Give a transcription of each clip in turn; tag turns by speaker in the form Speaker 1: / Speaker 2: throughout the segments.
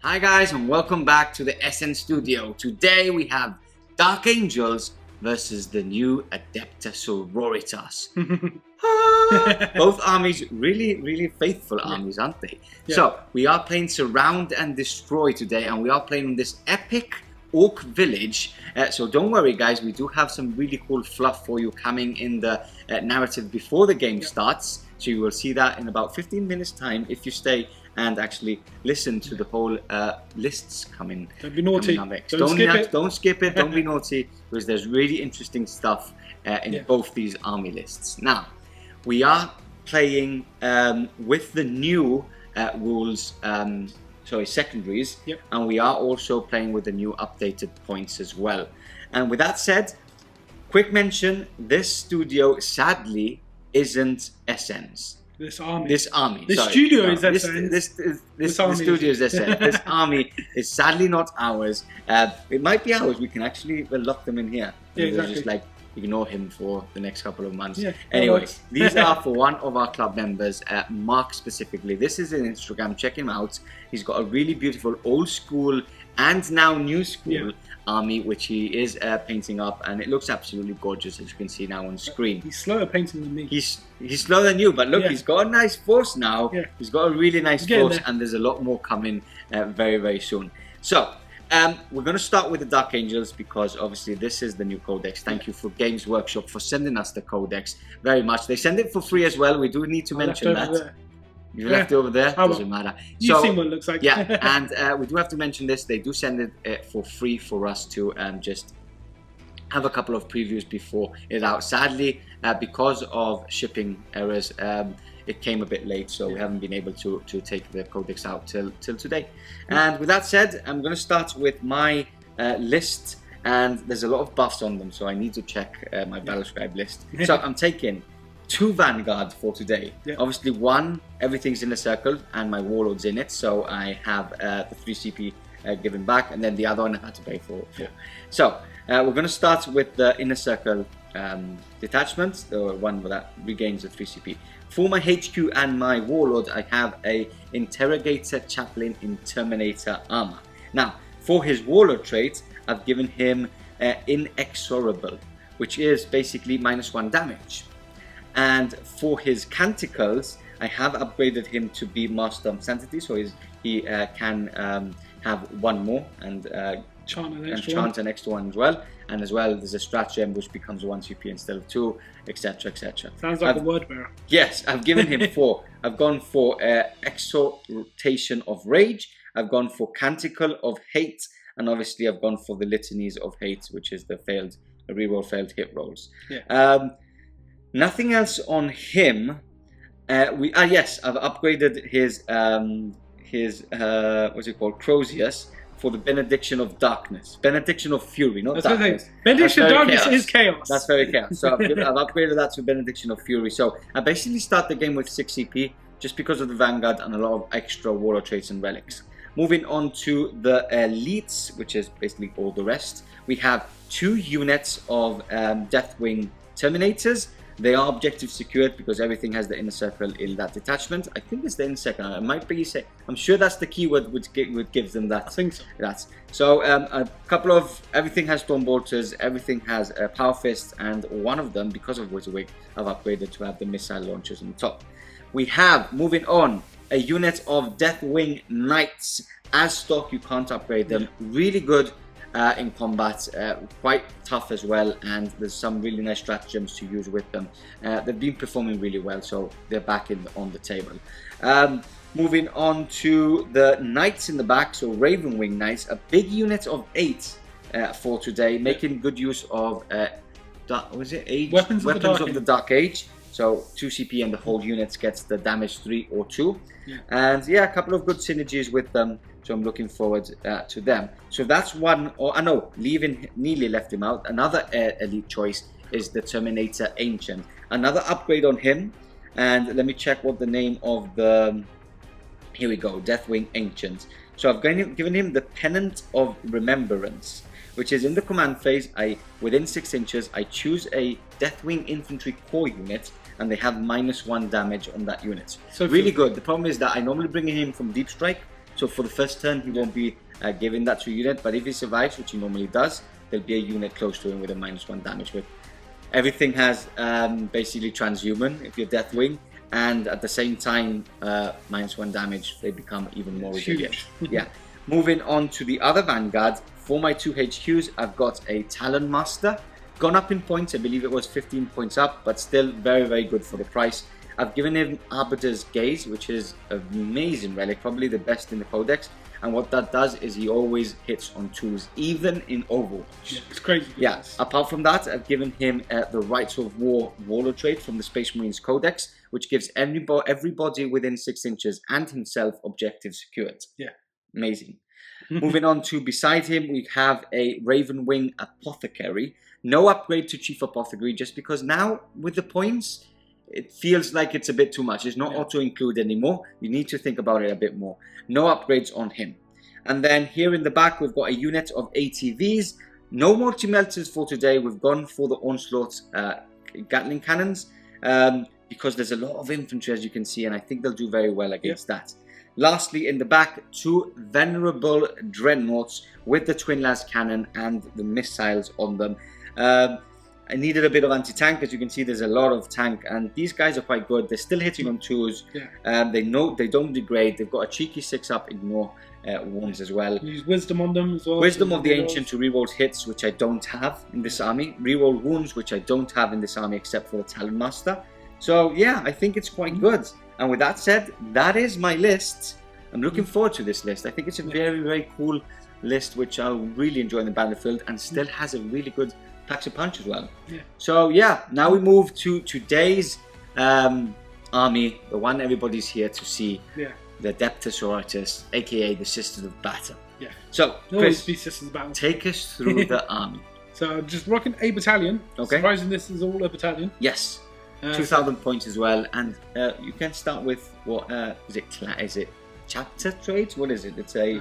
Speaker 1: Hi guys, and welcome back to the SN Studio. Today we have Dark Angels versus the new Adepta Sororitas. Both armies really faithful armies, aren't they?
Speaker 2: Yeah.
Speaker 1: So we are playing Surround and Destroy today, and we are playing in this epic Orc village. So don't worry guys, we do have some really cool fluff for you coming in the narrative before the game starts. So you will see that in about 15 minutes time if you stay and actually listen to the whole lists coming.
Speaker 2: Don't be naughty.
Speaker 1: Don't skip it. Don't be naughty, because there's really interesting stuff in both these army lists. Now, we are playing with the new rules, secondaries, and we are also playing with the new updated points as well. And with that said, quick mention: this studio sadly isn't SN's.
Speaker 2: This army.
Speaker 1: This
Speaker 2: studio is SN.
Speaker 1: This studio is SN. This army is sadly not ours. It might be ours. We can actually lock them in here.
Speaker 2: Yeah, exactly.
Speaker 1: Just like ignore him for the next couple of months.
Speaker 2: Yeah,
Speaker 1: anyway, these are for one of our club members, Mark specifically. This is an Instagram. Check him out. He's got a really beautiful old school and now new school army, which he is painting up, and it looks absolutely gorgeous, as you can see now on screen.
Speaker 2: He's slower painting than me.
Speaker 1: He's slower than you, but look, he's got a nice force now. He's got a really nice force, and there's a lot more coming very soon. So we're going to start with the Dark Angels, because obviously this is the new codex. Thank you for Games Workshop for sending us the codex very much. They send it for free as well. We do need to mention that. You left it over there, doesn't matter.
Speaker 2: You've seen what it looks like.
Speaker 1: Yeah, and we do have to mention this. They do send it for free for us to just have a couple of previews before it's out. Sadly, because of shipping errors, it came a bit late, so we haven't been able to take the codex out till today. And with that said, I'm going to start with my list, and there's a lot of buffs on them, so I need to check my Battlescribe list. So I'm taking 2 Vanguard for today. Obviously, one, everything's in a circle, and my Warlord's in it, so I have the 3 CP given back, and then the other one I had to pay for. So we're going to start with the Inner Circle detachment, the one that regains the 3 CP. For my HQ and my Warlord, I have a Interrogator Chapalin in Terminator armor. Now, for his Warlord trait, I've given him Inexorable, which is basically -1 damage. And for his Canticles, I have upgraded him to be Master of Sanity, so he can have 1 more and chant an extra one as well. And as well, there's a Stratagem which becomes 1 CP instead of 2, etc, etc.
Speaker 2: Sounds like a word bearer.
Speaker 1: Yes, I've given him 4. I've gone for Exhortation of Rage, I've gone for Canticle of Hate, and obviously I've gone for the Litanies of Hate, which is the reroll failed hit rolls. Nothing else on him. Yes, I've upgraded his what's it called, Crozius, for the Benediction of Darkness, Benediction of Fury, not Darkness.
Speaker 2: Benediction of Darkness is chaos.
Speaker 1: That's very chaos. So I've upgraded that to Benediction of Fury. So I basically start the game with 6 CP just because of the Vanguard and a lot of extra Warlord traits and relics. Moving on to the Elites, which is basically all the rest. We have 2 units of Deathwing Terminators. They are objective secured because everything has the Inner Circle in that detachment. I think it's the Inner Circle. It might be. I'm sure that's the keyword which gives them that.
Speaker 2: I think so.
Speaker 1: So a couple of everything has Storm Bolters, everything has Power Fists, and one of them, because of Wizardwig, I've upgraded to have the missile launchers on top. We have, moving on, a unit of Deathwing Knights. As stock, you can't upgrade them. Really good in combat, quite tough as well, and there's some really nice stratagems to use with them. They've been performing really well, so they're back on the table. Moving on to the Knights in the back, so Ravenwing Knights, a big unit of 8 for today, making good use of Weapons of the Dark Age. So 2 CP and the whole unit gets the damage 3 or 2. And a couple of good synergies with them. So I'm looking forward to them. So that's one. Or I know, Neely left him out. Another elite choice is the Terminator Ancient. Another upgrade on him. And let me check what the name of the. Here we go, Deathwing Ancient. So I've given him the Pennant of Remembrance, which is in the command phase. Within 6 inches, I choose a Deathwing Infantry Core unit, and they have -1 damage on that unit. So really good. The problem is that I normally bring him from Deep Strike. So for the first turn, he won't be giving that to a unit, but if he survives, which he normally does, there'll be a unit close to him with a -1 damage. With everything has basically transhuman if you're Deathwing, and at the same time, -1 damage, they become even more resilient. Yeah. Moving on to the other Vanguard, for my 2 HQs, I've got a Talonmaster. Gone up in points, I believe it was 15 points up, but still very, very good for the price. I've given him Arbiter's Gaze, which is an amazing relic, probably the best in the Codex. And what that does is he always hits on 2s, even in Overwatch.
Speaker 2: Yeah, it's crazy.
Speaker 1: Yeah, apart from that, I've given him the Rites of War Warlord Trait from the Space Marines Codex, which gives everybody within 6 inches and himself objectives secured.
Speaker 2: Yeah.
Speaker 1: Amazing. Moving on to beside him, we have a Ravenwing Apothecary. No upgrade to Chief Apothecary, just because now with the points, it feels like it's a bit too much. It's not auto-include anymore. You need to think about it a bit more. No upgrades on him. And then here in the back, we've got a unit of ATVs. No multi-melters for today. We've gone for the Onslaught Gatling cannons because there's a lot of infantry, as you can see, and I think they'll do very well against that. Lastly, in the back, 2 Venerable Dreadnoughts with the twin lascannon and the missiles on them. I needed a bit of anti-tank. As you can see, there's a lot of tank, and these guys are quite good. They're still hitting on 2s. They know they don't degrade. They've got a cheeky 6-up ignore wounds as well.
Speaker 2: Use wisdom on them as well.
Speaker 1: Wisdom of the Ancient to reroll hits, which I don't have in this army. Reroll wounds, which I don't have in this army except for the Talonmaster. So yeah, I think it's quite good. And with that said, that is my list. I'm looking forward to this list. I think it's a very, very cool list, which I'll really enjoy in the battlefield, and still has a really good packs a punch as well. So yeah, now we move to today's army, the one everybody's here to see. The Adepta Sororitas, aka the Sisters of Battle. So Chris, take us through the army.
Speaker 2: So just rocking a battalion. Surprising this is all a battalion.
Speaker 1: Yes. 2,000 points as well, and you can start with what is it chapter traits? What is it? It's a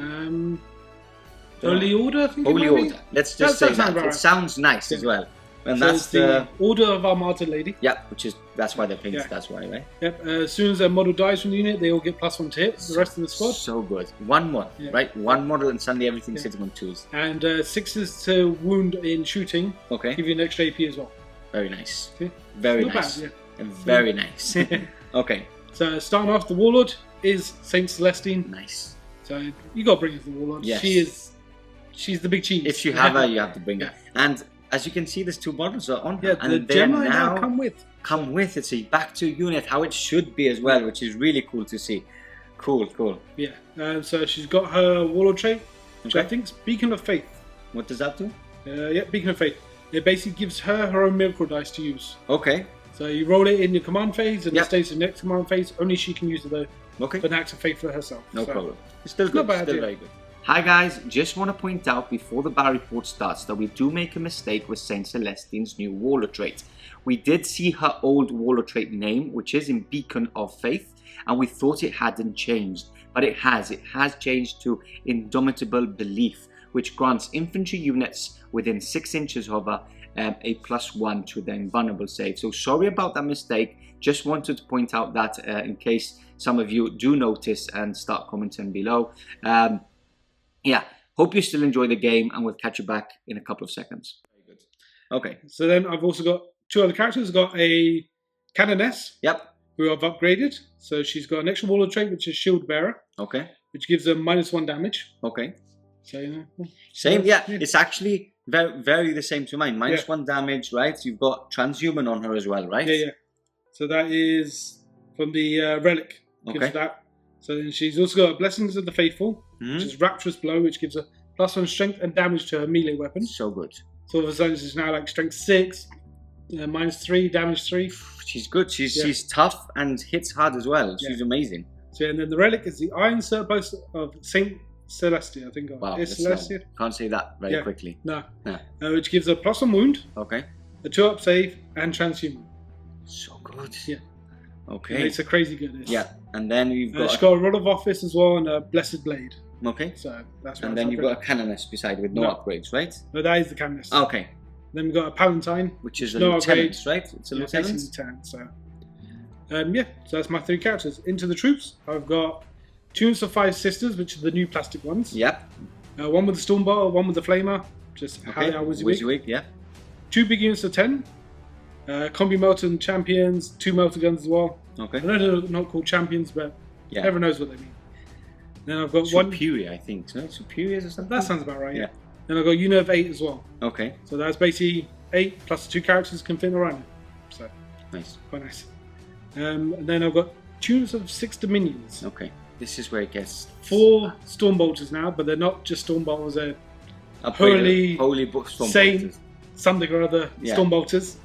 Speaker 2: Holy Order, I think.
Speaker 1: Holy Order. Let's just say that. It sounds nice as well. And so that's
Speaker 2: the Order of our Martyr Lady.
Speaker 1: Yeah, that's why they're painted. That's why, right?
Speaker 2: Yep. As soon as a model dies from the unit, they all get +1 to hit. The rest of the squad.
Speaker 1: So good. One model, right? One model, and suddenly everything's sitting on 2s.
Speaker 2: And 6s to wound in shooting. Give you an extra AP as well.
Speaker 1: Very nice. Very nice. Very nice. Okay.
Speaker 2: So starting off, the Warlord is Saint Celestine.
Speaker 1: Nice.
Speaker 2: So you got to bring her the Warlord. Yes. She's the big cheese.
Speaker 1: If you have her, you have to bring her. And as you can see, there's 2 models on her.
Speaker 2: And the Gemini now come with.
Speaker 1: It's a back to unit, how it should be as well, which is really cool to see. Cool.
Speaker 2: Yeah. So she's got her Warlord trait, which I think is Beacon of Faith.
Speaker 1: What does that do?
Speaker 2: Beacon of Faith. It basically gives her own miracle dice to use. So you roll it in your command phase, and it stays in the next command phase. Only she can use it though. For an act of faith for herself.
Speaker 1: No problem. It's still good. Still very good. Hi guys, just want to point out before the battle report starts that we do make a mistake with Saint Celestine's new Warlord trait. We did see her old Warlord trait name, which is in Beacon of Faith, and we thought it hadn't changed, but it has. It has changed to Indomitable Belief, which grants infantry units within 6 inches of her a +1 to their invulnerable save. So sorry about that mistake. Just wanted to point out that in case some of you do notice and start commenting below. Yeah, hope you still enjoy the game, and we'll catch you back in a couple of seconds. Very good. Okay.
Speaker 2: So then I've also got 2 other characters. I've got a Canoness. Who I've upgraded. So she's got an extra Warlord trait, which is Shield Bearer. Which gives her -1 damage. So
Speaker 1: same. Yeah, it's actually very the same to mine. -1 damage, right? You've got transhuman on her as well, right?
Speaker 2: Yeah. So that is from the relic. Gives that. So then she's also got Blessings of the Faithful, which is Rapturous Blow, which gives her +1 strength and damage to her melee weapon.
Speaker 1: So good.
Speaker 2: So all of a sudden she's now like strength 6, -3, damage 3.
Speaker 1: She's good. She's tough and hits hard as well. She's amazing.
Speaker 2: So and then the relic is the Iron Surpost of Saint Celestia, I think.
Speaker 1: Wow,
Speaker 2: Celestia?
Speaker 1: Can't say that very quickly.
Speaker 2: No. Which gives her +1 wound. A 2-up save and transhuman.
Speaker 1: So good.
Speaker 2: It's a crazy good.
Speaker 1: And then we've got.
Speaker 2: She's got a Rod of Office as well and a Blessed Blade. So that's.
Speaker 1: And then you've got a Canoness beside with no upgrades, right?
Speaker 2: No, that is the Canoness. Then we've got a Palatine,
Speaker 1: which is a lieutenant, right? It's a lieutenant.
Speaker 2: So, so that's my 3 characters. Into the troops, I've got 2 units of 5 sisters, which are the new plastic ones.
Speaker 1: Yep.
Speaker 2: 1 with the Stormbolter, 1 with the Flamer, just how they are WYSIWYG.
Speaker 1: Yeah.
Speaker 2: 2 big units of 10. Combi Melton Champions, 2 Melter Guns as well.
Speaker 1: Okay.
Speaker 2: I know they're not called champions, but everyone knows what they mean. Then I've got
Speaker 1: Superior, I think. So Superiors or something?
Speaker 2: That sounds about right, yeah. Then I've got a unit of 8 as well.
Speaker 1: Okay.
Speaker 2: So that's basically 8 plus the 2 characters can fit in the rhino. So
Speaker 1: nice.
Speaker 2: Quite nice. And then I've got 2 units of 6 Dominions.
Speaker 1: Okay. This is where it gets
Speaker 2: 4 Stormbolters now, but they're not just Stormbolters, they're holy Saint something or other Stormbolters.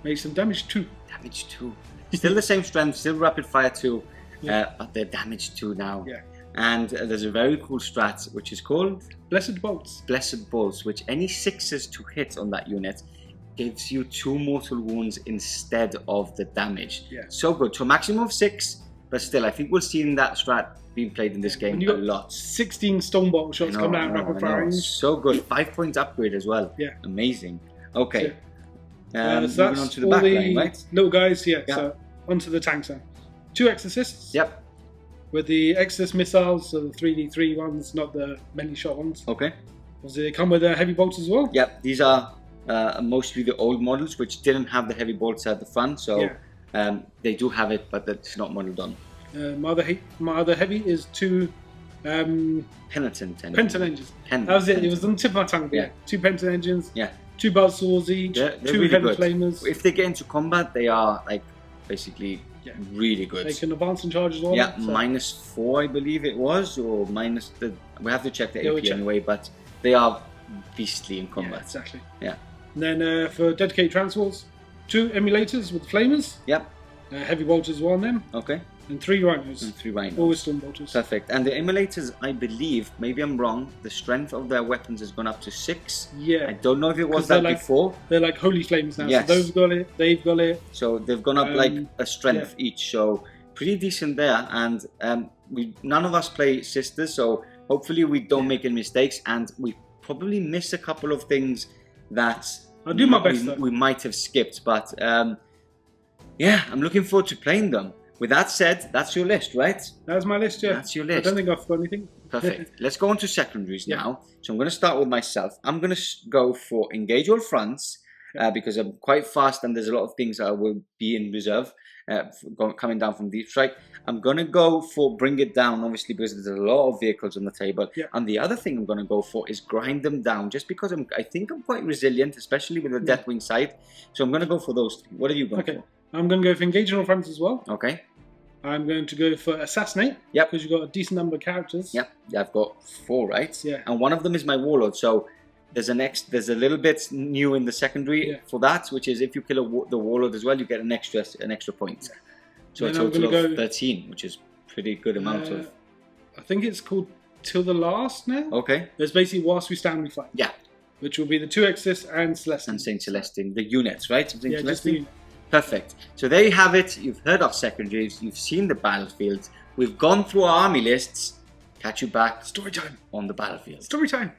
Speaker 2: Make some damage 2.
Speaker 1: Damage 2. Still the same strength, still rapid fire 2, but they're damage 2 now.
Speaker 2: Yeah.
Speaker 1: And there's a very cool strat which is called
Speaker 2: Blessed Bolts.
Speaker 1: Blessed Bolts, which any 6s to hit on that unit gives you 2 mortal wounds instead of the damage.
Speaker 2: Yeah.
Speaker 1: So good. To a maximum of 6, but still, I think we'll see that strat being played in this game a lot.
Speaker 2: 16 Stormbolt shots coming out rapid fire range.
Speaker 1: So good. 5 points upgrade as well.
Speaker 2: Yeah.
Speaker 1: Amazing. Okay.
Speaker 2: So
Speaker 1: moving on to the back line, right?
Speaker 2: Little guys, so onto the tanks now. 2 Exorcists.
Speaker 1: Yep.
Speaker 2: With the Exorcist missiles, so the 3D3 ones, not the many shot ones.
Speaker 1: Okay.
Speaker 2: Obviously, they come with heavy bolts as well.
Speaker 1: Yep. These are mostly the old models, which didn't have the heavy bolts at the front, so they do have it, but it's not modeled on.
Speaker 2: My other heavy is 2
Speaker 1: Pennant Engines.
Speaker 2: That was it. It was on the tip of my tongue. Yeah. 2 Pennant Engines.
Speaker 1: Yeah.
Speaker 2: 2 Buzzsaws each.
Speaker 1: They're
Speaker 2: 2
Speaker 1: really
Speaker 2: Heavy
Speaker 1: good.
Speaker 2: Flamers.
Speaker 1: If they get into combat, they are like basically really good.
Speaker 2: They can advance and charge as well.
Speaker 1: Yeah, so. -4, I believe it was, or minus the. We have to check the AP anyway, but they are beastly in combat.
Speaker 2: Yeah, exactly.
Speaker 1: Yeah.
Speaker 2: And then for dedicated transports, 2 emulators with flamers.
Speaker 1: Yep.
Speaker 2: Heavy bolters as well on them.
Speaker 1: Okay.
Speaker 2: And 3 rhinos. Always Stormbolters.
Speaker 1: Perfect. And the emulators, I believe, maybe I'm wrong, the strength of their weapons has gone up to 6.
Speaker 2: Yeah.
Speaker 1: I don't know if it was that before.
Speaker 2: They're like holy flames now.
Speaker 1: Yes.
Speaker 2: So those got it, they've got it.
Speaker 1: So they've gone up like a strength each. So pretty decent there. And none of us play sisters, so hopefully we don't make any mistakes. And we probably miss a couple of things that
Speaker 2: I'll do my best,
Speaker 1: we might have skipped. But yeah, I'm looking forward to playing them. With that said, that's your list, right?
Speaker 2: That's my list, yeah.
Speaker 1: That's your list.
Speaker 2: I don't think I've forgot anything.
Speaker 1: Perfect. Let's go on to secondaries now. So I'm going to start with myself. I'm going to go for engage all fronts because I'm quite fast and there's a lot of things that will be in reserve coming down from Deep Strike. I'm going to go for bring it down, obviously, because there's a lot of vehicles on the table. Yeah. And the other thing I'm going to go for is grind them down, just because I think I'm quite resilient, especially with the Deathwing side. So I'm going to go for those 3. What are you going for?
Speaker 2: I'm going to go for engage all fronts as well.
Speaker 1: Okay.
Speaker 2: I'm going to go for assassinate.
Speaker 1: Yep.
Speaker 2: Because you've got a decent number of characters.
Speaker 1: Yep. I've got 4, right?
Speaker 2: Yeah.
Speaker 1: And one of them is my Warlord. So there's a little bit new in the secondary for that, which is if you kill the Warlord as well, you get an extra point. Yeah. So a total of 13, which is pretty good amount of.
Speaker 2: I think it's called Till the Last now.
Speaker 1: Okay.
Speaker 2: There's basically whilst we stand, we fight.
Speaker 1: Yeah.
Speaker 2: Which will be the 2 Exorcists and Celestine.
Speaker 1: And Saint Celestine, the units, right?
Speaker 2: Yeah, just the unit.
Speaker 1: Perfect. So there you have it. You've heard our secondaries. You've seen the battlefield. We've gone through our army lists. Catch you back.
Speaker 2: Story time.
Speaker 1: On the battlefield.
Speaker 2: Story time.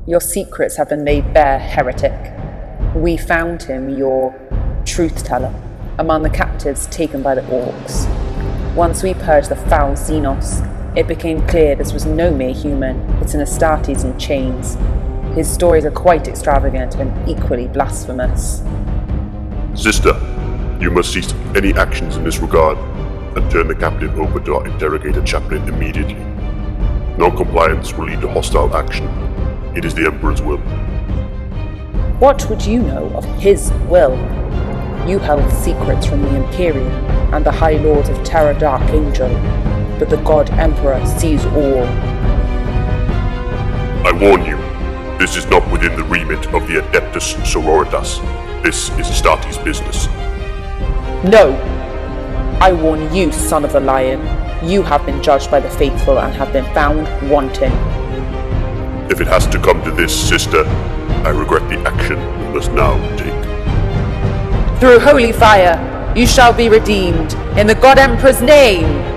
Speaker 3: Your secrets have been laid bare, heretic. We found him, your truth teller, among the captives taken by the orcs. Once we purged the foul Xenos, it became clear this was no mere human, but an Astartes in chains. His stories are quite extravagant and equally blasphemous.
Speaker 4: Sister, you must cease any actions in this regard and turn the captive over to our interrogator Chapalin immediately. Non-compliance will lead to hostile action. It is the Emperor's will.
Speaker 3: What would you know of his will? You held secrets from the Imperium and the High Lords of Terra Dark Angel, but the God Emperor sees all.
Speaker 4: I warn you, this is not within the remit of the Adepta Sororitas. This is Astartes' business.
Speaker 3: No! I warn you, son of the lion. You have been judged by the faithful and have been found wanting.
Speaker 4: If it has to come to this, sister, I regret the action you must now take.
Speaker 3: Through holy fire, you shall be redeemed, in the God Emperor's name!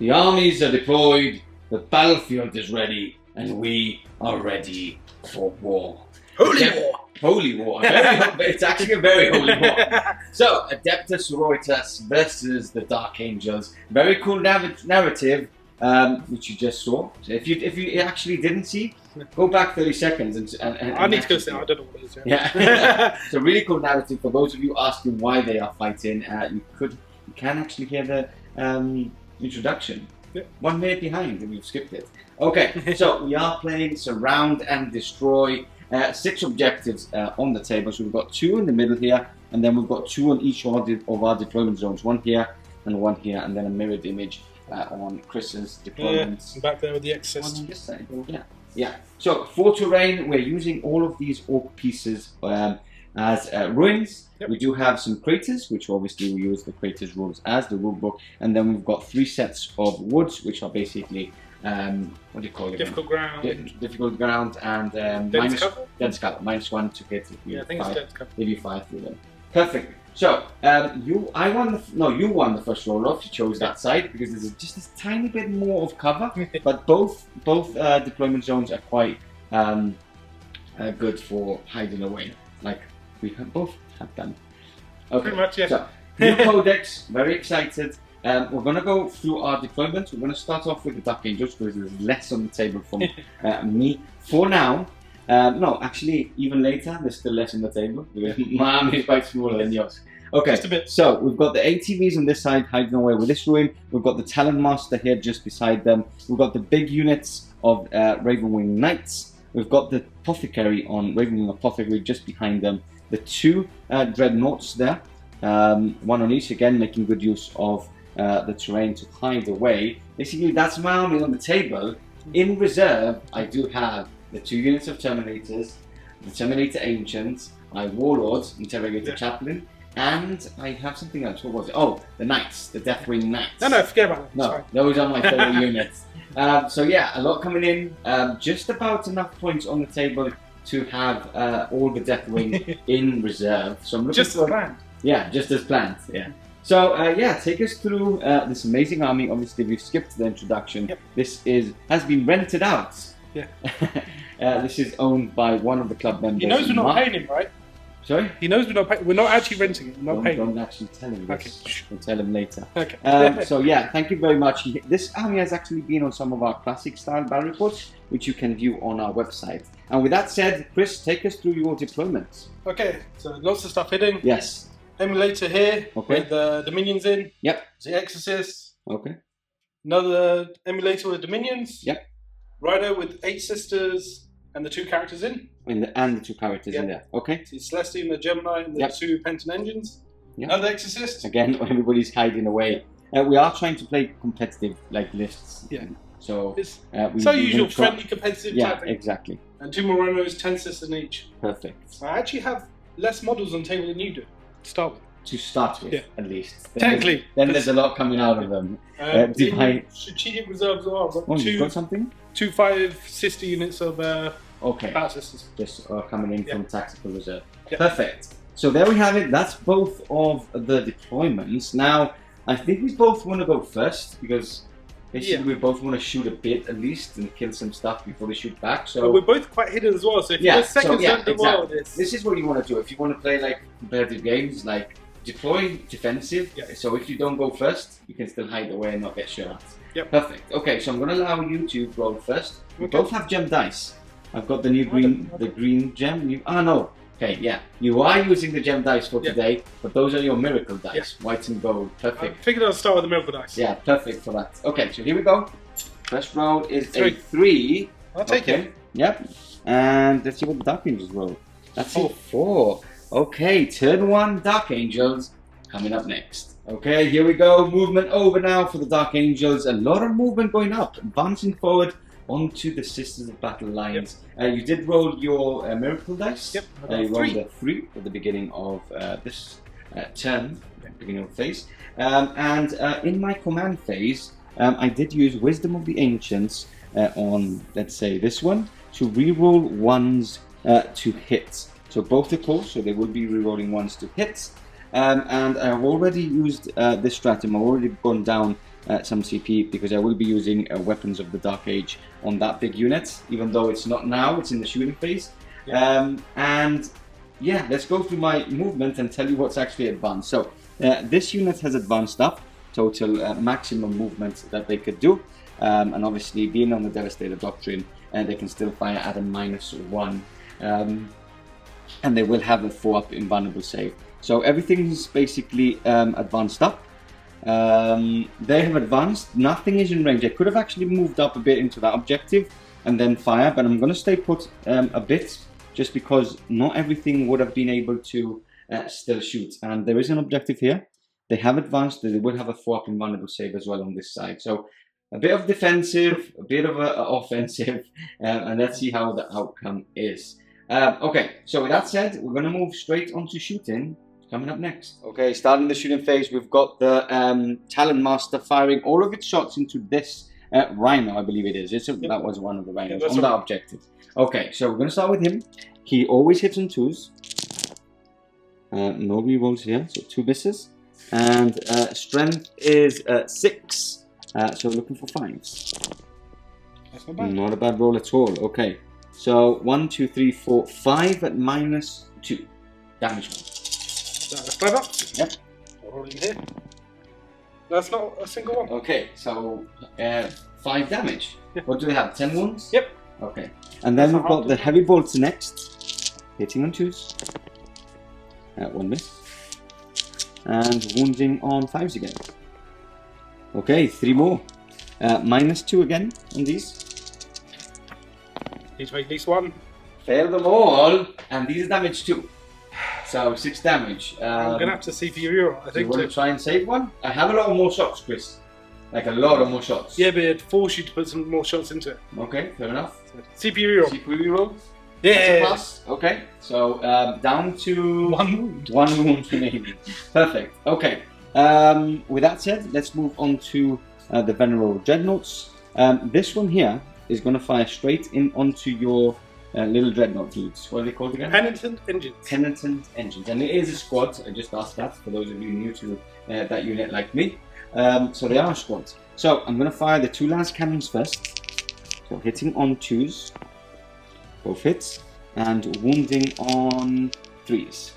Speaker 1: The armies are deployed, the battlefield is ready, and we are ready for war.
Speaker 2: Holy war!
Speaker 1: Holy war. It's actually a very holy war. So, Adepta Sororitas versus the Dark Angels. Very cool narrative, which you just saw. So if you actually didn't see, go back 30 seconds and
Speaker 2: I need to go see. I don't know what it is.
Speaker 1: Yeah. It's a really cool narrative. For those of you asking why they are fighting, you can actually hear the introduction.
Speaker 2: Yep.
Speaker 1: 1 minute behind, and we've skipped it. Okay, so we are playing Surround and Destroy. 6 objectives on the table. So we've got 2 in the middle here, and then we've got 2 on each of our deployment zones. 1 here and 1 here, and then a mirrored image on Chris's deployments.
Speaker 2: Yeah, back there with the Exorcist.
Speaker 1: On this side. Yeah. So for terrain, we're using all of these orc pieces as ruins. Yep. We do have some craters, which obviously we use the craters rules as the rule book, and then we've got 3 sets of woods, which are basically what do you call it?
Speaker 2: Difficult ground.
Speaker 1: Difficult ground and dense cover, -1 to hit.
Speaker 2: Yeah, I think it's dense cover.
Speaker 1: Maybe 5 through them. Perfect. So you won the first roll off. You chose that side because there's just a tiny bit more of cover, but both deployment zones are quite good for hiding away, like we both have done. Okay.
Speaker 2: Pretty much, yes.
Speaker 1: So, new codex. Very excited. We're going to go through our deployments. We're going to start off with the Dark Angels because there's less on the table from me for now. No, actually, even later, there's still less on the table because my army is quite smaller than yours. Okay,
Speaker 2: just a bit.
Speaker 1: So we've got the ATVs on this side hiding away with this ruin. We've got the Talonmaster here just beside them. We've got the big units of Ravenwing Knights. We've got the Apothecary on Ravenwing Apothecary just behind them. The 2 Dreadnoughts there, 1 on each, again making good use of the terrain to hide away. Basically, that's my army on the table. In reserve, I do have the 2 units of Terminators, the Terminator Ancients, my Warlords, Interrogator Chapalin, and I have something else. What was it? Oh, the Knights, the Deathwing Knights.
Speaker 2: No, forget about it.
Speaker 1: No,
Speaker 2: sorry.
Speaker 1: Those are my favorite units. So yeah, a lot coming in. Just about enough points on the table to have all the Deathwing in reserve. So I'm looking
Speaker 2: just as planned.
Speaker 1: Yeah, just as planned. Yeah. So yeah, take us through this amazing army. Obviously, we've skipped the introduction. Yep. This has been rented out. Yeah. This is owned by one of the club members.
Speaker 2: He knows we're not paying him, right?
Speaker 1: Sorry?
Speaker 2: He knows we're not paying. We're not actually renting it. We're not paying.
Speaker 1: Don't actually tell him this. Okay. We'll tell him later.
Speaker 2: Okay.
Speaker 1: So yeah, thank you very much. This army has actually been on some of our classic style battle reports, which you can view on our website. And with that said, Chris, take us through your deployments.
Speaker 2: Okay. So lots of stuff hidden.
Speaker 1: Yes.
Speaker 2: Emulator here with the Dominions in.
Speaker 1: Yep.
Speaker 2: The Exorcist.
Speaker 1: Okay.
Speaker 2: Another emulator with Dominions.
Speaker 1: Yep.
Speaker 2: Rider with 8 sisters and the 2 characters in.
Speaker 1: And the 2 characters in there. Okay.
Speaker 2: So Celestine, the Gemini, and the 2 Pennant Engines. Yep. Another Exorcist.
Speaker 1: Again, everybody's hiding away. We are trying to play competitive lists.
Speaker 2: Yeah.
Speaker 1: So
Speaker 2: usual friendly competitive type thing.
Speaker 1: Exactly.
Speaker 2: And 2 more Rhinos, 10 sisters in each.
Speaker 1: Perfect.
Speaker 2: I actually have less models on the table than you do.
Speaker 1: To start with, at least.
Speaker 2: Technically.
Speaker 1: Then there's a lot coming out of them.
Speaker 2: Strategic reserves as well.
Speaker 1: You've got something?
Speaker 2: 2 5 sister units of battle sisters.
Speaker 1: Just coming in from tactical reserve. Yeah. Perfect. So there we have it. That's both of the deployments. Now, I think we both want to go first because basically we both want to shoot a bit at least and kill some stuff before they shoot back. So
Speaker 2: we're both quite hidden as well. So if you're second in the world,
Speaker 1: this is what you want to do. If you want to play like competitive games, like deploy defensive. Yeah. So if you don't go first, you can still hide away and not get shot.
Speaker 2: Yep.
Speaker 1: Perfect. Okay, so I'm going to allow you to roll first. We both have gem dice. I've got the new green gem. No. Okay, yeah. You are using the gem dice for today, but those are your miracle dice, white and gold. Perfect.
Speaker 2: I figured I'd start with the miracle dice.
Speaker 1: Yeah, perfect for that. Okay, so here we go. First roll is a 3.
Speaker 2: I'll take it.
Speaker 1: Yep. And let's see what the Dark Angels roll. That's a 4. Okay, turn 1, Dark Angels, coming up next. Okay, here we go. Movement over now for the Dark Angels. A lot of movement going up, advancing forward onto the Sisters of Battle lines. You did roll your miracle dice.
Speaker 2: Yep.
Speaker 1: You rolled a 3 at the beginning of this turn, beginning of phase. And in my command phase, I did use Wisdom of the Ancients on, let's say, this one to reroll 1s to hit. So both are close, so they will be rerolling 1s to hit. And I've already used this stratagem. I've already gone down some CP, because I will be using Weapons of the Dark Age on that big unit, even though it's not now, it's in the shooting phase. And yeah, let's go through my movement and tell you what's actually advanced. So this unit has advanced up, total maximum movement that they could do. And obviously being on the Devastator Doctrine, they can still fire at a -1. And they will have a 4-up invulnerable save. So everything is basically advanced up. They have advanced, nothing is in range. I could have actually moved up a bit into that objective and then fire, but I'm going to stay put a bit, just because not everything would have been able to still shoot. And there is an objective here. They have advanced, they will have a 4-up invulnerable save as well on this side. So a bit of defensive, a bit of offensive, and let's see how the outcome is. Okay, so with that said, we're going to move straight on to shooting. Coming up next. Okay, starting the shooting phase, we've got the Talonmaster firing all of its shots into this Rhino, I believe it is. That was one of the Rhinos on that objective. Okay, so we're going to start with him. He always hits on 2s. No rerolls here, so 2 misses. And strength is 6, so we're looking for 5s.
Speaker 2: That's not bad.
Speaker 1: Not a bad roll at all. Okay, so 1, 2, 3, 4, 5 at -2 damage.
Speaker 2: 5 ups?
Speaker 1: Yep.
Speaker 2: All in here. That's not a single one.
Speaker 1: Okay, so 5 damage.
Speaker 2: Yeah.
Speaker 1: What do they have? 10 wounds?
Speaker 2: Yep.
Speaker 1: Okay. And then we've got the heavy bolts next. Hitting on 2s. 1 miss. And wounding on 5s again. Okay, 3 more. -2 again on these.
Speaker 2: Need to make at least 1.
Speaker 1: Fail them all. And these are damage too. So 6 damage.
Speaker 2: I'm going to have to CP reroll, I think.
Speaker 1: Do you want to try and save one? I have a lot more shots, Chris. Like a lot of more shots.
Speaker 2: Yeah, but it'd force you to put some more shots into it.
Speaker 1: Okay, fair enough.
Speaker 2: CP reroll.
Speaker 1: CP reroll?
Speaker 2: Yeah.
Speaker 1: Okay, so down to
Speaker 2: 1 wound.
Speaker 1: 1 wound remaining. Perfect. Okay. With that said, let's move on to the Venerable Dreadnoughts. This one here is going to fire straight in onto your little Dreadnought dudes. What are they called again?
Speaker 2: Pennant Engines.
Speaker 1: Pennant Engines. And it is a squad. I just asked that for those of you new to that unit like me. So they are a squad. So I'm going to fire the 2 lascannons first. So hitting on 2s. Both hits. And wounding on 3s.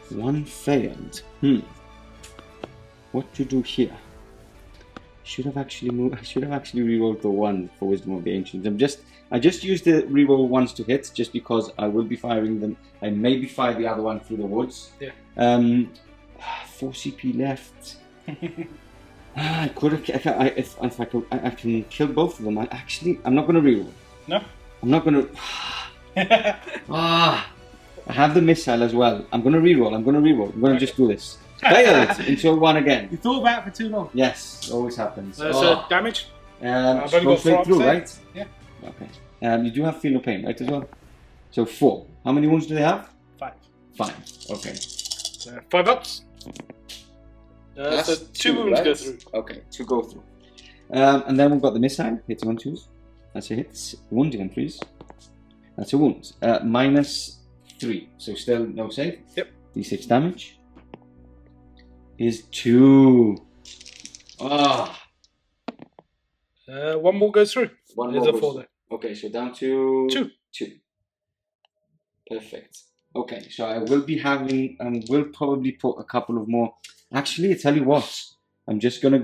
Speaker 1: 1 failed. What to do here? Should have actually moved. I should have actually rerolled the 1 for Wisdom of the Ancients. I just used the reroll 1s to hit, just because I will be firing them. I maybe fire the other one through the woods.
Speaker 2: Yeah.
Speaker 1: 4 CP left. I could have. If I could, I can kill both of them. I'm not going to reroll.
Speaker 2: No.
Speaker 1: I'm not going to. I have the missile as well. I'm going to reroll. I'm going to just do this. Failed until 1 again.
Speaker 2: You thought about it for too long.
Speaker 1: Yes, always happens.
Speaker 2: So damage?
Speaker 1: Go straight through, right?
Speaker 2: Yeah.
Speaker 1: Okay. You do have feel no pain, right, as well? So 4. How many wounds do they have?
Speaker 2: 5.
Speaker 1: 5. Okay.
Speaker 2: So 5 ups. So 2 wounds
Speaker 1: right?
Speaker 2: go through.
Speaker 1: Okay, 2 go through. And then we've got the missile, hitting on 2s. That's a hit. Wounding on 3s. That's a wound. -3. So still no save.
Speaker 2: Yep.
Speaker 1: D6 damage is 2. Ah.
Speaker 2: 1 more goes through.
Speaker 1: 1
Speaker 2: There's
Speaker 1: more
Speaker 2: a 4
Speaker 1: goes-
Speaker 2: there.
Speaker 1: Okay, so down to
Speaker 2: 2.
Speaker 1: 2. Perfect. Okay, so I will be having, and will probably put a couple of more. Actually, I tell you what, I'm just gonna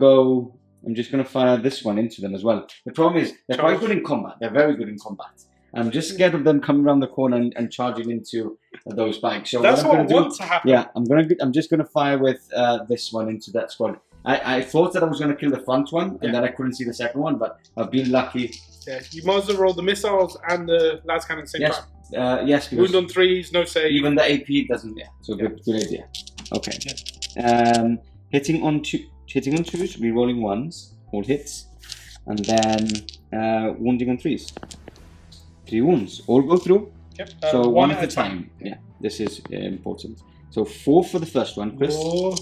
Speaker 1: fire this one into them as well. The problem is they're quite good in combat. They're very good in combat. I'm just scared of them coming around the corner and charging into those spikes. So
Speaker 2: That's what
Speaker 1: I'm gonna
Speaker 2: wants to happen.
Speaker 1: Yeah, I'm just gonna fire with this one into that squad. I thought that I was gonna kill the front one, and then I couldn't see the second one, but I've been lucky.
Speaker 2: Yeah, you might as well roll the missiles and the lascannon at the same
Speaker 1: Yes.
Speaker 2: time.
Speaker 1: Yes, because
Speaker 2: Wound on 3s, no save.
Speaker 1: even the AP doesn't. Yeah, so good idea. Okay. Hitting on 2s, re-rolling 1s, all hits, and then wounding on 3s. 3 wounds, all go through.
Speaker 2: Yep.
Speaker 1: So 1 at a time. Yeah, this is important. So 4 for the first one, Chris.
Speaker 2: 4.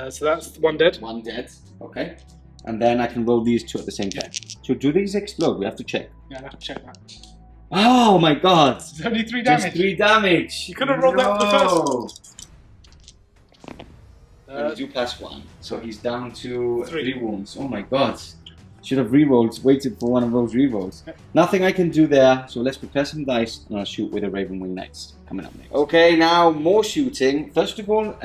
Speaker 2: So that's 1 dead.
Speaker 1: 1 dead. Okay. And then I can roll these 2 at the same time. So do these explode? We have to check.
Speaker 2: Yeah, I'll have to check that.
Speaker 1: Oh my god!
Speaker 2: It's only 3 damage.
Speaker 1: Just 3 damage.
Speaker 2: You could have rolled that for the first.
Speaker 1: And you do +1. So he's down to 3 wounds. Oh my god. Should have re-rolled, waited for one of those re-rolls. Nothing I can do there, so let's prepare some dice and I'll shoot with the Ravenwing Knights coming up next. Okay, now more shooting. First of all,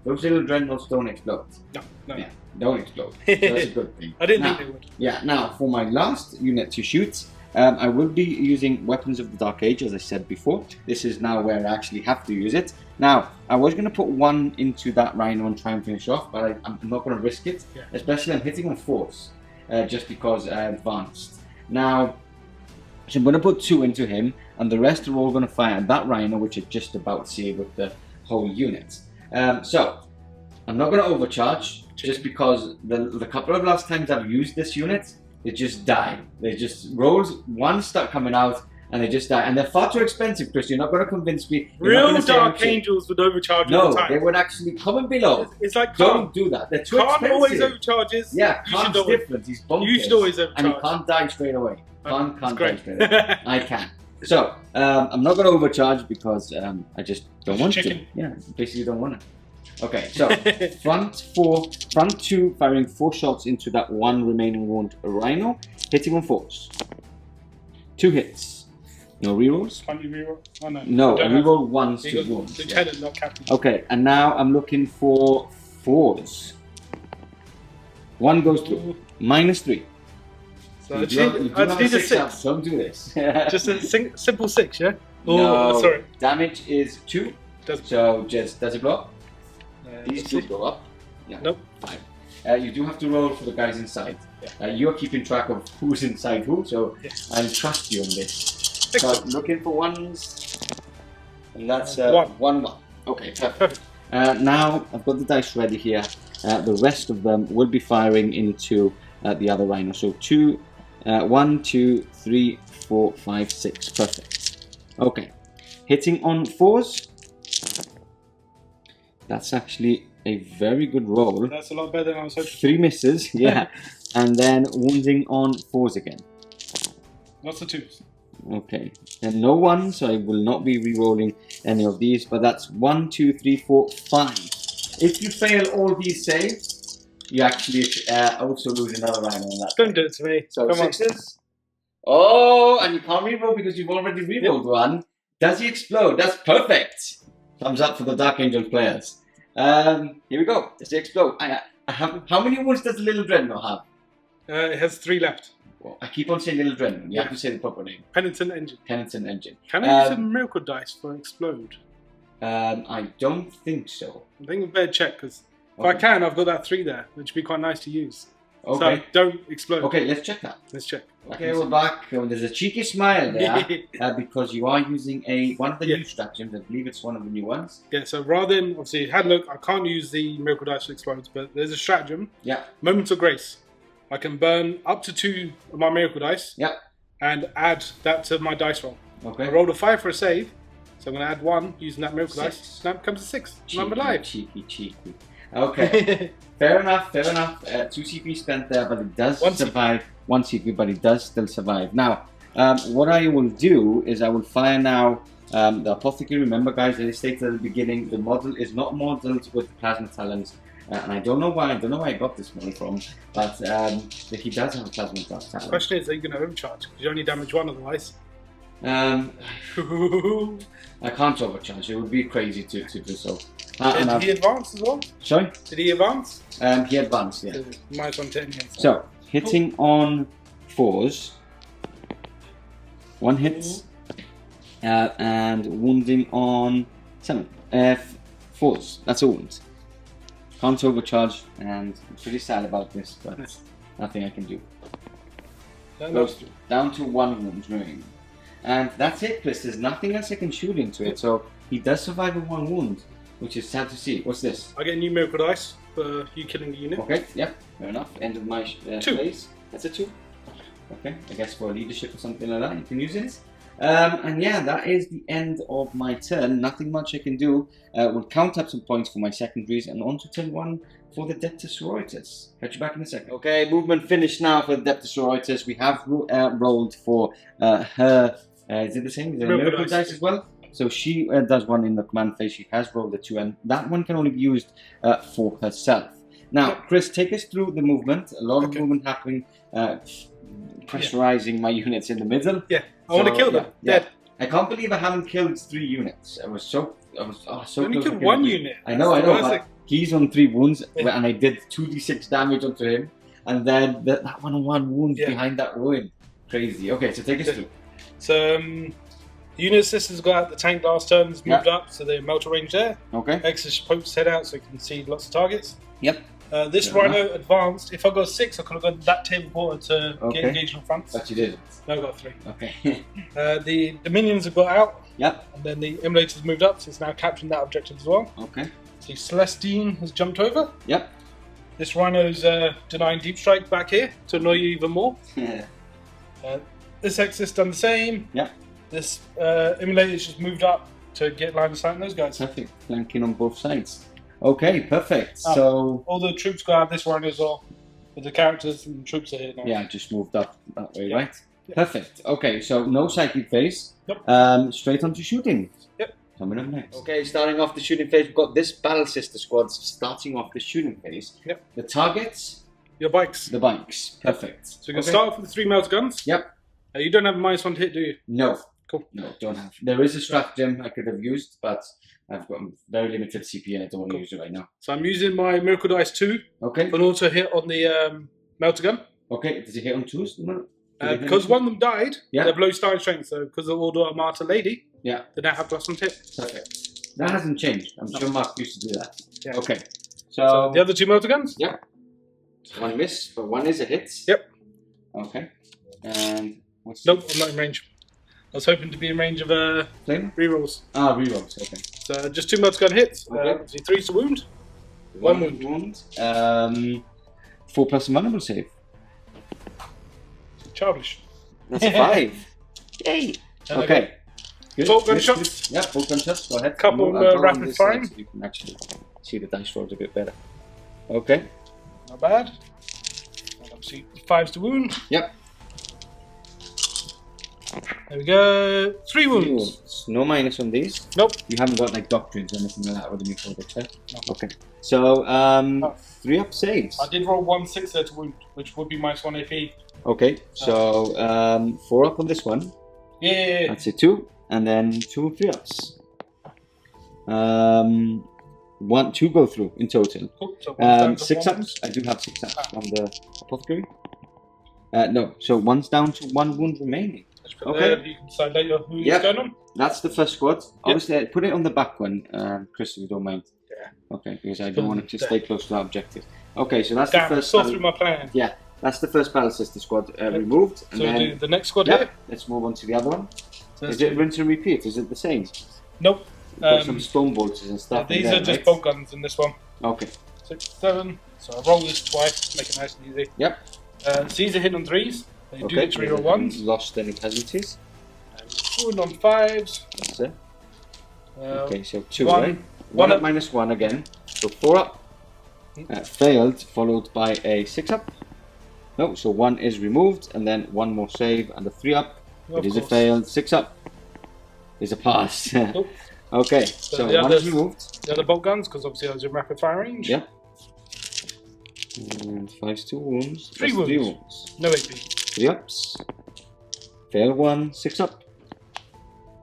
Speaker 1: those little dreadnoughts don't explode.
Speaker 2: No.
Speaker 1: Yeah, don't explode. So that's a good thing.
Speaker 2: I didn't think they would.
Speaker 1: Yeah, now for my last unit to shoot, I will be using Weapons of the Dark Age, as I said before. This is now where I actually have to use it. Now, I was going to put 1 into that Rhino and try and finish off, but I'm not going to risk it. Yeah. Especially I'm hitting on 4s. Just because I advanced. Now, so I'm going to put 2 into him, and the rest are all going to fire at that Rhino, which is just about saved with the whole unit. So, I'm not going to overcharge, just because the couple of last times I've used this unit, they just die. They just rolls, 1 start coming out, and they just die. And they're far too expensive, Chris. You're not going to convince me.
Speaker 2: Real Dark Angels would overcharge all the time.
Speaker 1: No, they would actually comment below.
Speaker 2: It's like
Speaker 1: don't do that. They're too expensive.
Speaker 2: Khan always overcharges.
Speaker 1: Yeah, Khan's different. He's bonkers.
Speaker 2: You should always overcharge.
Speaker 1: And he can't die straight away. Khan can't die straight away. I can. So, I'm not going to overcharge because I just don't want to. Yeah, basically don't want to. Okay, so front 2, firing 4 shots into that 1 remaining wound Rhino, hitting on 4s. 2 hits. No rerolls?
Speaker 2: Can't you reroll? Oh no.
Speaker 1: No, I reroll 1s to wounds.
Speaker 2: Lieutenant, not captain.
Speaker 1: Okay, and now I'm looking for 4s. 1 goes through. -3.
Speaker 2: So I just need a 6.
Speaker 1: Don't do this.
Speaker 2: Just a simple 6, yeah?
Speaker 1: No,
Speaker 2: sorry.
Speaker 1: Damage is 2. So just, does it blow up? These 2 go up. Yeah.
Speaker 2: Nope.
Speaker 1: 5. You do have to roll for the guys inside. Yeah. You're keeping track of who's inside who, so I'll trust you on this. So looking for 1s, and that's 1-1. Okay, perfect. Now I've got the dice ready here. The rest of them will be firing into the other Rhino. So 1, 2, 3, 4, 5, 6. Perfect. Okay, hitting on 4s. That's actually a very good roll.
Speaker 2: That's a lot better than I was hoping.
Speaker 1: 3 misses, yeah, and then wounding on 4s again.
Speaker 2: Lots of 2s.
Speaker 1: Okay, and no 1, so I will not be re-rolling any of these, but that's 1, 2, 3, 4, 5. If you fail all these saves, you actually also lose another Rhino on that.
Speaker 2: Don't do it to me.
Speaker 1: So come 6s. Oh, and you can't re-roll because you've already re-rolled 1. Does he explode? That's perfect. Thumbs up for the Dark Angel players. Here we go. Does he explode? How many wounds does the little Dreadnought have?
Speaker 2: It has 3 left.
Speaker 1: Well, I keep on saying little Dreadnought. You have to say the proper name.
Speaker 2: Pennant Engine.
Speaker 1: Pennant Engine.
Speaker 2: Can I use a miracle dice for explode?
Speaker 1: I don't think so.
Speaker 2: I think we better check because if I can, I've got that 3 there, which would be quite nice to use.
Speaker 1: Okay.
Speaker 2: So don't explode.
Speaker 1: Okay, let's check that.
Speaker 2: Let's check.
Speaker 1: Okay, we're back. There's a cheeky smile there because you are using one of the new stratagems. I believe it's one of the new ones.
Speaker 2: Yeah, so rather than, obviously, had a look, I can't use the miracle dice to explode, but there's a stratagem.
Speaker 1: Yeah.
Speaker 2: Moments of Grace. I can burn up to 2 of my miracle dice.
Speaker 1: Yeah.
Speaker 2: And add that to my dice roll.
Speaker 1: Okay.
Speaker 2: I rolled a 5 for a save, so I'm going to add 1 using that miracle dice. Now it comes to 6. I'm alive.
Speaker 1: Cheeky. Okay. Fair enough. 2 CP spent there, but it does survive. 1 CP, but it does still survive. Now, what I will do is I will fire now the Apothecary. Remember, guys, as I stated at the beginning, the model is not modeled with Plasma Talons. And I don't know why I got this one from, but he does have a Plasma Talon.
Speaker 2: The question is, are you going to overcharge? Because you only damage 1 otherwise.
Speaker 1: I can't overcharge. It would be crazy to do so.
Speaker 2: Did he advance as well?
Speaker 1: Sorry?
Speaker 2: Did he advance?
Speaker 1: He advanced, yeah.
Speaker 2: -1 to anything.
Speaker 1: So, hitting on 4s. 1 hits. And wounding on 7. 4s. That's a wound. Can't overcharge, and I'm pretty sad about this, but nothing I can do. Goes through. Down to 1 wound remaining. And that's it, Chris. There's nothing else I can shoot into it, so he does survive with 1 wound, which is sad to see. What's this?
Speaker 2: I get a new miracle dice for you killing the unit.
Speaker 1: Okay, yep, fair enough. End of my phase. That's a 2. Okay, I guess for leadership or something like that, you can use it. And yeah, that is the end of my turn. Nothing much I can do. We'll count up some points for my secondaries and on to turn 1 for the Adepta Sororitas. Catch you back in a second. Okay, movement finished now for the Adepta Sororitas. We have rolled for her. Is it the same? Is there a miracle dice as well?
Speaker 2: I
Speaker 1: So she does one in the command phase. She has rolled a 2, and that one can only be used for herself. Now, Chris, take us through the movement. A lot of movement happening, pressurizing my units in the middle.
Speaker 2: Yeah, I want to kill them. Dead.
Speaker 1: I can't believe I haven't killed 3 units. I was so
Speaker 2: so only killed 1 unit.
Speaker 1: I know. But he's on 3 wounds, and I did 2d6 damage onto him, and then that 1-on-1 wound behind that ruin. Crazy. Okay, so take us through.
Speaker 2: So, unit assistants got out the tank last turn, has moved up, so they're melter range there.
Speaker 1: Okay.
Speaker 2: X has poked his head out so he can see lots of targets.
Speaker 1: Yep.
Speaker 2: This Rhino advanced. If I got 6, I could have got that table porter to get engaged on front.
Speaker 1: But you didn't.
Speaker 2: No, I got 3.
Speaker 1: Okay.
Speaker 2: The minions have got out.
Speaker 1: Yep.
Speaker 2: And then the Immolator's moved up, so it's now capturing that objective as well.
Speaker 1: Okay.
Speaker 2: The Celestine has jumped over.
Speaker 1: Yep.
Speaker 2: This Rhino's denying deep strike back here to annoy you even more.
Speaker 1: Yeah.
Speaker 2: This X has done the same.
Speaker 1: Yep.
Speaker 2: This Immolator's just moved up to get line of sight on those guys.
Speaker 1: Perfect. Flanking on both sides. Okay, perfect. So
Speaker 2: all the troops go out this Rhino as well. But the characters and troops are here now.
Speaker 1: Yeah, just moved up that way, right? Yep. Perfect. Okay, so no psychic phase.
Speaker 2: Yep.
Speaker 1: Straight on to shooting.
Speaker 2: Yep.
Speaker 1: Coming up next. Okay, starting off the shooting phase, we've got this Battle Sister squad starting off the shooting phase.
Speaker 2: Yep.
Speaker 1: The targets?
Speaker 2: Your bikes.
Speaker 1: The bikes. Perfect.
Speaker 2: So you're going to start off with the 3 melter guns?
Speaker 1: Yep.
Speaker 2: You don't have a -1 to hit, do you?
Speaker 1: No.
Speaker 2: Cool.
Speaker 1: No, don't have. There is a stratagem I could have used, but I've got very limited CP and I don't want to use it right now.
Speaker 2: So I'm using my Miracle Dice 2
Speaker 1: for
Speaker 2: an auto hit on the melter gun.
Speaker 1: Okay, does it hit on 2s? No.
Speaker 2: Because one of them died, they're below starting strength, so because of Order Armata Lady, they now have +1 hit.
Speaker 1: Perfect. That hasn't changed. I'm sure Mark used to do that.
Speaker 2: Yeah.
Speaker 1: Okay.
Speaker 2: So the other 2 melter guns?
Speaker 1: Yep. 1 miss, but 1 is a hit.
Speaker 2: Yep.
Speaker 1: Okay. And what's
Speaker 2: Nope, I'm not in range. I was hoping to be in range of rerolls.
Speaker 1: Ah, rerolls, okay.
Speaker 2: So just 2 melter gun hits. Obviously 3 to wound. 1 wound.
Speaker 1: 4+ vulnerable save.
Speaker 2: Childish.
Speaker 1: That's a 5. Yay! Okay. Good.
Speaker 2: Bolt gunshots.
Speaker 1: Yeah, bolt gunshots. Go ahead.
Speaker 2: Couple rapid firing.
Speaker 1: So you can actually see the dice rolls a bit better. Okay.
Speaker 2: Not bad. And obviously 5s to wound.
Speaker 1: Yep.
Speaker 2: There we go. 3 wounds.
Speaker 1: No minus on these.
Speaker 2: Nope.
Speaker 1: You haven't got like doctrines or anything like that with the new codex, right? No. Okay. So 3 up saves.
Speaker 2: I did roll 1 6 there to wound, which would be -1 AP.
Speaker 1: Okay. So 4 up on this one.
Speaker 2: Yeah.
Speaker 1: That's a 2, and then 2 3 ups. 2 go through in total.
Speaker 2: Cool. So
Speaker 1: 6 ups. I do have 6 ups on the apothecary. No. So 1's down to 1 wound remaining. Okay.
Speaker 2: You can decide later who you're going on.
Speaker 1: That's the first squad. Obviously, I put it on the back one, Chris, if you don't mind.
Speaker 2: Yeah.
Speaker 1: Okay, because I don't want it to stay close to our objective. Okay, so that's the first.
Speaker 2: Saw through my plan.
Speaker 1: Yeah, that's the first Battle Sister squad removed.
Speaker 2: And so then, do the next squad here.
Speaker 1: Let's move on to the other one. So is it rinse and repeat? Is it the same?
Speaker 2: Nope.
Speaker 1: Got some stone bolts and stuff.
Speaker 2: These are just bolt guns in this one.
Speaker 1: Okay.
Speaker 2: 6, 7. So I roll this twice, make it nice and easy.
Speaker 1: Yep.
Speaker 2: So these are hit on 3s. They do get to reroll 1s.
Speaker 1: Lost any casualties?
Speaker 2: Wound on 5s.
Speaker 1: That's it. Okay, so 2,
Speaker 2: 1,
Speaker 1: right? 1 up -1 again. So 4 up. Failed, followed by a 6 up. No, so 1 is removed, and then 1 more save, and a 3 up. It is a failed. 6 up is a pass. Okay, so 1 is removed.
Speaker 2: The other bolt guns, because obviously I was in rapid fire range.
Speaker 1: Yep. And 5's 2 wounds.
Speaker 2: 3 wounds. No AP.
Speaker 1: 3 ups. Fail 1, 6 up.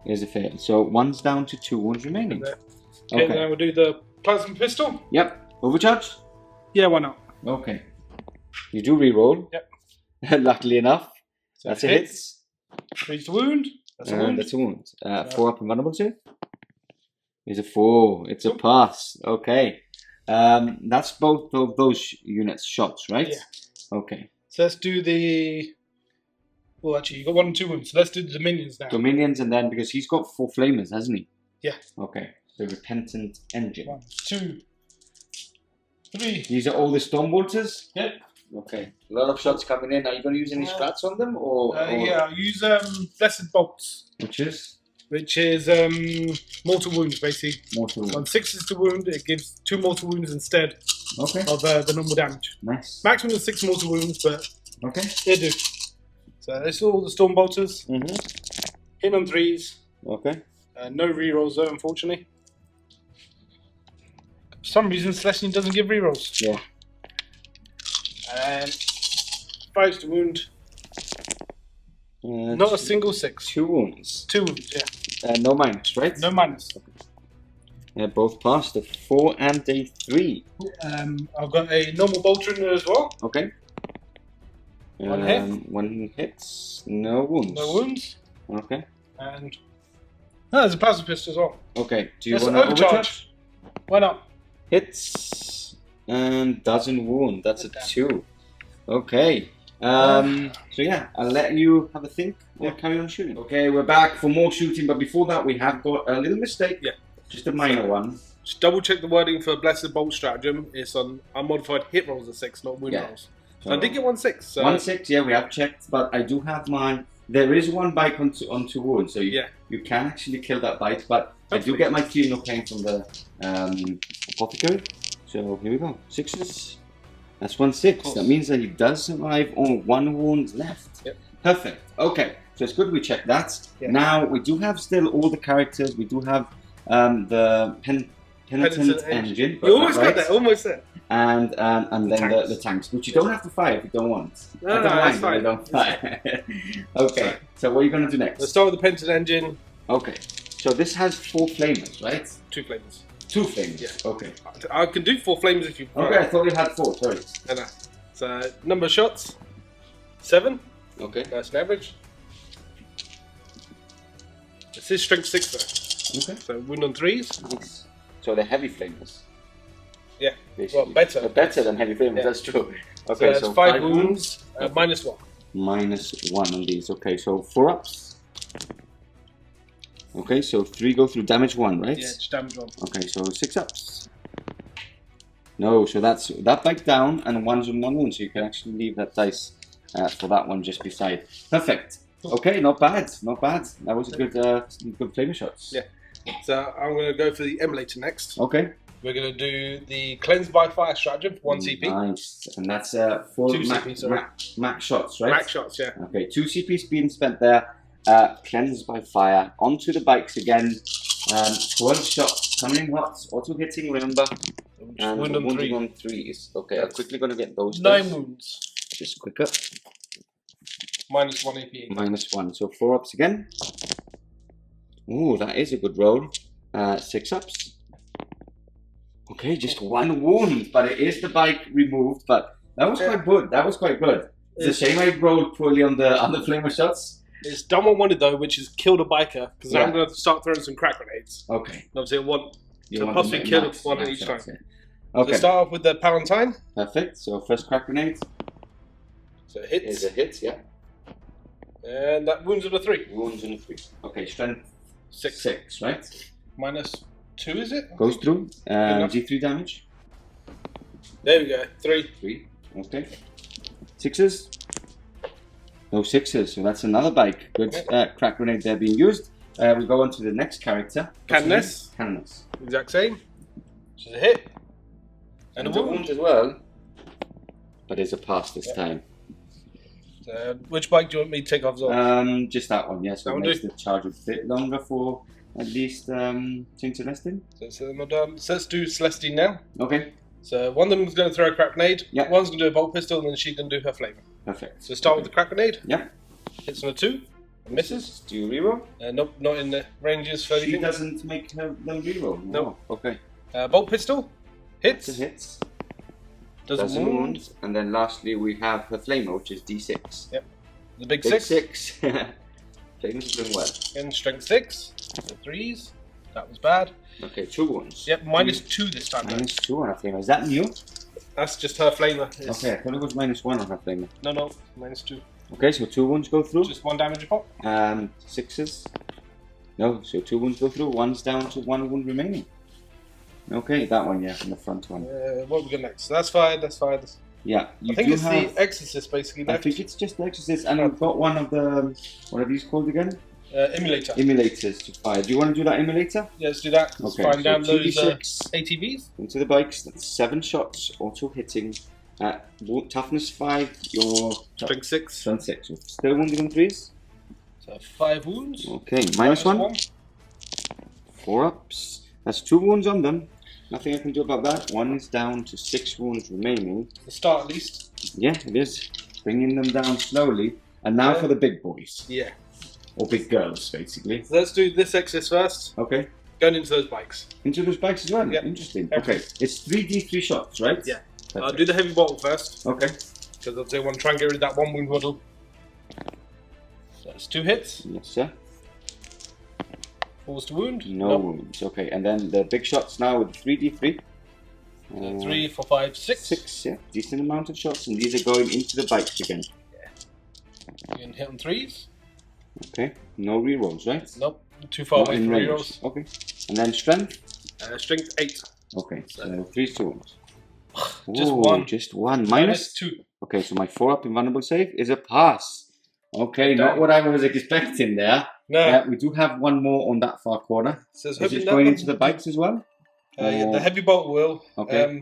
Speaker 1: Is a fail. So 1's down to 2 wounds remaining.
Speaker 2: Okay, then we'll do the plasma pistol.
Speaker 1: Yep. Overcharge?
Speaker 2: Yeah, why not?
Speaker 1: Okay. You do reroll.
Speaker 2: Yep.
Speaker 1: Luckily enough. So that's a hit.
Speaker 2: 3's to wound. That's a wound.
Speaker 1: That's a wound. 4 up and vulnerable save. Is a 4. It's a pass. Okay. That's both of those units shots, right?
Speaker 2: Yeah.
Speaker 1: Okay.
Speaker 2: So let's do the... Well, actually, you got 1 and 2 wounds. So let's do the Dominions now.
Speaker 1: Dominions, and then, because he's got 4 flamers, hasn't he?
Speaker 2: Yeah.
Speaker 1: Okay. The Repentant Engine.
Speaker 2: 1, 2, 3.
Speaker 1: These are all the Stormbolters?
Speaker 2: Yep.
Speaker 1: Okay. A lot of shots coming in. Are you going to use any strats on them? Or
Speaker 2: yeah, I'll use Blessed Bolts. Which is mortal wounds, basically.
Speaker 1: Mortal wounds.
Speaker 2: On 6 is to wound, it gives 2 mortal wounds instead of the normal damage.
Speaker 1: Nice.
Speaker 2: Maximum of 6 mortal wounds, but they do. So this is all the Stormbolters.
Speaker 1: Mm-hmm.
Speaker 2: Hit on 3s.
Speaker 1: Okay.
Speaker 2: No rerolls though, unfortunately. For some reason, Celestine doesn't give rerolls.
Speaker 1: Yeah.
Speaker 2: And 5 to wound. Not a single 6.
Speaker 1: 2 wounds.
Speaker 2: 2 wounds, yeah.
Speaker 1: No minus, right?
Speaker 2: No minus.
Speaker 1: Both passed, a 4 and a 3.
Speaker 2: I've got a normal bolter in there as well.
Speaker 1: Okay.
Speaker 2: 1 hit.
Speaker 1: 1 hits, no wounds.
Speaker 2: No wounds.
Speaker 1: Okay.
Speaker 2: And there's a plasma pistol as well.
Speaker 1: Okay, do you
Speaker 2: Let's
Speaker 1: want to
Speaker 2: overcharge? Why not?
Speaker 1: Hits and doesn't wound. That's a 2. Okay. So yeah, I'll let you have a think or carry on shooting. Okay, we're back for more shooting, but before that we have got a little mistake.
Speaker 2: Yeah.
Speaker 1: Just a minor one.
Speaker 2: Just double check the wording for Blessed Bolt Stratagem. It's on unmodified hit rolls of 6, not wound rolls. So I did get 1 6. So
Speaker 1: 1 6, yeah, we have checked, but I do have mine. There is 1 bite on 2 wounds, so you can actually kill that bite, but I do get my 3 no pain from the Apothecary. So here we go. 6s. That's 1 6. That means that he does survive on 1 wound left.
Speaker 2: Yep.
Speaker 1: Perfect. Okay, so it's good we checked that. Yeah. Now we do have still all the characters. We do have the Pennant Engine.
Speaker 2: You almost got that. Almost there.
Speaker 1: And then the tanks, which you don't have to fire if you don't want.
Speaker 2: No, that's fine.
Speaker 1: Don't fire. Okay, so what are you going to do next?
Speaker 2: Let's start with the Pennant Engine.
Speaker 1: Okay, so this has 4 flamers, right?
Speaker 2: 2 flamers.
Speaker 1: 2 flamers,
Speaker 2: yeah.
Speaker 1: Okay.
Speaker 2: I can do 4 flamers if you prefer.
Speaker 1: Okay, I thought you had 4, sorry.
Speaker 2: No. So, number of shots, 7.
Speaker 1: Okay.
Speaker 2: That's an average. This is strength 6 though.
Speaker 1: Okay.
Speaker 2: So, wound on 3s.
Speaker 1: Nice. So they're heavy flamers.
Speaker 2: Yeah,
Speaker 1: basically.
Speaker 2: well, better.
Speaker 1: They're better than heavy flamers, that's true.
Speaker 2: Okay, so 5 wounds, minus 1.
Speaker 1: Minus 1 on these, okay, so 4 ups. Okay, so 3 go through damage 1, right?
Speaker 2: Yeah, just damage 1.
Speaker 1: Okay, so 6 ups. No, so that's that bite down and 1's on 1 wound, so you can actually leave that dice for that one just beside. Perfect. Okay, not bad, not bad. That was a good flamer shots.
Speaker 2: Yeah. So I'm going to go for the Emulator next.
Speaker 1: Okay.
Speaker 2: We're going to do the Cleanse by Fire Stratagem for 1 CP.
Speaker 1: Nice. And that's 4 max shots, right?
Speaker 2: Max shots, yeah.
Speaker 1: Okay, 2 CP's being spent there. Cleanse by Fire. Onto the bikes again. 12 shots. Coming in hot. Auto hitting, remember. And
Speaker 2: wound on
Speaker 1: 3s. Okay, I'm quickly going to get those.
Speaker 2: 9 wounds.
Speaker 1: Just quicker.
Speaker 2: Minus 1 AP.
Speaker 1: Minus 1. So 4 ups again. Ooh, that is a good roll. 6 ups. Okay, just 1 wound, but it is the bike removed. But that was quite good. That was quite good. It's a shame I rolled poorly on the flamer shots.
Speaker 2: It's done what I wanted though, which is kill the biker, because I'm going to start throwing some crack grenades.
Speaker 1: Okay.
Speaker 2: And obviously, I want to possibly kill one at each time.
Speaker 1: Yeah. Okay.
Speaker 2: So start off with the Palatine.
Speaker 1: Perfect. So first crack grenade.
Speaker 2: So it hits.
Speaker 1: Is a hit, yeah.
Speaker 2: And that wounds on a 3.
Speaker 1: Wounds on a 3. Okay, strength
Speaker 2: 6.
Speaker 1: 6, right?
Speaker 2: Minus 2, is it?
Speaker 1: Goes through. G3 damage.
Speaker 2: There we go. 3.
Speaker 1: 3. Okay. 6s. No 6s, so that's another bike. Good crack grenade there being used. We go on to the next character.
Speaker 2: Cannoness.
Speaker 1: Cannoness.
Speaker 2: Exact same. Which is a hit. And a wound
Speaker 1: as well. But it's a pass this time.
Speaker 2: So, which bike do you want me to take off as well?
Speaker 1: Just that one, yes. Yeah, so it makes the charge a bit longer for at least St. Celestine.
Speaker 2: So let's do Celestine now.
Speaker 1: Okay.
Speaker 2: So one of them is going to throw a crack grenade.
Speaker 1: Yep.
Speaker 2: One's going to do a bolt pistol, and then she's going to do her flamer.
Speaker 1: Perfect.
Speaker 2: So start with the crack grenade.
Speaker 1: Yep.
Speaker 2: Hits on a 2. And misses.
Speaker 1: Do you reroll?
Speaker 2: Nope, not in the ranges for anything.
Speaker 1: She doesn't make them reroll?
Speaker 2: No. Nope.
Speaker 1: Okay.
Speaker 2: Bolt pistol. Hits.
Speaker 1: It hits.
Speaker 2: Doesn't wound.
Speaker 1: And then lastly we have her flamer, which is D6.
Speaker 2: Yep. The big 6.
Speaker 1: 6. Flamer's doing well.
Speaker 2: And strength 6. So 3s. That was bad.
Speaker 1: Okay, 2 wounds.
Speaker 2: Yep, minus 2 this time.
Speaker 1: Minus 2 on her flamer. Is that new?
Speaker 2: That's just her flamer.
Speaker 1: Okay, I thought it was minus 1 on her flamer.
Speaker 2: No, minus 2.
Speaker 1: Okay, so 2 wounds go through.
Speaker 2: Just 1 damage a pop.
Speaker 1: 6s. No, so 2 wounds go through. 1's down to 1 wound remaining. Okay, that one, yeah, in the front one.
Speaker 2: What we got next? So that's fine.
Speaker 1: Yeah,
Speaker 2: I think it's the Exorcist basically. Left.
Speaker 1: I think it's just the Exorcist, and I've got one of the what are these called again?
Speaker 2: Emulator.
Speaker 1: Emulators to fire. Do you want to do that emulator?
Speaker 2: Yeah, let's do that. Let's find down those ATVs.
Speaker 1: Into the bikes. That's 7 shots, auto hitting. Toughness 5. Your
Speaker 2: strength 6.
Speaker 1: Strength 6. Still wounding on 3s.
Speaker 2: So 5 wounds.
Speaker 1: Okay, minus 1. 4 ups. That's 2 wounds on them. Nothing I can do about that. 1 is down to 6 wounds remaining.
Speaker 2: The start at least.
Speaker 1: Yeah, it is. Bringing them down slowly. And now for the big boys.
Speaker 2: Yeah.
Speaker 1: Or big girls, basically.
Speaker 2: So let's do this exercise first.
Speaker 1: Okay.
Speaker 2: Going into those bikes.
Speaker 1: Into those bikes as well?
Speaker 2: Yeah.
Speaker 1: Interesting. Okay. It's 3d3 shots, right?
Speaker 2: Yeah.
Speaker 1: Perfect.
Speaker 2: I'll do the heavy bolter first.
Speaker 1: Okay.
Speaker 2: Because I want to try and get rid of that 1 wound model. So that's 2 hits.
Speaker 1: Yes, sir.
Speaker 2: Falls to wound.
Speaker 1: No wounds. Okay. And then the big shots now with 3d3.
Speaker 2: 3, 4, 5, 6.
Speaker 1: 6, yeah. Decent amount of shots. And these are going into the bikes again.
Speaker 2: You can hit on 3s.
Speaker 1: Okay. No rerolls, right?
Speaker 2: Nope. Too far away from rerolls.
Speaker 1: Okay. And then strength?
Speaker 2: Strength 8.
Speaker 1: Okay. So 3 wounds.
Speaker 2: Just 1.
Speaker 1: Just 1. Minus
Speaker 2: 2.
Speaker 1: Okay, so my 4 up invulnerable save is a pass. Okay, not what I was expecting there.
Speaker 2: No.
Speaker 1: We do have 1 more on that far corner.
Speaker 2: So
Speaker 1: is it going into the bikes as well?
Speaker 2: Yeah, the heavy bolt will.
Speaker 1: Okay.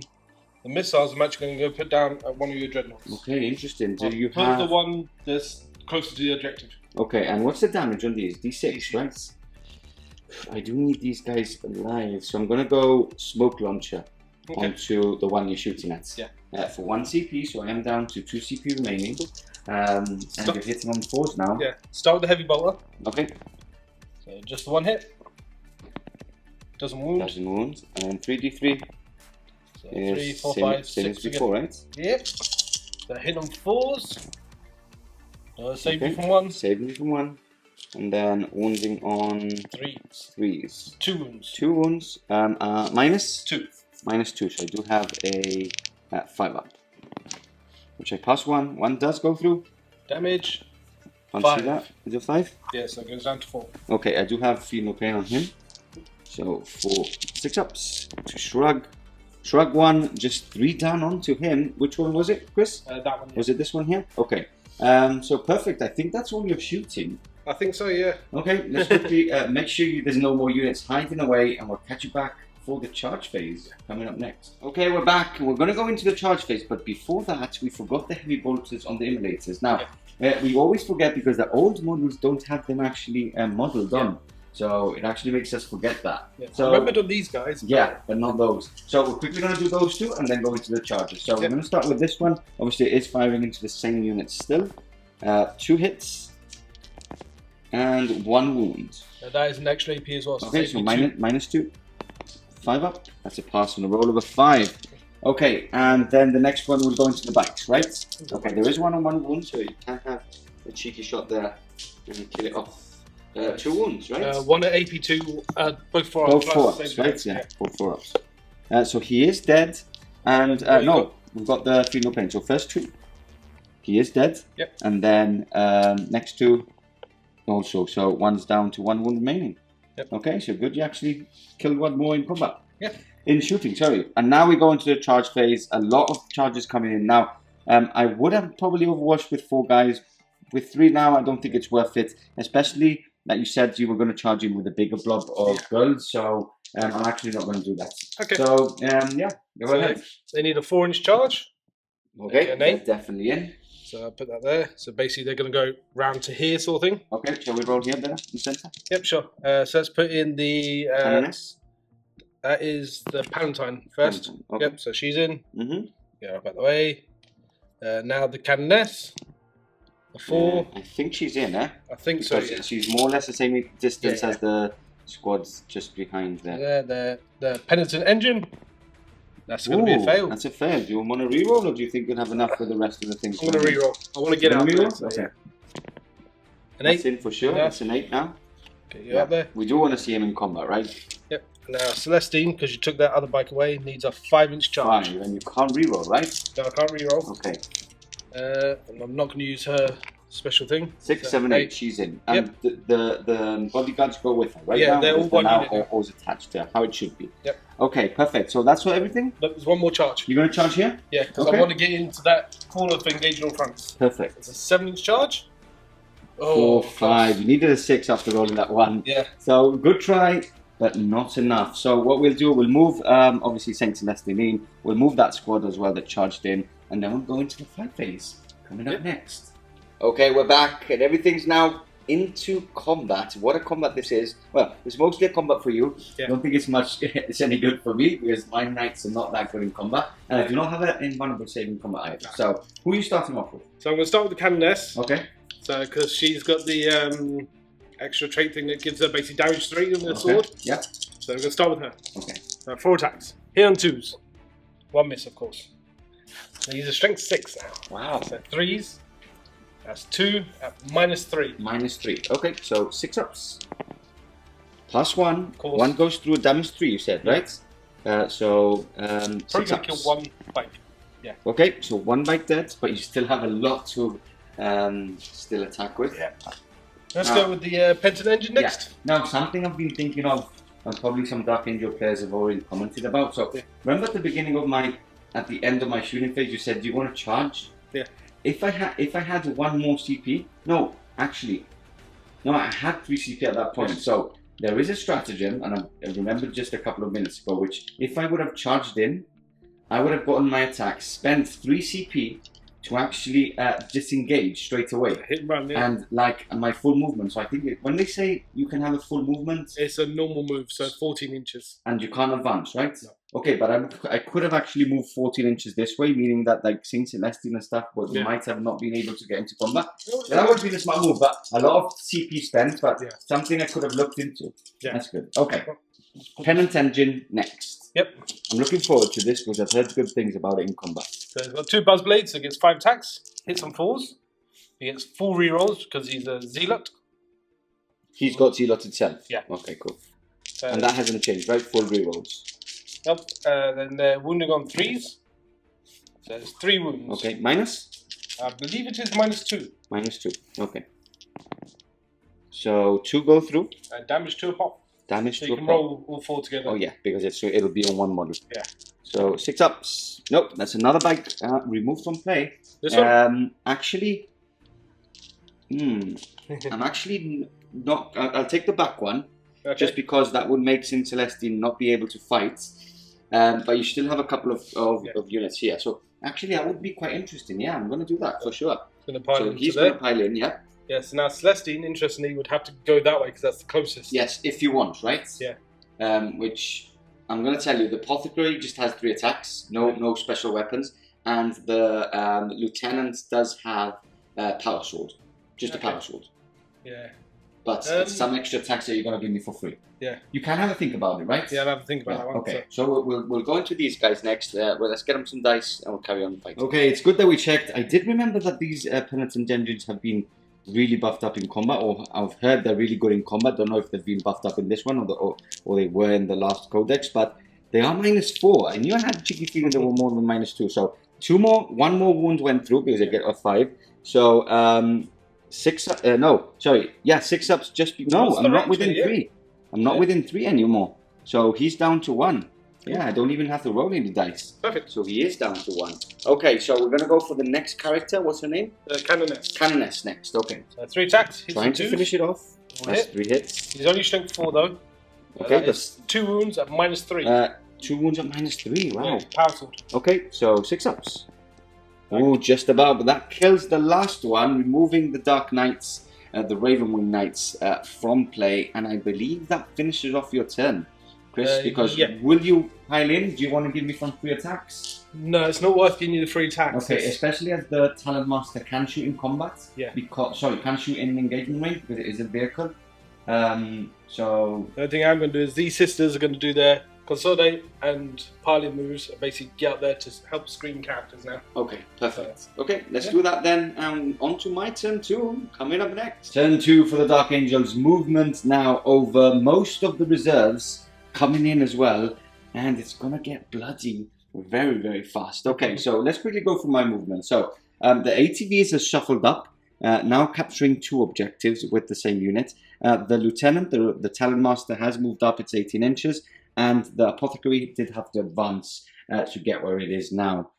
Speaker 2: The missiles I'm actually going to go put down at one of your dreadnoughts.
Speaker 1: Okay, interesting. So you
Speaker 2: put
Speaker 1: have
Speaker 2: the one that's closer to the objective.
Speaker 1: Okay, and what's the damage on these? D6, right? I do need these guys alive, so I'm going to go smoke launcher onto the one you're shooting at.
Speaker 2: Yeah.
Speaker 1: For 1 CP, so I am down to 2 CP remaining. And you're hitting on 4s now.
Speaker 2: Yeah. Start with the heavy bolter.
Speaker 1: Okay.
Speaker 2: So just the 1 hit. Doesn't wound.
Speaker 1: Doesn't wound. And then 3d3.
Speaker 2: So 3, 4, 5, 6.
Speaker 1: Same as before, right?
Speaker 2: Yep. So hit on 4s. Save you from 1.
Speaker 1: Save me from 1. And then wounding on 3s.
Speaker 2: 2 wounds.
Speaker 1: 2 wounds. Minus?
Speaker 2: 2.
Speaker 1: Minus 2. So I do have a 5 up. Which I pass 1. 1 does go through.
Speaker 2: Damage.
Speaker 1: Can't
Speaker 2: 5.
Speaker 1: see that. Is it 5?
Speaker 2: Yeah, so it goes down to 4.
Speaker 1: Okay, I do have feel no pain on him. So 4 6 ups to shrug. Shrug 1, just 3 down onto him. Which one was it, Chris?
Speaker 2: That one. Yeah.
Speaker 1: Was it this one here? Okay. So perfect. I think that's all you're shooting.
Speaker 2: I think so, yeah.
Speaker 1: Okay, let's quickly make sure there's no more units hiding away, and we'll catch you back for the charge phase coming up next. Okay, we're back. We're going to go into the charge phase, but before that, we forgot the heavy bolters on the immolators. Now, we always forget because the old models don't have them actually modeled on. So it actually makes us forget that.
Speaker 2: Yeah.
Speaker 1: So,
Speaker 2: I remembered on these guys.
Speaker 1: Yeah, but not those. So we're quickly going to do those 2 and then go into the charges. So we're going to start with this one. Obviously, it is firing into the same unit still. 2 hits and 1 wound.
Speaker 2: That is an extra AP as well. So
Speaker 1: okay, so minus 2. 5 up. That's a pass on a roll of a 5. Okay, and then the next one will go into the bikes, right? Okay, there is 1 on 1 wound, so you can have a cheeky shot there and kill it off. 2 wounds, right?
Speaker 2: 1 at AP2, both 4
Speaker 1: ups. Both 4 ups, right? Yeah, both 4 ups. So he is dead, and no, we've got the feel no pain. So first 2, he is dead.
Speaker 2: Yep.
Speaker 1: And then next 2 also. So 1's down to 1 wound remaining.
Speaker 2: Yep.
Speaker 1: Okay, so good. You actually killed 1 more in combat.
Speaker 2: Yep.
Speaker 1: In shooting, sorry. And now we go into the charge phase. A lot of charges coming in now. I would have probably overwatched with 4 guys. With 3 now, I don't think it's worth it, especially that you said you were going to charge in with a bigger blob of girls, so I'm actually not going to do that.
Speaker 2: Okay.
Speaker 1: So, yeah, go ahead.
Speaker 2: They need a 4-inch charge.
Speaker 1: Okay, they're definitely in.
Speaker 2: So I'll put that there. So basically they're going to go round to here sort of thing.
Speaker 1: Okay, shall we roll here there in the centre?
Speaker 2: Yep, sure. So let's put in the... that is the Palatine first. Okay. Yep, so she's in. Get her up out the way. Now the Canoness. A 4.
Speaker 1: I think she's in, eh?
Speaker 2: I think so, yeah.
Speaker 1: She's more or less the same distance as the squads just behind there.
Speaker 2: The Pennant Engine. That's going to be a fail.
Speaker 1: That's a fail. Do you want to reroll, or do you think you'll have enough for the rest of the things?
Speaker 2: I'm going to reroll. I want to get out there. So,
Speaker 1: okay.
Speaker 2: An 8.
Speaker 1: That's in for sure. That's an 8 now.
Speaker 2: Get you up there.
Speaker 1: We do want to see him in combat, right?
Speaker 2: Yep. Now Celestine, because you took that other bike away, needs a 5-inch charge.
Speaker 1: 5, and you can't reroll, right?
Speaker 2: No, I can't reroll.
Speaker 1: Okay.
Speaker 2: And I'm not going to use her special thing.
Speaker 1: 6, 7, 8. She's in. And the bodyguards go with her, right?
Speaker 2: Yeah,
Speaker 1: now,
Speaker 2: they're all one unit.
Speaker 1: Always attached to her, how it should be.
Speaker 2: Yep.
Speaker 1: Okay, perfect. So that's for everything?
Speaker 2: There's 1 more charge.
Speaker 1: You're going to charge here?
Speaker 2: Yeah, because I want to get into that corner for engaging on front.
Speaker 1: Perfect.
Speaker 2: It's a 7-inch charge.
Speaker 1: 4, 5. You needed a 6 after rolling that 1.
Speaker 2: Yeah.
Speaker 1: So good try, but not enough. So what we'll do, we'll move, obviously Saint Celestine in. We'll move that squad as well that charged in, and then we'll go into the fight phase coming up next. Okay, we're back, and everything's now into combat. What a combat this is. Well, it's mostly a combat for you. I don't think it's any good for me because my knights are not that good in combat, and I do not have an invulnerable save in combat either. So who are you starting off with?
Speaker 2: So I'm going to start with the Cannoness.
Speaker 1: Okay.
Speaker 2: So because she's got the extra trait thing that gives her basically damage 3 on the sword.
Speaker 1: Yeah.
Speaker 2: So I'm going to start with her.
Speaker 1: Okay.
Speaker 2: 4 attacks. Hit on 2s. 1 miss, of course. Now use a strength 6 now.
Speaker 1: Wow.
Speaker 2: So 3s. That's 2 at -3.
Speaker 1: -3. Okay, so 6 ups. +1.
Speaker 2: Of course.
Speaker 1: 1 goes through damage 3, you said, right? So,
Speaker 2: probably
Speaker 1: 6
Speaker 2: going to
Speaker 1: ups.
Speaker 2: kill 1 bike. Yeah.
Speaker 1: Okay, so 1 bite dead, but you still have a lot to still attack with.
Speaker 2: Yeah. Let's go with the Pennant Engine next.
Speaker 1: Yeah. Now, something I've been thinking of, and probably some Dark Angel players have already commented about. So, remember at the beginning of at the end of my shooting phase, you said, do you want to charge?
Speaker 2: Yeah.
Speaker 1: If I had 1 more CP, no, actually, no, I had 3 CP at that point. So there is a stratagem, and I remembered just a couple of minutes ago, which if I would have charged in, I would have gotten my attack, spent 3 CP to actually disengage straight away.
Speaker 2: Hit and run, yeah.
Speaker 1: And like my full movement. So I think when they say you can have a full movement,
Speaker 2: it's a normal move, so 14 inches.
Speaker 1: And you can't advance, right?
Speaker 2: No.
Speaker 1: Okay, but I could have actually moved 14 inches this way, meaning that like Saint Celestine and stuff, but you might have not been able to get into combat. Yeah, that would be the smart move, but a lot of CP spent, but something I could have looked into. Yeah. That's good. Okay. Pennant Engine next.
Speaker 2: Yep.
Speaker 1: I'm looking forward to this because I've heard good things about it in combat.
Speaker 2: So he's got 2 Buzz Blades, so he gets 5 attacks, hits on 4s. He gets 4 rerolls because he's a Zealot.
Speaker 1: He's got Zealot itself?
Speaker 2: Yeah.
Speaker 1: Okay, cool. And that hasn't changed, right? Full rerolls.
Speaker 2: Nope. Then they're wounding on 3s. So it's 3 wounds.
Speaker 1: Okay, minus?
Speaker 2: I believe it is -2.
Speaker 1: -2, okay. So 2 go through.
Speaker 2: Damage 2 a pop.
Speaker 1: Damage
Speaker 2: so
Speaker 1: 2
Speaker 2: you
Speaker 1: a
Speaker 2: can
Speaker 1: pop.
Speaker 2: roll all 4 together.
Speaker 1: Oh yeah, because it'll be on 1 model.
Speaker 2: Yeah.
Speaker 1: So 6 ups. Nope, that's another bike removed from play.
Speaker 2: This one?
Speaker 1: Actually, I'm actually not. I'll take the back one, just because that would make Saint Celestine not be able to fight. But you still have a couple of units here. So actually, that would be quite interesting. Yeah, I'm going to do that for sure.
Speaker 2: So
Speaker 1: he's going to pile in, yeah.
Speaker 2: Yeah, so now Celestine, interestingly, would have to go that way because that's the closest.
Speaker 1: Yes, if you want, right?
Speaker 2: Yeah.
Speaker 1: Which I'm going to tell you, the Apothecary just has 3 attacks, no special weapons, and the Lieutenant does have Power Sword, just a Power Sword.
Speaker 2: Yeah.
Speaker 1: But it's some extra attacks that you're going to give me for free.
Speaker 2: Yeah.
Speaker 1: You can have a think about it, right?
Speaker 2: Yeah, I'll have a think about that one.
Speaker 1: Okay, so we'll go into these guys next. Well, let's get them some dice and we'll carry on fighting. Okay, it's good that we checked. I did remember that these Pennant Engines have been really buffed up in combat, or I've heard they're really good in combat. Don't know if they've been buffed up in this one or they were in the last codex, but they are -4. I knew I had a cheeky feeling they were more than -2. So 1 more wound went through because I get a 5. So 6 6 ups just I'm not within 3. I'm not within 3 anymore. So he's down to 1. Yeah, I don't even have to roll any dice.
Speaker 2: Perfect.
Speaker 1: So he is down to 1. Okay, so we're going to go for the next character. What's her name?
Speaker 2: Cannoness.
Speaker 1: Cannoness next, okay.
Speaker 2: So 3 attacks.
Speaker 1: Trying to finish it off. That's 3 hits.
Speaker 2: He's only strength 4 though.
Speaker 1: Okay, that's
Speaker 2: 2 wounds at -3.
Speaker 1: 2 wounds at -3, wow.
Speaker 2: Yeah, power sword.
Speaker 1: Okay, so 6 ups. Oh, just about, but that kills the last one, removing the Dark Knights, the Ravenwing Knights from play, and I believe that finishes off your turn. Chris, because will you pile in? Do you want to give me some free attacks?
Speaker 2: No, it's not worth giving you the free attacks.
Speaker 1: Okay, especially as the Talonmaster can shoot in combat.
Speaker 2: Yeah.
Speaker 1: Can shoot in engagement range because it is a vehicle. So
Speaker 2: the only thing I'm going to do is these sisters are going to do their consolidate and parley moves, and basically get out there to help screen characters now.
Speaker 1: Okay, perfect. Okay, let's do that then. On to my turn 2, coming up next. Turn 2 for the Dark Angels. Movement now over most of the reserves coming in as well, and it's gonna get bloody very, very fast. Okay, so let's quickly go through my movement. So the ATVs are shuffled up, now capturing 2 objectives with the same unit. The Lieutenant, the Talonmaster, has moved up, it's 18 inches, and the Apothecary did have to advance to get where it is now.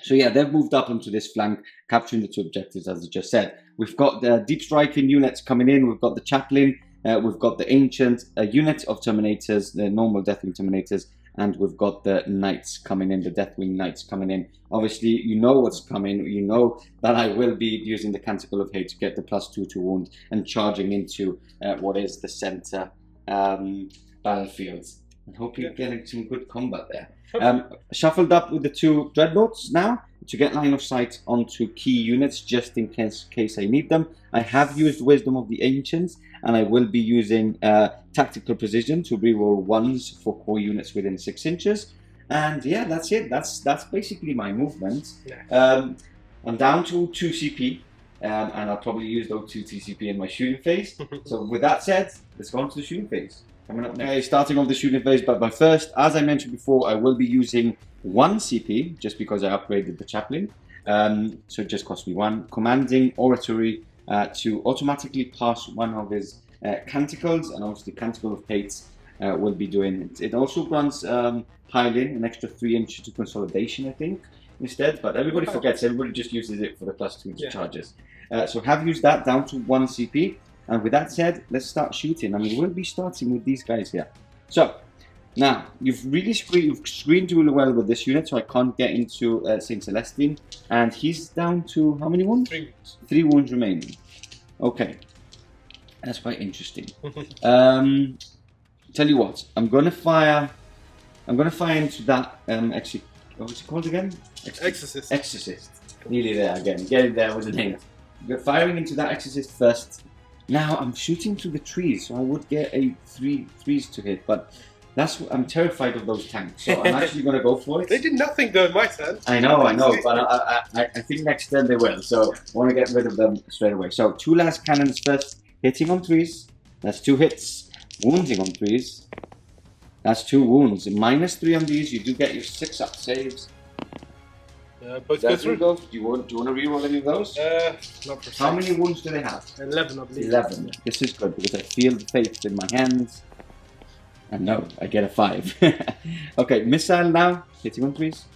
Speaker 1: So yeah, they've moved up onto this flank, capturing the 2 objectives, as I just said. We've got the deep striking units coming in, we've got the Chapalin, we've got the Ancient, a unit of Terminators, the normal Deathwing Terminators, and we've got the Knights coming in, the Deathwing Knights coming in. Obviously, you know what's coming. You know that I will be using the Canticle of Hate to get the +2 to wound and charging into what is the center battlefield. And hope you're getting some good combat there. Shuffled up with the 2 Dreadnoughts now to get line of sight onto key units just in case I need them. I have used Wisdom of the Ancients, and I will be using Tactical Precision to reroll 1s for core units within 6 inches. And yeah, that's it. That's basically my movement. I'm down to 2 CP, and I'll probably use those 2 TCP in my shooting phase. So with that said, let's go on to the shooting phase. Coming up next, starting off the shooting phase, but first, as I mentioned before, I will be using 1 CP just because I upgraded the Chapalin. So it just cost me 1. Commanding Oratory to automatically pass 1 of his Canticles, and obviously Canticle of Hate will be doing it. It also grants Piling an extra 3 inches to Consolidation, I think, instead, but everybody forgets, everybody just uses it for the +2 charges. So have used that down to 1 CP. And with that said, let's start shooting. I mean, we'll be starting with these guys here. So, now, you've screened really well with this unit, so I can't get into St. Celestine. And he's down to how many wounds?
Speaker 2: 3 wounds.
Speaker 1: 3 wounds remaining. Okay. That's quite interesting. Tell you what, I'm gonna fire into that actually, what was it called again?
Speaker 2: Exorcist.
Speaker 1: Exorcist. Nearly there again. Getting there with the name. We're firing into that Exorcist first. Now I'm shooting through the trees, so I would get a 3s to hit, but I'm terrified of those tanks, so I'm actually going to go for it.
Speaker 2: They did nothing though in my turn.
Speaker 1: I know, but I think next turn they will, so I want to get rid of them straight away. So 2 lascannons first, hitting on 3s, that's 2 hits, wounding on 3s, that's 2 wounds. -3 on these, you do get your 6-up saves.
Speaker 2: Both go through.
Speaker 1: Do you want to reroll any of those?
Speaker 2: Not precise.
Speaker 1: How many wounds do they have?
Speaker 2: 11, I believe.
Speaker 1: 11. This is good because I feel the faith in my hands. And no, I get a 5. Okay, missile now, hitting on 3s.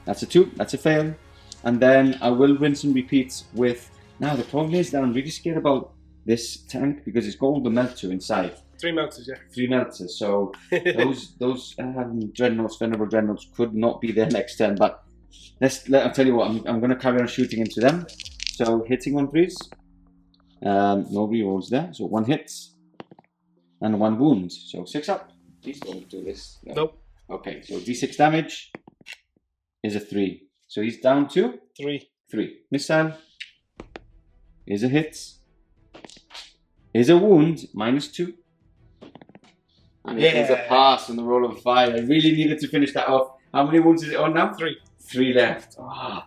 Speaker 1: That's a 2, that's a fail. And then I will rinse and repeat with... Now the problem is that I'm really scared about this tank because it's got all the melter inside.
Speaker 2: 3 melters, yeah.
Speaker 1: 3 melters, so those Dreadnoughts, Venerable Dreadnoughts could not be there next turn, but I'll tell you what, I'm going to carry on shooting into them. So hitting on 3s, no rerolls there, so 1 hit and 1 wound, so 6 up. Please don't do this. No.
Speaker 2: Nope.
Speaker 1: Okay, so d6 damage is a 3, so he's down to
Speaker 2: 3.
Speaker 1: Missile is a hit, is a wound, -2. And it is a pass on the roll of 5. I really needed to finish that off. How many wounds is it on now?
Speaker 2: 3.
Speaker 1: 3 left. Oh,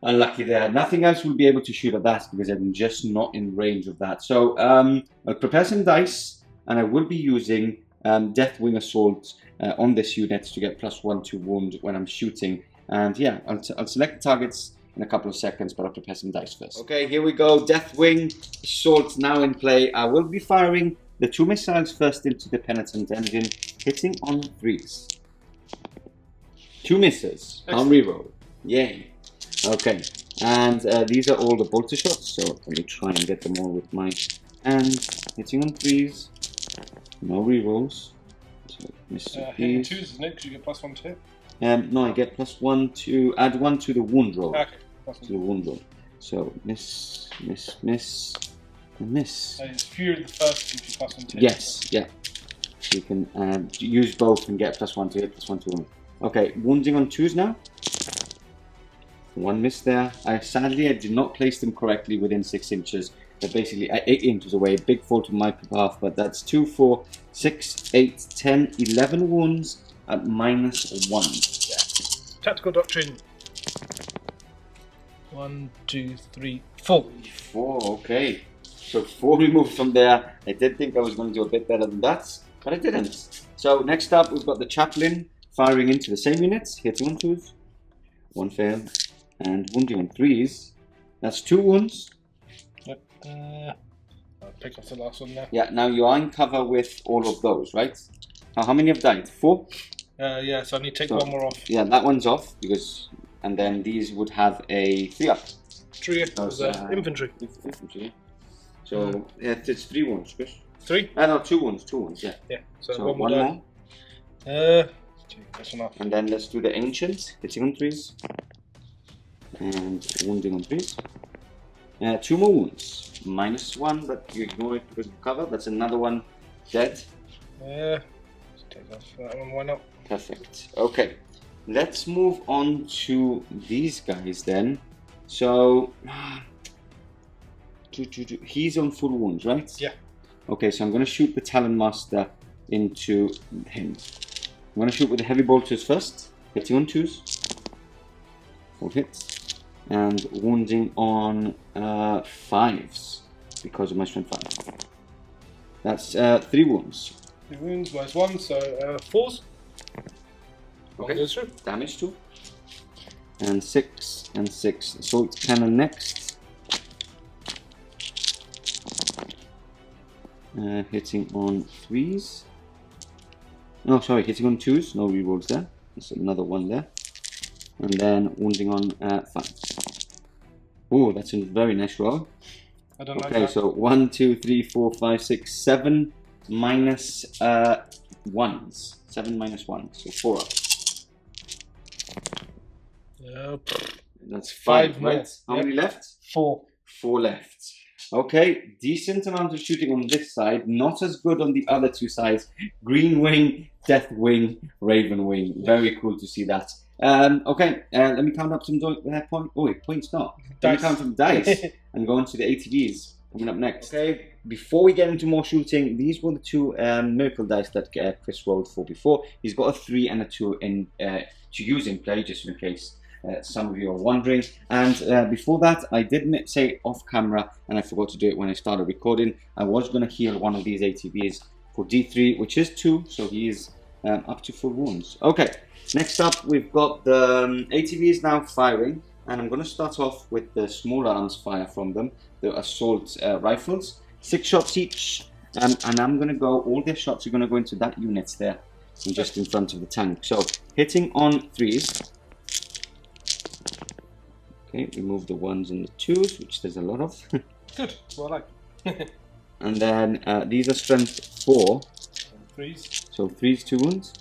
Speaker 1: unlucky there. Nothing else will be able to shoot at that because I'm just not in range of that. So I'll prepare some dice, and I will be using Deathwing Assault on this unit to get +1 to wound when I'm shooting. And yeah, I'll select targets in a couple of seconds, but I'll prepare some dice first. Okay, here we go. Deathwing Assault now in play. I will be firing the 2 missiles first into the Pennant Engine, hitting on 3s. 2 misses on reroll. Yay. Okay. And these are all the bolter shots, so let me try and get them all with my hands. Hitting on 3s. No rerolls. So miss
Speaker 2: hitting 2s, isn't it? Because you get +1 to hit?
Speaker 1: No, I get +1 to add 1 to the wound roll.
Speaker 2: Okay.
Speaker 1: To the wound roll. So miss, and miss.
Speaker 2: It's fewer the first gives you +1 to hit.
Speaker 1: Yes, yeah. So you can use both and get +1 to hit, +1 to wound. Okay, wounding on 2s now. 1 miss there. Sadly, I did not place them correctly within 6 inches. They're basically 8 inches away. Big fault on my behalf, but that's 2, 4, 6, 8, 10, 11 wounds at -1.
Speaker 2: Yeah. Tactical Doctrine. 1, 2, 3, 4.
Speaker 1: 4, okay. So 4 removed from there. I did think I was going to do a bit better than that, but I didn't. So next up, we've got the Chapalin firing into the same units, hitting on 2s, 1 fail, and wounding on 3s. That's 2 wounds.
Speaker 2: Yep. I'll pick off the last one now.
Speaker 1: Yeah, now you are in cover with all of those, right? How many have died? 4?
Speaker 2: Yeah, so I need to take 1 more off.
Speaker 1: Yeah, that one's off, because, and then these would have a 3 up.
Speaker 2: 3 up was infantry.
Speaker 1: Infantry. So, yeah, it's 3 wounds, Chris.
Speaker 2: 3?
Speaker 1: No, 2 wounds, yeah.
Speaker 2: Yeah, so 1
Speaker 1: more.
Speaker 2: That's enough.
Speaker 1: And then let's do the Ancient, hitting on 3s. And wounding on 3s. 2 more wounds. -1, but you ignore it because of cover. That's another one dead.
Speaker 2: Let's take off that one, why not?
Speaker 1: Perfect. Okay. Let's move on to these guys then. So, he's on full wounds, right?
Speaker 2: Yeah.
Speaker 1: Okay, so I'm going to shoot the Talonmaster into him. I'm going to shoot with the heavy bolters first, hitting on 2s. Full hits. And wounding on 5s because of my strength 5. That's 3 wounds.
Speaker 2: 3 wounds, -1, so 4s.
Speaker 1: Okay, damage 2. And 6 and 6. Assault cannon next. Hitting on 3s. No, sorry, hitting on 2s. No rerolls there. There's another one there. And then wounding on 5s. Oh, that's a very nice roll.
Speaker 2: I don't like
Speaker 1: that. Okay, so 1, 2, 3, 4, 5, 6, 7 minus 1s. 7 minus 1, so 4 up. That's 5, right? How many left?
Speaker 2: 4.
Speaker 1: 4 left. Okay, decent amount of shooting on this side, not as good on the other 2 sides. Green Wing, Deathwing, Ravenwing. Very cool to see that. Okay, let me count up some points. Oh, wait, points not. Let me count some dice and go on to the ATVs coming up next. Okay, before we get into more shooting, these were the 2 miracle dice that Chris rolled for before. He's got a 3 and a 2 in to use in play, just in case some of you are wondering. And before that, I did say off camera, and I forgot to do it when I started recording. I was going to heal one of these ATVs for D3, which is 2, so he is up to full wounds. Okay, next up we've got the ATVs now firing, and I'm going to start off with the smaller arms fire from them, the assault rifles. 6 shots each, and I'm going to go, all their shots are going to go into that unit there, and just in front of the tank. So hitting on 3s. Okay, remove the 1s and the 2s, which there's a lot of.
Speaker 2: Good, well I like.
Speaker 1: And then these are strength 4.
Speaker 2: 3s.
Speaker 1: So 3s, 2 wounds.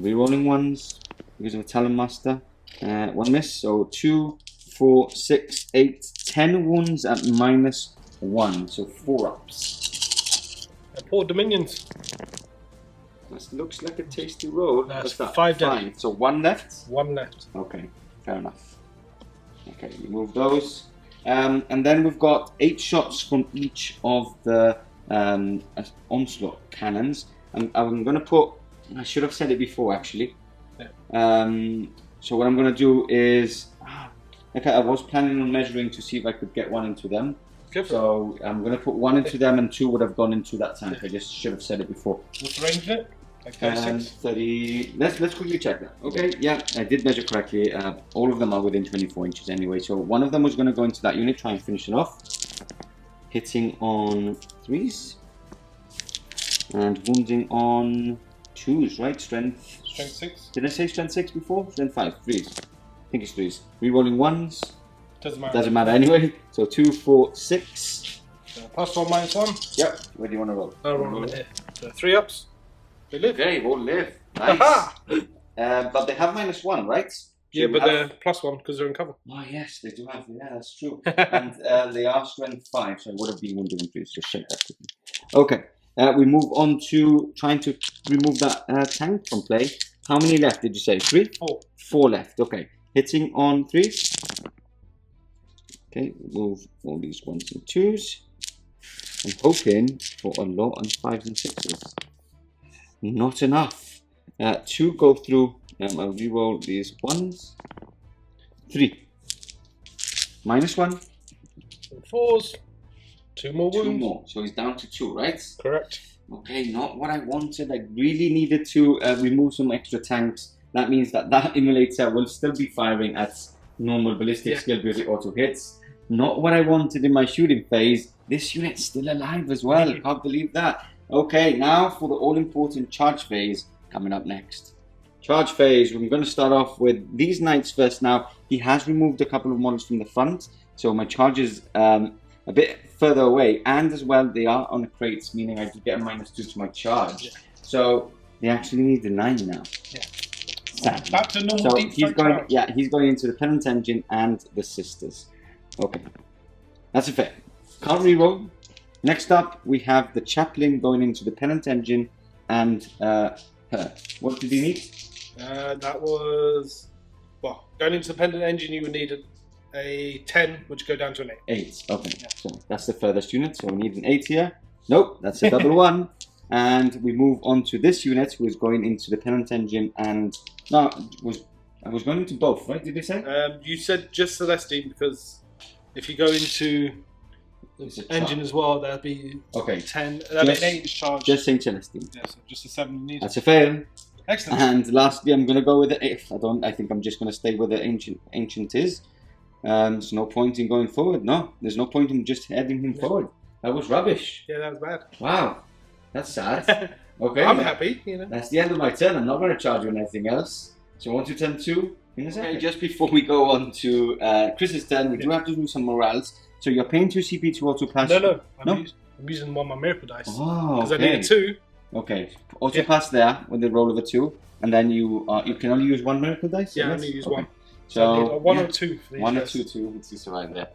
Speaker 1: Rerolling 1s because of a Talonmaster. 1 miss, so 2, 4, 6, 8, 10 wounds at -1, so 4 ups.
Speaker 2: Poor Dominions.
Speaker 1: That looks like a tasty roll.
Speaker 2: That's
Speaker 1: that?
Speaker 2: 5 dead.
Speaker 1: So 1 left?
Speaker 2: 1 left.
Speaker 1: Okay, fair enough. Okay, remove those. And then we've got 8 shots from each of the onslaught cannons. I'm going to put, I should have said it before actually. Yeah. So what I'm going to do is, okay, I was planning on measuring to see if I could get 1 into them. So I'm going to put 1 into them and 2 would have gone into that tank. I just should have said it before.
Speaker 2: What's the range of it? Like 36?
Speaker 1: 30. Let's quickly check that. Okay, yeah, I did measure correctly. All of them are within 24 inches anyway. So one of them was going to go into that unit, try and finish it off. Hitting on 3s. And wounding on 2s, right? Strength
Speaker 2: 6.
Speaker 1: Did I say strength 6 before? Strength 5, 3s. I think it's 3s. Rerolling 1s. Doesn't matter anyway. So 2, 4, 6.
Speaker 2: +1, -1?
Speaker 1: Yep. Where do you want to roll?
Speaker 2: I'll roll it here. So 3 ups. They live.
Speaker 1: Okay, all live. Nice. But they have -1, right? So
Speaker 2: yeah, but they're +1 because they're in cover.
Speaker 1: Oh yes, they do have. Yeah, that's true. And they are strength 5, so it would have been wounded and please just check that with me. Okay, we move on to trying to remove that tank from play. How many left did you say? 3?
Speaker 2: 4.
Speaker 1: 4 left. Okay, hitting on 3s. Okay, remove all these 1s and 2s. I'm hoping for a lot on 5s and 6s. Not enough. 2 go through. I'll reroll these 1s. 3. -1.
Speaker 2: 4s. 2 more wounds.
Speaker 1: 2 more. So he's down to 2, right?
Speaker 2: Correct.
Speaker 1: Okay, not what I wanted. I really needed to remove some extra tanks. That means that emulator will still be firing at normal ballistic skill ability auto hits. Not what I wanted in my shooting phase. This unit's still alive as well. Can't believe that. Okay, now for the all-important charge phase coming up next. Charge phase, we're going to start off with these knights first now. He has removed a couple of models from the front, so my charge is a bit further away, and as well they are on the crates, meaning I do get a -2 to my charge. So They actually need the 9 now.
Speaker 2: Yeah.
Speaker 1: Sad.
Speaker 2: Back to normal.
Speaker 1: So
Speaker 2: deep
Speaker 1: he's
Speaker 2: strike
Speaker 1: going.
Speaker 2: charge.
Speaker 1: Yeah, he's going into the Pennant Engine and the Sisters. Okay, that's a fair. Can't reroll. Next up, we have the Chapalin going into the Pennant Engine and her. What did he need?
Speaker 2: That was going into the Pennant Engine. You would need a 10, which go down to an 8.
Speaker 1: 8. Okay, yeah. So that's the furthest unit. So we need an 8 here. Nope, that's a double 1. And we move on to this unit, who is going into the Pennant Engine and I was going into both, right? Did you say?
Speaker 2: You said just Celestine, because if you go into the engine as well, that'd be 10. That'd be an 8 charge.
Speaker 1: Just Saint Celestine.
Speaker 2: Yeah, so just a 7 you need.
Speaker 1: That's a fail.
Speaker 2: Excellent.
Speaker 1: And lastly, I'm going to go with the 8. I think I'm just going to stay where the ancient is. There's no point in going forward. No, there's no point in just heading him forward. That was rubbish.
Speaker 2: Yeah, that was bad.
Speaker 1: Wow, that's sad. Okay,
Speaker 2: I'm happy.
Speaker 1: That's the end of my turn. I'm not going to charge you on anything else. So 1 to 10, 2. Okay, just before we go on to Chris's turn, we do have to do some morals. So you're paying 2 CP to auto pass.
Speaker 2: No. I'm using one of my miracle dice.
Speaker 1: Oh,
Speaker 2: because I need a 2.
Speaker 1: Okay, auto pass there with the roll of a 2, and then you can only use 1 miracle dice.
Speaker 2: Yeah, I only use 1.
Speaker 1: So
Speaker 2: I need a 1 or 2 for these
Speaker 1: 1 or
Speaker 2: guys.
Speaker 1: 2 to survive there.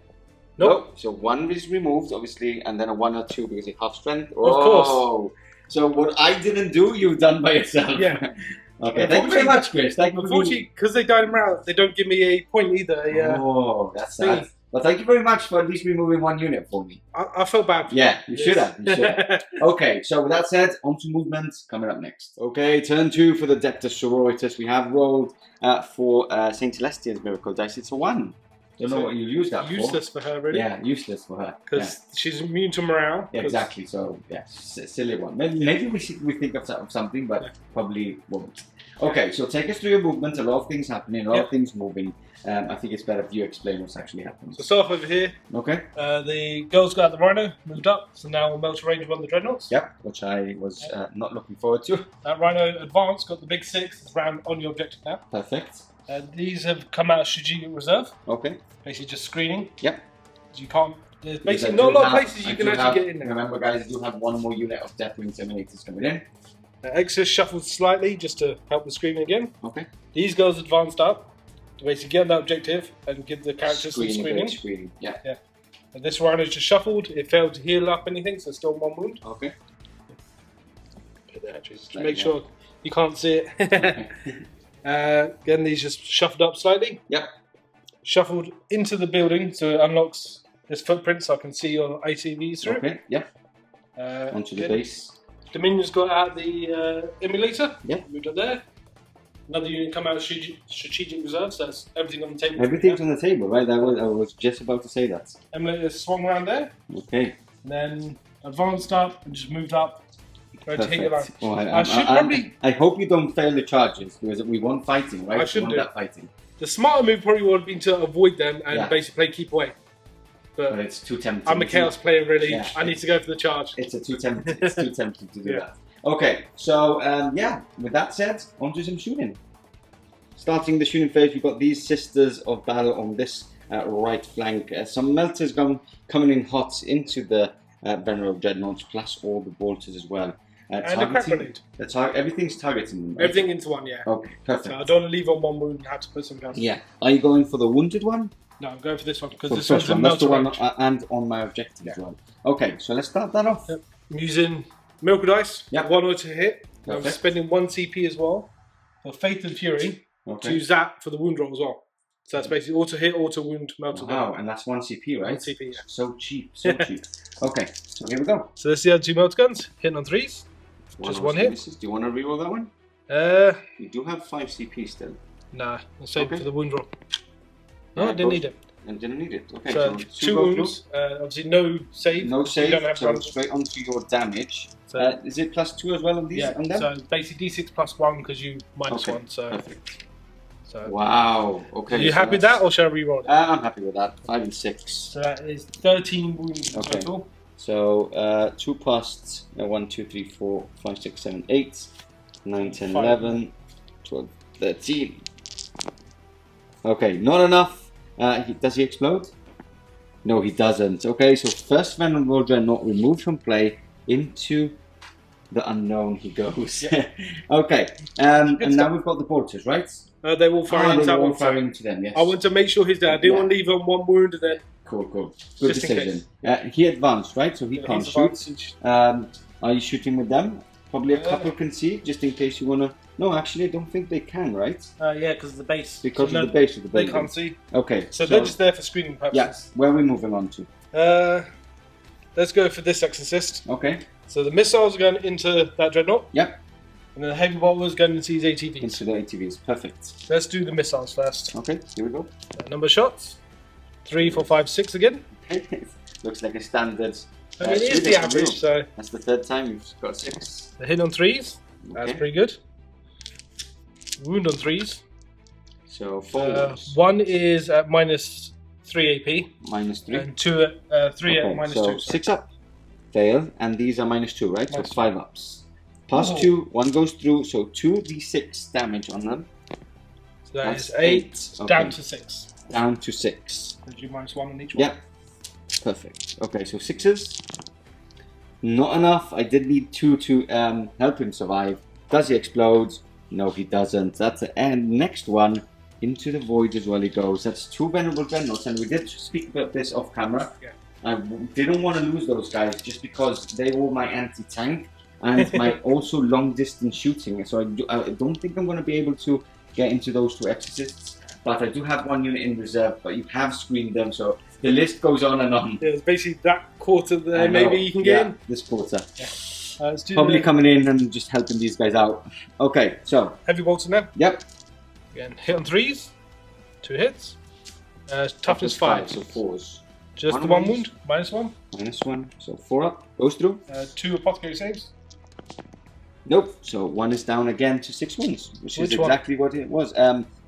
Speaker 2: Nope.
Speaker 1: So 1 is removed, obviously, and then a 1 or 2 because you half strength.
Speaker 2: Of course.
Speaker 1: So what I didn't do, you've done by yourself.
Speaker 2: Yeah.
Speaker 1: Okay. Thank you very much, Chris.
Speaker 2: Unfortunately, because they died in route, they don't give me a point either.
Speaker 1: Oh, that's sad. But thank you very much for at least removing 1 unit for me.
Speaker 2: I felt bad.
Speaker 1: Yeah, you should have. Okay, so with that said, on to movement coming up next. Okay, turn 2 for the Adepta Sororitas. We have rolled for Saint Celestine's miracle dice. It's a 1. Don't know what you use that for.
Speaker 2: Useless for her, really.
Speaker 1: Yeah, useless for her.
Speaker 2: Because she's immune to morale.
Speaker 1: Yeah, exactly. So, yeah, silly one. Maybe we think of something, but probably won't. Okay, so take us through your movement. A lot of things happening, a lot of things moving. I think it's better if you explain what's actually happening.
Speaker 2: So start off over here.
Speaker 1: Okay.
Speaker 2: The girls got the Rhino, moved up, so now we'll melt range one of the Dreadnoughts.
Speaker 1: Yep, which I was not looking forward to.
Speaker 2: That Rhino advanced, got the big 6, it's round on your objective now.
Speaker 1: Perfect.
Speaker 2: These have come out of strategic reserve.
Speaker 1: Okay.
Speaker 2: Basically just screening.
Speaker 1: Yep.
Speaker 2: You can't. There's basically not a lot of places you can actually get in there.
Speaker 1: Remember, guys, I do have 1 more unit of Deathwing Terminators coming in.
Speaker 2: Exodus shuffled slightly just to help with screening again.
Speaker 1: Okay.
Speaker 2: These girls advanced up to basically get on that objective and give the characters some screening.
Speaker 1: Yeah.
Speaker 2: And this Rhino just shuffled. It failed to heal up anything, so still 1 wound.
Speaker 1: Okay.
Speaker 2: Just make sure you can't see it. Again, these just shuffled up slightly.
Speaker 1: Yep.
Speaker 2: Shuffled into the building, so it unlocks this footprint so I can see your ATVs through.
Speaker 1: Okay, yeah. Onto the base.
Speaker 2: Dominion's got out the emulator.
Speaker 1: Yep.
Speaker 2: Moved up there. Another unit come out of strategic reserve, so that's everything on the table.
Speaker 1: Everything's on the table, right? I was just about to say that.
Speaker 2: Emulator swung around there.
Speaker 1: Okay.
Speaker 2: And then advanced up and just moved up.
Speaker 1: Perfect. Oh, I hope you don't fail the charges because we want fighting, right?
Speaker 2: I shouldn't do
Speaker 1: that fighting.
Speaker 2: The smarter move probably would have been to avoid them and basically play keep away. But
Speaker 1: it's too tempting.
Speaker 2: I'm a chaos player, really. Yeah, I need to go for the charge.
Speaker 1: It's too tempting. It's too tempting to do that. Okay, so with that said, on to some shooting. Starting the shooting phase, we've got these Sisters of Battle on this right flank. Some melters coming in hot into the Venerable Dreadnought, plus all the bolters as well.
Speaker 2: And a crack grenade.
Speaker 1: Everything's targeting them. Right?
Speaker 2: Everything into 1, yeah.
Speaker 1: Okay, perfect.
Speaker 2: So I don't want to leave on 1 wound and have to put something else.
Speaker 1: Yeah. Are you going for the wounded one?
Speaker 2: No, I'm going for this one because this one's a
Speaker 1: That's the one,
Speaker 2: range.
Speaker 1: and on my objective as well. Okay, so let's start that off.
Speaker 2: Yep. I'm using Miracle Dice.
Speaker 1: Yep.
Speaker 2: 1 auto hit.
Speaker 1: Perfect.
Speaker 2: I'm spending 1 CP as well for Faith and Fury to zap for the wound roll as well. So that's basically auto hit, auto wound, melted.
Speaker 1: Wow, and that's 1 CP, right?
Speaker 2: 1 CP, yeah.
Speaker 1: So cheap, so cheap. Okay, so here we go.
Speaker 2: So this is the other 2 melt guns, hitting on 3s. Just 1 hit.
Speaker 1: Do you want to reroll that one? You do have 5 CP still.
Speaker 2: Nah, I'll save it for the wound roll. No, I didn't need it.
Speaker 1: And didn't need it. Okay,
Speaker 2: so 2 wounds. Obviously, no save.
Speaker 1: No save.
Speaker 2: You don't have
Speaker 1: so straight onto your damage.
Speaker 2: So,
Speaker 1: is it +2 as well on these?
Speaker 2: Yeah.
Speaker 1: On them?
Speaker 2: So basically D6 +1 because you -1. So
Speaker 1: perfect.
Speaker 2: So
Speaker 1: wow. Okay.
Speaker 2: Are you happy with that, or shall I reroll it?
Speaker 1: I'm happy with that. 5 and 6.
Speaker 2: So that is 13 wounds in total.
Speaker 1: So 2 past 1, 2, 3, 4, 5, 6, 7, 8, 9, 10, 11, 12, 13. Okay, not enough. Does he explode? No, he doesn't. Okay, so first Venerable Dreadnought removed from play into the unknown he goes.
Speaker 2: Yeah.
Speaker 1: Okay, and now we've got the bolters, right?
Speaker 2: They will fire into that one.
Speaker 1: Firing to them, yes.
Speaker 2: I want to make sure he's dead. I didn't want to leave him one wound and then...
Speaker 1: Cool. Good
Speaker 2: Just in
Speaker 1: decision. He advanced, right? So he can't shoot. Are you shooting with them? Probably a couple can see, just in case you want to... No, actually, I don't think they can, right?
Speaker 2: Yeah, because of the base.
Speaker 1: Because of the base of the building.
Speaker 2: They can't see.
Speaker 1: Okay.
Speaker 2: So they're just there for screening purposes.
Speaker 1: Yes. Where are we moving on to?
Speaker 2: Let's go for this exorcist.
Speaker 1: Okay.
Speaker 2: So the missiles are going into that dreadnought.
Speaker 1: Yep.
Speaker 2: And the heavy bolters going into these ATVs.
Speaker 1: Into the ATVs. Perfect.
Speaker 2: Let's do the missiles first.
Speaker 1: Okay, here we go.
Speaker 2: Number of shots. 3, 4, 5, 6 again.
Speaker 1: Looks like a standard.
Speaker 2: I mean, it is the average, so...
Speaker 1: That's the third time you've got 6.
Speaker 2: The hit on 3s. That's pretty good. Wound on 3s.
Speaker 1: So 4 wounds.
Speaker 2: 1 is at minus 3 AP.
Speaker 1: Minus 3.
Speaker 2: And 2 at 3 at minus 2.
Speaker 1: So 6 up. Fail. And these are minus 2, right? So 5 ups. Pass 2, 1 goes through, so 2d6 damage on them.
Speaker 2: So that's 8 down to 6.
Speaker 1: Down to 6.
Speaker 2: Did you minus 1 on each one?
Speaker 1: Yeah. Perfect. Okay, so 6s. Not enough. I did need 2 to help him survive. Does he explode? No, he doesn't. That's the end. Next one, into the void as well he goes. That's 2 Venerable Dreadnoughts, and we did speak about this off camera.
Speaker 2: Yeah.
Speaker 1: I didn't want to lose those guys just because they were my anti-tank and my also long-distance shooting. So I don't think I'm going to be able to get into those 2 exorcists. But I do have 1 unit in reserve, but you have screened them, so the list goes on and on.
Speaker 2: Yeah, it's basically that quarter there, maybe you can get in.
Speaker 1: This quarter.
Speaker 2: Yeah.
Speaker 1: Probably coming in and just helping these guys out. Okay, so.
Speaker 2: Heavy bolter now.
Speaker 1: Yep.
Speaker 2: Again, hit on 3s. 2 hits. Toughness 5.
Speaker 1: So 4s.
Speaker 2: Just the 1 wound. Minus 1.
Speaker 1: Minus 1. So 4 up. Goes through.
Speaker 2: 2 apothecary saves.
Speaker 1: Nope. So 1 is down again to 6 wounds, which is exactly what it was.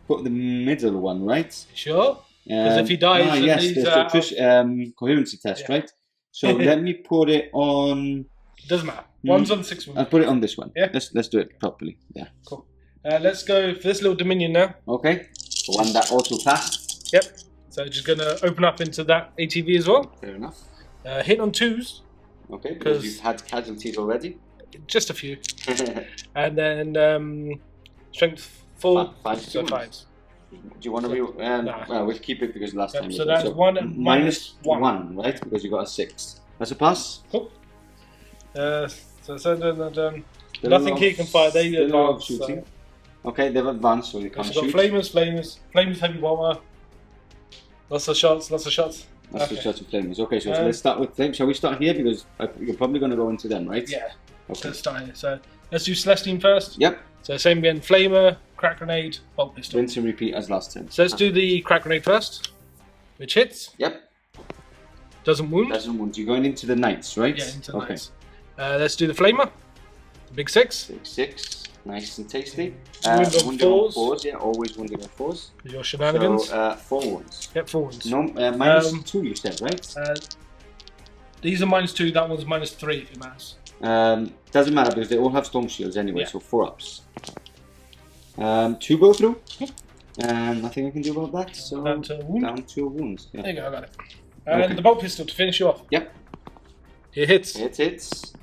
Speaker 1: Put the middle one, right?
Speaker 2: Sure. Because if he dies,
Speaker 1: yes, there's the coherency test, right? So let me put it on.
Speaker 2: Doesn't matter. One's on 6 wounds.
Speaker 1: I'll put it on this one.
Speaker 2: Yeah.
Speaker 1: Let's do it properly. Yeah.
Speaker 2: Cool. Let's go for this little Dominion now.
Speaker 1: Okay. The one that also passed.
Speaker 2: Yep. So just gonna open up into that ATV as well.
Speaker 1: Fair enough.
Speaker 2: Hit on 2s.
Speaker 1: Okay, because you've had casualties already.
Speaker 2: Just a few. And then strength 4.
Speaker 1: 5
Speaker 2: so 5s.
Speaker 1: Do you want to
Speaker 2: nah.
Speaker 1: Well, we'll keep it because last time.
Speaker 2: So that's 1 minus 1,
Speaker 1: right? Because you got a 6. That's a pass.
Speaker 2: Cool. Nothing he can fire. They advance.
Speaker 1: Shooting. Okay, they've advanced, so they can't shoot.
Speaker 2: Got flamers, heavy bomber. Lots of shots.
Speaker 1: Lots of shots of flamers. Okay, so let's start with flames. Shall we start here because you're probably going to go into them, right?
Speaker 2: Yeah. Okay. Let's start here. So let's do Celestine first.
Speaker 1: Yep.
Speaker 2: So same again, flamer, crack grenade, bolt pistol.
Speaker 1: Rinse and repeat as last time.
Speaker 2: So let's do the crack grenade first, which hits.
Speaker 1: Yep.
Speaker 2: Doesn't wound.
Speaker 1: Doesn't wound. You're going into the knights, right?
Speaker 2: Yeah, into the knights. Let's do the flamer. The big 6.
Speaker 1: Big 6. Nice and tasty.
Speaker 2: Wound on 4s.
Speaker 1: Yeah, always wounding on 4s.
Speaker 2: Your shenanigans.
Speaker 1: So 4 wounds.
Speaker 2: Yep, 4 wounds.
Speaker 1: No, minus 2 you said, right?
Speaker 2: These are minus 2. That one's minus 3 if it matters.
Speaker 1: Doesn't matter because they all have storm shields anyway, so 4 ups. 2 go through. And nothing I can do about that. So
Speaker 2: down to a wound.
Speaker 1: Down to a wound. Yeah.
Speaker 2: There you go, I got it. And the bolt pistol to finish you off.
Speaker 1: Yep.
Speaker 2: It hits.
Speaker 1: It hits.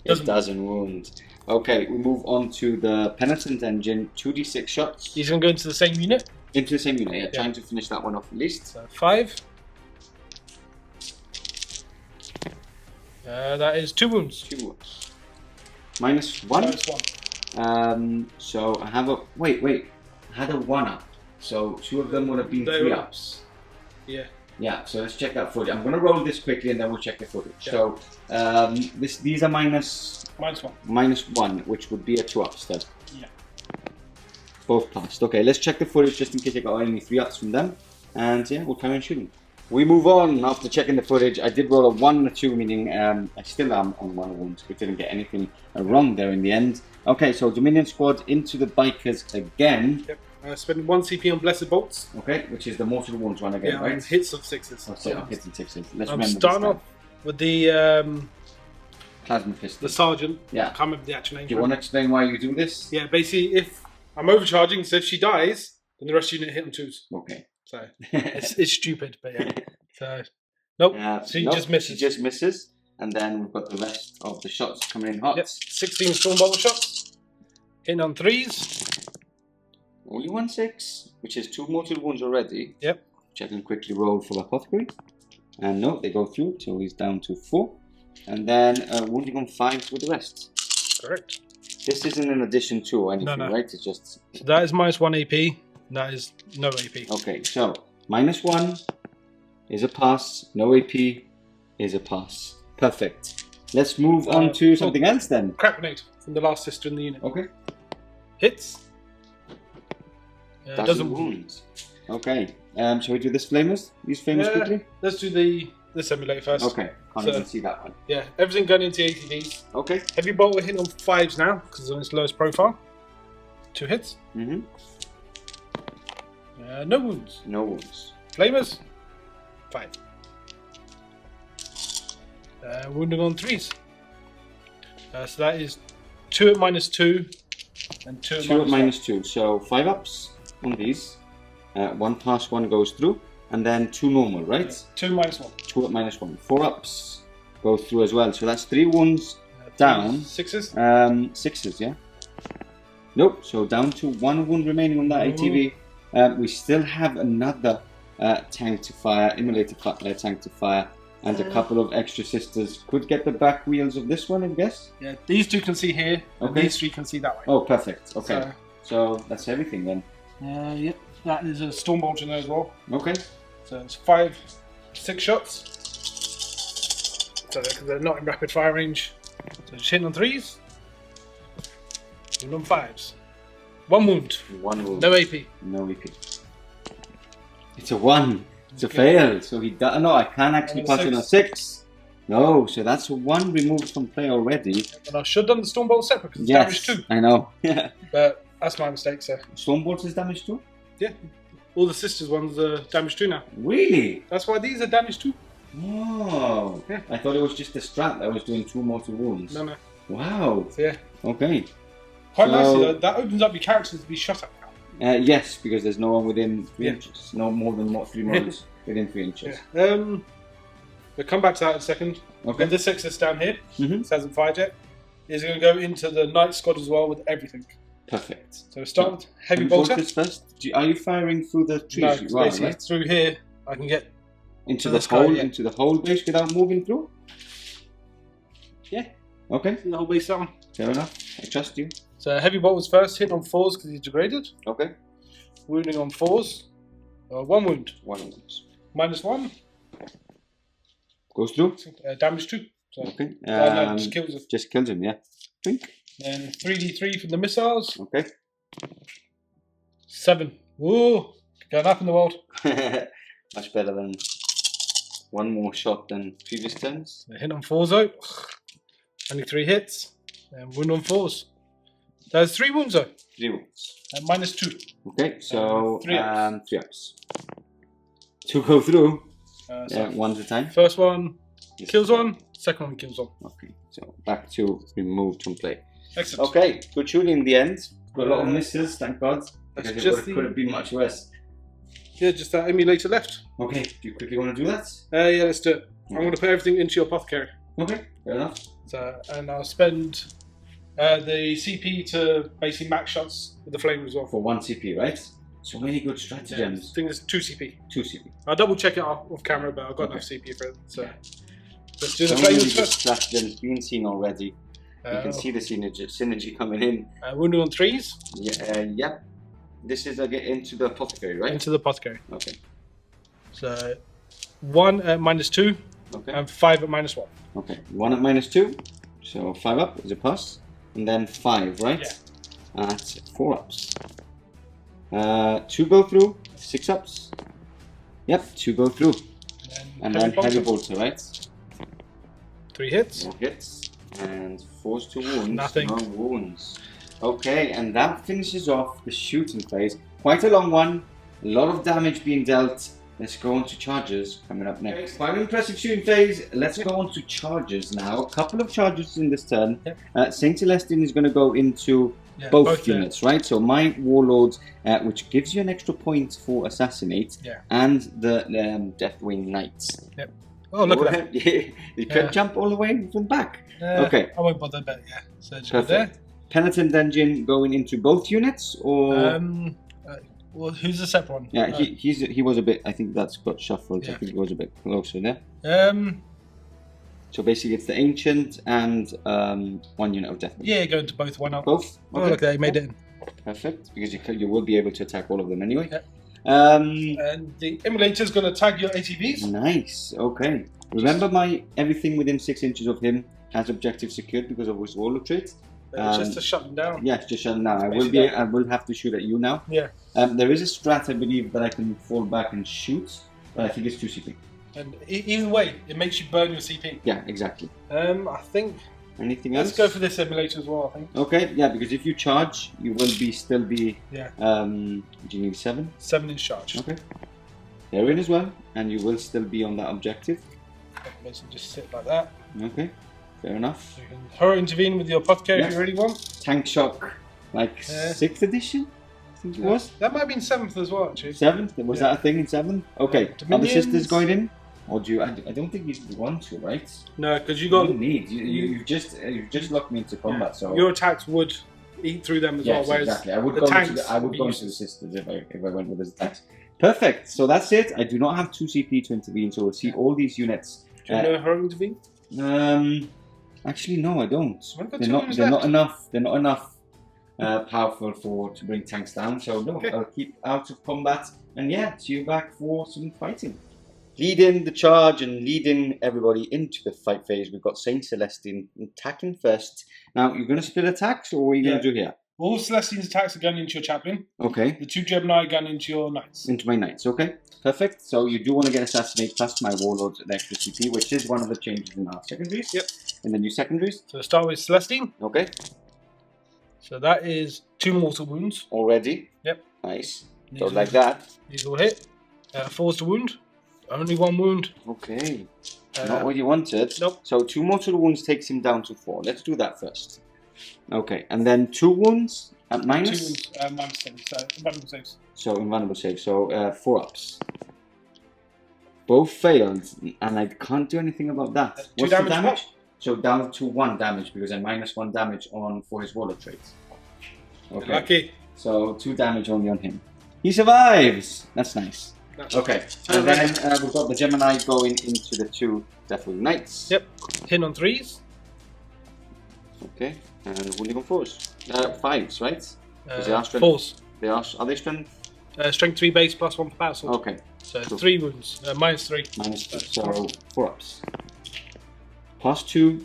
Speaker 1: It doesn't wound. Okay, we move on to the Pennant Engine. 2d6 shots.
Speaker 2: He's going to go into the same unit?
Speaker 1: Into the same unit, yeah. Trying to finish that one off at least.
Speaker 2: So 5. That is 2 wounds.
Speaker 1: 2 wounds. Minus 1.
Speaker 2: Minus 1.
Speaker 1: So I have a... Wait. I had a 1 up. So 2 of them would have been 3 ups.
Speaker 2: Yeah.
Speaker 1: Yeah, so let's check that footage. I'm going to roll this quickly and then we'll check the footage. Yeah. So these are minus
Speaker 2: 1.
Speaker 1: Minus 1, which would be a 2 ups then.
Speaker 2: Yeah.
Speaker 1: Both passed. Okay, let's check the footage just in case I got any 3 ups from them. And yeah, we'll carry on shooting. We move on after checking the footage. I did roll a 1 and a 2, meaning I still am on 1 wound. We didn't get anything wrong there in the end. Okay, so Dominion Squad into the bikers again.
Speaker 2: Yep. Spend 1 CP on Blessed Bolts.
Speaker 1: Okay, which is the mortal wounds one again, right?
Speaker 2: Hits of 6s.
Speaker 1: Oh, so hits and 6s. Let's
Speaker 2: I'm
Speaker 1: remember
Speaker 2: starting off with the
Speaker 1: plasma pistol.
Speaker 2: The sergeant.
Speaker 1: Yeah.
Speaker 2: I can't remember the actual name.
Speaker 1: Do you want to explain why you do this?
Speaker 2: Yeah, basically, if I'm overcharging, so if she dies, then the rest of the unit hit on 2s.
Speaker 1: Okay.
Speaker 2: So it's stupid, but yeah. So nope. She just misses.
Speaker 1: She just misses, and then we've got the rest of of the shots coming in hot.
Speaker 2: Yep, 16 Stormbolt shots. Hitting on 3s.
Speaker 1: Only 1/6, which is 2 mortal wounds already.
Speaker 2: Yep.
Speaker 1: Which I can quickly roll for the Apothecary. And no, they go through, so he's down to 4. And then wounding on 5 with the rest.
Speaker 2: Correct.
Speaker 1: This isn't in addition to or anything,
Speaker 2: No.
Speaker 1: right? It's just...
Speaker 2: So that is -1 AP. That is no AP.
Speaker 1: Okay, so -1 is a pass. No AP is a pass. Perfect. Let's move on to something else then.
Speaker 2: Crack grenade from the last sister in the unit.
Speaker 1: Okay.
Speaker 2: Hits.
Speaker 1: Doesn't
Speaker 2: Doesn't
Speaker 1: wound. Okay. Shall we do this flamers? These flamers quickly?
Speaker 2: Let's do the simulator first.
Speaker 1: Okay. Can't even see that one.
Speaker 2: Yeah, everything going into ATDs.
Speaker 1: Okay.
Speaker 2: Heavy bolt we're hitting on 5s now because it's on its lowest profile. 2 hits.
Speaker 1: Mm-hmm.
Speaker 2: No wounds.
Speaker 1: No wounds.
Speaker 2: Flamers. 5. Wounding on 3s. So that is 2 at -2 and 2 at
Speaker 1: Two at
Speaker 2: -1.
Speaker 1: -2. So 5 ups on these. 1 pass, 1 goes through. And then 2 normal, right?
Speaker 2: 2 -1.
Speaker 1: 2 at -1. 4 ups go through as well. So that's 3 wounds down.
Speaker 2: 6s.
Speaker 1: 6s, yeah? Nope. So down to 1 wound remaining on that ATV. We still have another tank to fire, immolator tank to fire. And a couple of extra sisters could get the back wheels of this one, I guess.
Speaker 2: Yeah, these 2 can see here. And
Speaker 1: Okay.
Speaker 2: these 3 can see that way.
Speaker 1: Oh, perfect. Okay. So that's everything then.
Speaker 2: Yep. That is a Stormbolt in there as well.
Speaker 1: Okay.
Speaker 2: So it's 6 shots. So they're not in rapid fire range. So just hitting on 3s. And on 5s. 1 wound.
Speaker 1: 1 wound.
Speaker 2: No AP.
Speaker 1: No EP. It's a 1. It's a fail. So he does. No, I can't actually pass it on 6. No, so that's a 1 removed from play already.
Speaker 2: And I should have done the Stormbolt separate because it's
Speaker 1: Yes,
Speaker 2: damage 2.
Speaker 1: I know.
Speaker 2: But that's my mistake, sir.
Speaker 1: Stormbolt is damage 2?
Speaker 2: Yeah. All the sisters ones are damage 2 now.
Speaker 1: Really?
Speaker 2: That's why these are damage 2.
Speaker 1: Oh.
Speaker 2: Yeah.
Speaker 1: I thought it was just the strat that was doing 2 mortal wounds.
Speaker 2: No.
Speaker 1: Wow.
Speaker 2: So yeah.
Speaker 1: Okay.
Speaker 2: Quite nicely though, that opens up your characters to be shot at now.
Speaker 1: Yes, because there's no one within 3 inches. No more than 3 models within 3 inches.
Speaker 2: Yeah. We'll come back to that in a second.
Speaker 1: Okay.
Speaker 2: And this Sextus down here,
Speaker 1: Mhm.
Speaker 2: this hasn't fired yet, is going to go into the Knight squad as well with everything.
Speaker 1: Perfect.
Speaker 2: So we start with Heavy Bolter.
Speaker 1: Bolters first. Are you firing through the trees?
Speaker 2: No,
Speaker 1: You are,
Speaker 2: basically
Speaker 1: right?
Speaker 2: through here I can get
Speaker 1: Into
Speaker 2: to
Speaker 1: the
Speaker 2: the sky,
Speaker 1: hole,
Speaker 2: yeah.
Speaker 1: into the whole base without moving through?
Speaker 2: Yeah.
Speaker 1: Okay,
Speaker 2: the whole base down.
Speaker 1: fair enough. I trust you.
Speaker 2: So Heavy Bolt was first, hit on 4s because he's degraded.
Speaker 1: Okay.
Speaker 2: Wounding on 4s. 1 wound.
Speaker 1: 1 wound.
Speaker 2: -1.
Speaker 1: Goes through.
Speaker 2: Damage 2. So,
Speaker 1: Okay.
Speaker 2: no, just kills it.
Speaker 1: Just kills him, yeah. Drink.
Speaker 2: Then 3d3 from the missiles.
Speaker 1: Okay.
Speaker 2: 7. Ooh, going up in the world.
Speaker 1: Much better than 1 more shot than previous turns.
Speaker 2: They hit on 4s though. Only 3 hits. And wound on 4s. There's 3 wounds though.
Speaker 1: 3 wounds.
Speaker 2: -2.
Speaker 1: Okay, so
Speaker 2: 3 ups.
Speaker 1: 3 ups. 2 go through.
Speaker 2: So
Speaker 1: 1 at a time.
Speaker 2: first one kills 1, second one kills 1.
Speaker 1: Okay, so back to removed from play.
Speaker 2: Excellent.
Speaker 1: Okay, good shooting in the end. Got a lot of misses, thank God.
Speaker 2: That's
Speaker 1: Because
Speaker 2: just
Speaker 1: it could have been much worse.
Speaker 2: Yeah, just that emulator left.
Speaker 1: Okay, do you quickly want to do that?
Speaker 2: Yeah, let's do it. I'm going to put everything into your apothecary.
Speaker 1: Okay, fair enough.
Speaker 2: So, and I'll spend the CP to basically max shots with the flame as well.
Speaker 1: For 1 CP, right? So many good
Speaker 2: I
Speaker 1: stratagems.
Speaker 2: think it's 2 CP.
Speaker 1: 2 CP.
Speaker 2: I'll double check it off camera, but I've got enough CP for it. So let's do the
Speaker 1: So many
Speaker 2: flames
Speaker 1: good
Speaker 2: first.
Speaker 1: stratagems being seen already. You can see the synergy coming in.
Speaker 2: Wounding on 3s.
Speaker 1: Yeah, yeah. This is into the apothecary, right?
Speaker 2: Into the apothecary.
Speaker 1: Okay.
Speaker 2: So 1 at -2
Speaker 1: Okay.
Speaker 2: and 5 at -1.
Speaker 1: Okay. 1 at -2. So 5 up is a pass. And then 5, right?
Speaker 2: Yeah.
Speaker 1: At 4 ups. 2 go through, 6 ups. Yep, 2 go through. And then heavy bolter, right?
Speaker 2: 3 hits.
Speaker 1: 4 hits. And 4 to wounds.
Speaker 2: Nothing.
Speaker 1: No wounds. Okay, and that finishes off the shooting phase. Quite a long one. A lot of damage being dealt. Let's go on to charges coming up next. Quite an impressive shooting phase. Let's go on to charges now. A couple of charges in this turn. Saint Celestine is going to go into both units, right? So my Warlords, which gives you an extra point for Assassinate, and the Deathwing Knights.
Speaker 2: Oh, look at that.
Speaker 1: You could jump all the way from the back. Okay.
Speaker 2: I won't bother, but yeah. So just
Speaker 1: Perfect.
Speaker 2: go there.
Speaker 1: Pennant Engine going into both units, or
Speaker 2: well, who's the separate one?
Speaker 1: yeah, he was a bit. I think that's got shuffled.
Speaker 2: Yeah.
Speaker 1: I think he was a bit closer there.
Speaker 2: So
Speaker 1: basically, it's the Ancient and 1 unit of Deathwing.
Speaker 2: Yeah, go into both. Why not?
Speaker 1: Both.
Speaker 2: Oh, look there, he made it in.
Speaker 1: Perfect, because you will be able to attack all of them anyway.
Speaker 2: Yeah. And the Immolator's going to tag your ATVs.
Speaker 1: Nice. Okay. Remember, everything within 6 inches of him has objective secured because of his Warlord Traits.
Speaker 2: Just to shut them down.
Speaker 1: Yes, just shut them down. I will have to shoot at you now.
Speaker 2: Yeah.
Speaker 1: There is a strat, I believe, that I can fall back and shoot, but I think it's 2 CP.
Speaker 2: And either way, it makes you burn your CP.
Speaker 1: Yeah, exactly.
Speaker 2: I think.
Speaker 1: Anything else?
Speaker 2: Let's go for this Immolator as well, I think.
Speaker 1: Okay, yeah, because if you charge, you will still be.
Speaker 2: Yeah.
Speaker 1: Do you need 7?
Speaker 2: 7 in charge.
Speaker 1: Okay. They're in as well, and you will still be on that objective.
Speaker 2: Basically, just sit like that.
Speaker 1: Okay, fair enough.
Speaker 2: You can hurry intervene with your apothecary if you really want.
Speaker 1: Tank Shock, like 6th edition, I think it was.
Speaker 2: That might have been 7th as well, actually.
Speaker 1: 7th? Was that a thing in 7th? Okay. Are the sisters going in? Or do you? I don't think you want to, right?
Speaker 2: No, because you got.
Speaker 1: You need. You've just locked me into combat, so
Speaker 2: your attacks would eat through them as well. Whereas
Speaker 1: exactly. I would go into the sisters if I went with his attacks. Perfect. So that's it. I do not have 2 CP to intervene, so we'll see all these units.
Speaker 2: Do you know how to intervene?
Speaker 1: Actually, no, I don't. They're not enough. They're not enough powerful to bring tanks down. So no, I'll keep out of combat. And yeah, see you back for some fighting. Leading the charge and leading everybody into the fight phase, we've got Saint Celestine attacking first. Now, you're going to split attacks, or what are you going to do here?
Speaker 2: All Celestine's attacks are going into your Chaplain.
Speaker 1: Okay.
Speaker 2: The 2 Gemini are going into your Knights.
Speaker 1: Into my Knights, okay. Perfect. So you do want to get Assassinate plus my Warlords at extra CP, which is one of the changes in our secondaries.
Speaker 2: Yep.
Speaker 1: In the new secondaries.
Speaker 2: So start with Celestine.
Speaker 1: Okay.
Speaker 2: So that is 2 mortal wounds.
Speaker 1: Already?
Speaker 2: Yep.
Speaker 1: Nice. So like that.
Speaker 2: These will hit. 4's to wound. Only 1 wound.
Speaker 1: Okay. Not what you wanted.
Speaker 2: Nope.
Speaker 1: So 2 mortal wounds takes him down to 4. Let's do that first. Okay. And then 2 wounds at minus?
Speaker 2: 2 wounds, minus 7. So invulnerable saves.
Speaker 1: So invulnerable saves. So 4 ups. Both failed. And I can't do anything about that. What's the damage? So down to 1 damage because I minus 1 damage for his Warlord Traits. Okay.
Speaker 2: Lucky.
Speaker 1: So 2 damage only on him. He survives. That's nice. Okay, and then we've got the Gemini going into the 2 Deathwing Knights.
Speaker 2: Yep, hit on 3s.
Speaker 1: Okay, and wounding on 4s. 5s, right?
Speaker 2: They are strength. 4s.
Speaker 1: Are they strength?
Speaker 2: Strength 3 base plus 1 for power sword.
Speaker 1: Okay.
Speaker 2: So cool. 3 wounds, minus 3.
Speaker 1: Minus 3, so 4 ups. Plus 2,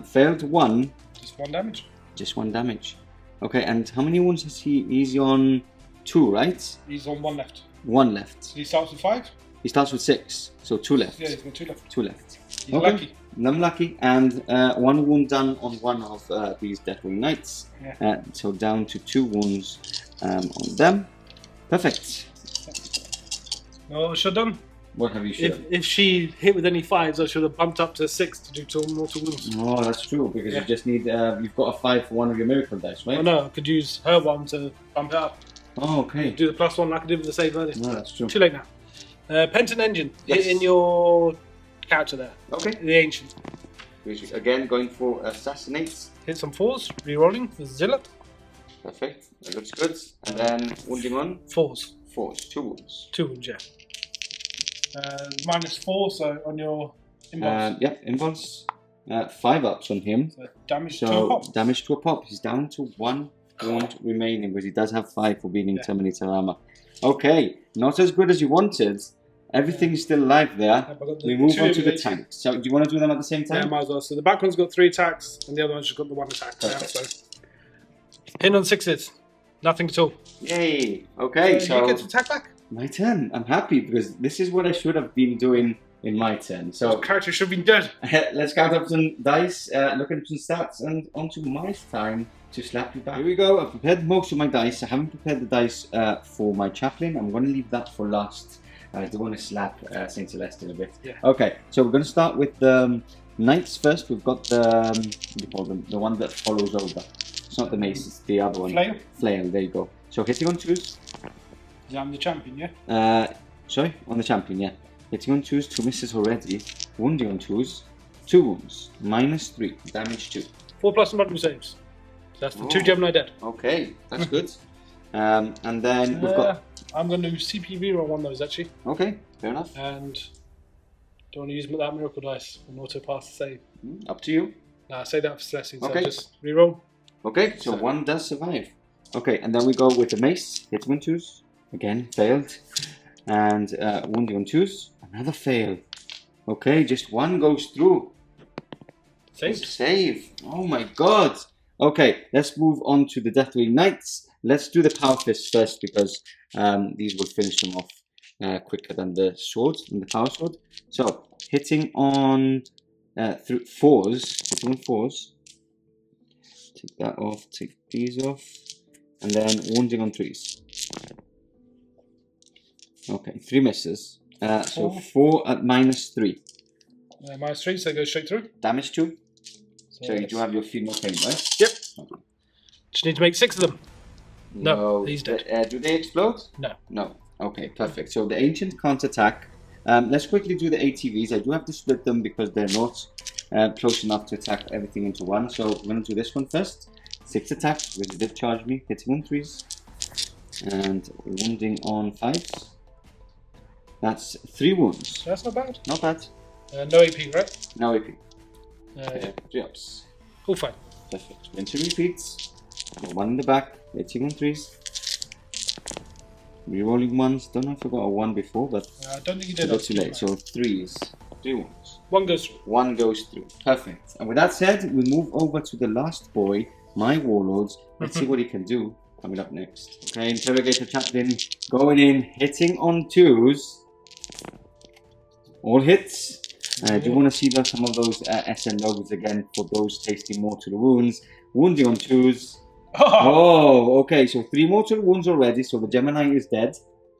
Speaker 1: failed 1.
Speaker 2: Just 1 damage.
Speaker 1: Just 1 damage. Okay, and how many wounds is he? He's on 2, right?
Speaker 2: He's on 1 left.
Speaker 1: 1 left.
Speaker 2: He starts with 5?
Speaker 1: He starts with 6, so 2 left.
Speaker 2: Yeah, he's got 2 left.
Speaker 1: 2 left.
Speaker 2: He's lucky.
Speaker 1: I'm lucky, and 1 wound done on one of these Deathwing Knights.
Speaker 2: Yeah.
Speaker 1: So down to 2 wounds on them. Perfect.
Speaker 2: No, should have done.
Speaker 1: What have you should?
Speaker 2: If she hit with any 5s, I should have bumped up to 6 to do 2 mortal wounds.
Speaker 1: Oh, that's true, because you just need, you've got a 5 for one of your miracle dice, right?
Speaker 2: Oh no, I could use her one to bump it up.
Speaker 1: Oh, okay.
Speaker 2: Do the +1 like I did with the save earlier.
Speaker 1: No, that's true.
Speaker 2: Too late now. Pennant Engine,
Speaker 1: yes.
Speaker 2: Hit in your character there.
Speaker 1: Okay.
Speaker 2: The Ancient.
Speaker 1: Again, going for Assassinates.
Speaker 2: Hit some 4s, re-rolling with Zillet.
Speaker 1: Perfect, that looks good. And then wounding on?
Speaker 2: 4s.
Speaker 1: 4s, 2 wounds.
Speaker 2: 2 wounds, yeah. Minus 4, so on your impulse.
Speaker 1: Yep, impulse. 5 ups on him.
Speaker 2: So damage to a pop.
Speaker 1: Damage to a pop. He's down to 1 wound remaining, because he does have 5 for being in Terminator armor. Okay, not as good as you wanted. Everything's still alive there. We move on to the tanks. So, do you want to do them at the same time?
Speaker 2: Yeah, might as well. So the back one's got 3 attacks, and the other one's just got the 1 attack. Yeah, so hit on 6s. Nothing at all.
Speaker 1: Yay! Okay, so
Speaker 2: you get to attack back.
Speaker 1: My turn. I'm happy because this is what I should have been doing in my turn. So
Speaker 2: the character should have been dead.
Speaker 1: Let's count up some dice, look at some stats, and onto my time to slap you back. Here we go. I've prepared most of my dice. I haven't prepared the dice for my Chaplain. I'm going to leave that for last. I do want to slap Saint Celestine a bit.
Speaker 2: Yeah.
Speaker 1: Okay, so we're going to start with the Knights first. We've got the what do you call them? The one that follows over. It's not the mace, it's the other one.
Speaker 2: Flail?
Speaker 1: Flail, there you go. So hitting on 2s.
Speaker 2: Yeah, I'm the champion, yeah?
Speaker 1: Sorry? On the champion, yeah. Hitting on 2s, 2 misses already. wounding on 2s, 2 wounds, -3, damage 2.
Speaker 2: 4+ multiple saves. That's the 2 Gemini dead.
Speaker 1: Okay, that's good. And then we've got...
Speaker 2: I'm going to do CPV on one of those actually.
Speaker 1: Okay, fair enough.
Speaker 2: And don't want to use that miracle dice and auto pass the save.
Speaker 1: Up to you.
Speaker 2: Nah, say that for Celestine, so
Speaker 1: Okay.
Speaker 2: just reroll.
Speaker 1: Okay, so 1 does survive. Okay, and then we go with the mace, hitting on 2s, again, failed. And wounding on 2s, another fail. Okay, just 1 goes through.
Speaker 2: Saved.
Speaker 1: Save. Oh my god. Okay, let's move on to the Deathwing Knights. Let's do the Power Fist first because these will finish them off quicker than the sword, than the Power Sword. So, hitting on 4s, hitting on 4s. Take that off, take these off. And then wounding on 3s. Okay, 3 misses. So 4 at -3.
Speaker 2: -3, so go straight through.
Speaker 1: Damage 2. So you do have your female pain, right?
Speaker 2: Yep.
Speaker 1: Okay.
Speaker 2: Just need to make 6 of them. No, he's dead.
Speaker 1: Do they explode?
Speaker 2: No.
Speaker 1: No. Okay, perfect. So the Ancient can't attack. Let's quickly do the ATVs. I do have to split them because they're not close enough to attack everything into one. So we're going to do this one first. 6 attack, which did charge me, hitting on 3s. And wounding on 5s. That's 3 wounds.
Speaker 2: That's not bad.
Speaker 1: Not bad.
Speaker 2: No AP, right?
Speaker 1: No AP.
Speaker 2: Yeah.
Speaker 1: 3 ups.
Speaker 2: All fine.
Speaker 1: Perfect. Rinse repeats. 1 in the back, hitting on 3s. Rerolling 1s. Don't know if I got a 1 before, but
Speaker 2: I don't think you did.
Speaker 1: too late. So 3s. 3 wounds.
Speaker 2: 1 goes through.
Speaker 1: 1 goes through. Perfect. And with that said, we move over to the last boy, my Warlords. Let's see what he can do. Coming up next. Okay, Interrogator Chapalin going in, hitting on 2s. All hits. I do want to see some of those SN logos again for those tasting mortal wounds. Wounding on 2s. Oh, okay. So 3 mortal wounds already. So the Gemini is dead.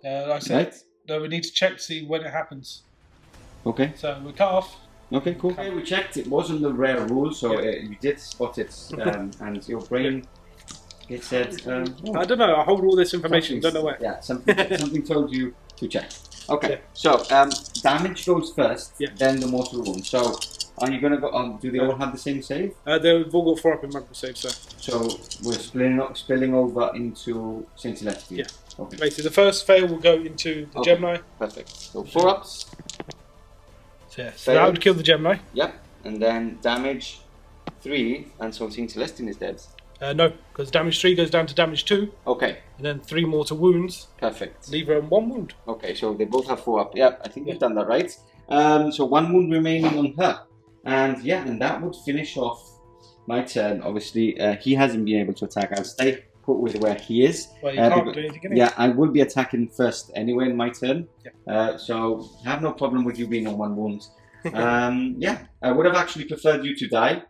Speaker 2: Like I said,
Speaker 1: right?
Speaker 2: No, we need to check to see when it happens.
Speaker 1: Okay.
Speaker 2: So we cut off.
Speaker 1: Okay, cool. Okay, we checked. It wasn't the rare rule, so you did spot it. And your brain, it said...
Speaker 2: I don't know. I hold all this information. Don't know where.
Speaker 1: Yeah, something told you to check. Okay, so damage goes first, then the mortal wound. So, are you going to go? Do they all have the same save?
Speaker 2: They've all got 4 up in multiple saves, so.
Speaker 1: So we're spilling over into Saint Celestine.
Speaker 2: Yeah.
Speaker 1: Okay.
Speaker 2: Basically, the first fail will go into the Gemini.
Speaker 1: Perfect. So 4 ups.
Speaker 2: So that would kill the Gemini.
Speaker 1: Yep. And then damage 3, and so Saint Celestine is dead.
Speaker 2: No, because damage 3 goes down to damage 2.
Speaker 1: Okay.
Speaker 2: And then 3 mortal wounds.
Speaker 1: Perfect.
Speaker 2: Leave her in 1 wound.
Speaker 1: Okay, so they both have 4 up. Yeah, I think we've done that right. So 1 wound remaining on her. And yeah, and that would finish off my turn. Obviously, he hasn't been able to attack. I'll stay put with where he is.
Speaker 2: Well, you can't do anything in it.
Speaker 1: Yeah, I will be attacking first anyway in my turn.
Speaker 2: Yeah.
Speaker 1: So have no problem with you being on 1 wound. Yeah, I would have actually preferred you to die.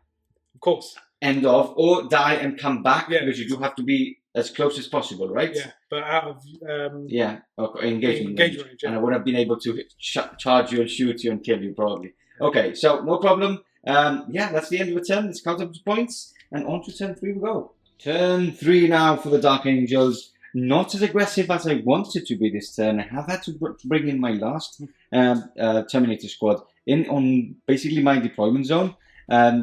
Speaker 2: Of course.
Speaker 1: End of, or die and come back, because you do have to be as close as possible, right?
Speaker 2: Yeah, but out of
Speaker 1: engagement range.
Speaker 2: Yeah.
Speaker 1: And I would have been able to charge you and shoot you and kill you probably. Okay, so no problem. Yeah, that's the end of the turn. Let's count up the points, and on to turn 3 we go. Turn 3 now for the Dark Angels. Not as aggressive as I wanted to be this turn. I have had to bring in my last Terminator squad in on basically my deployment zone.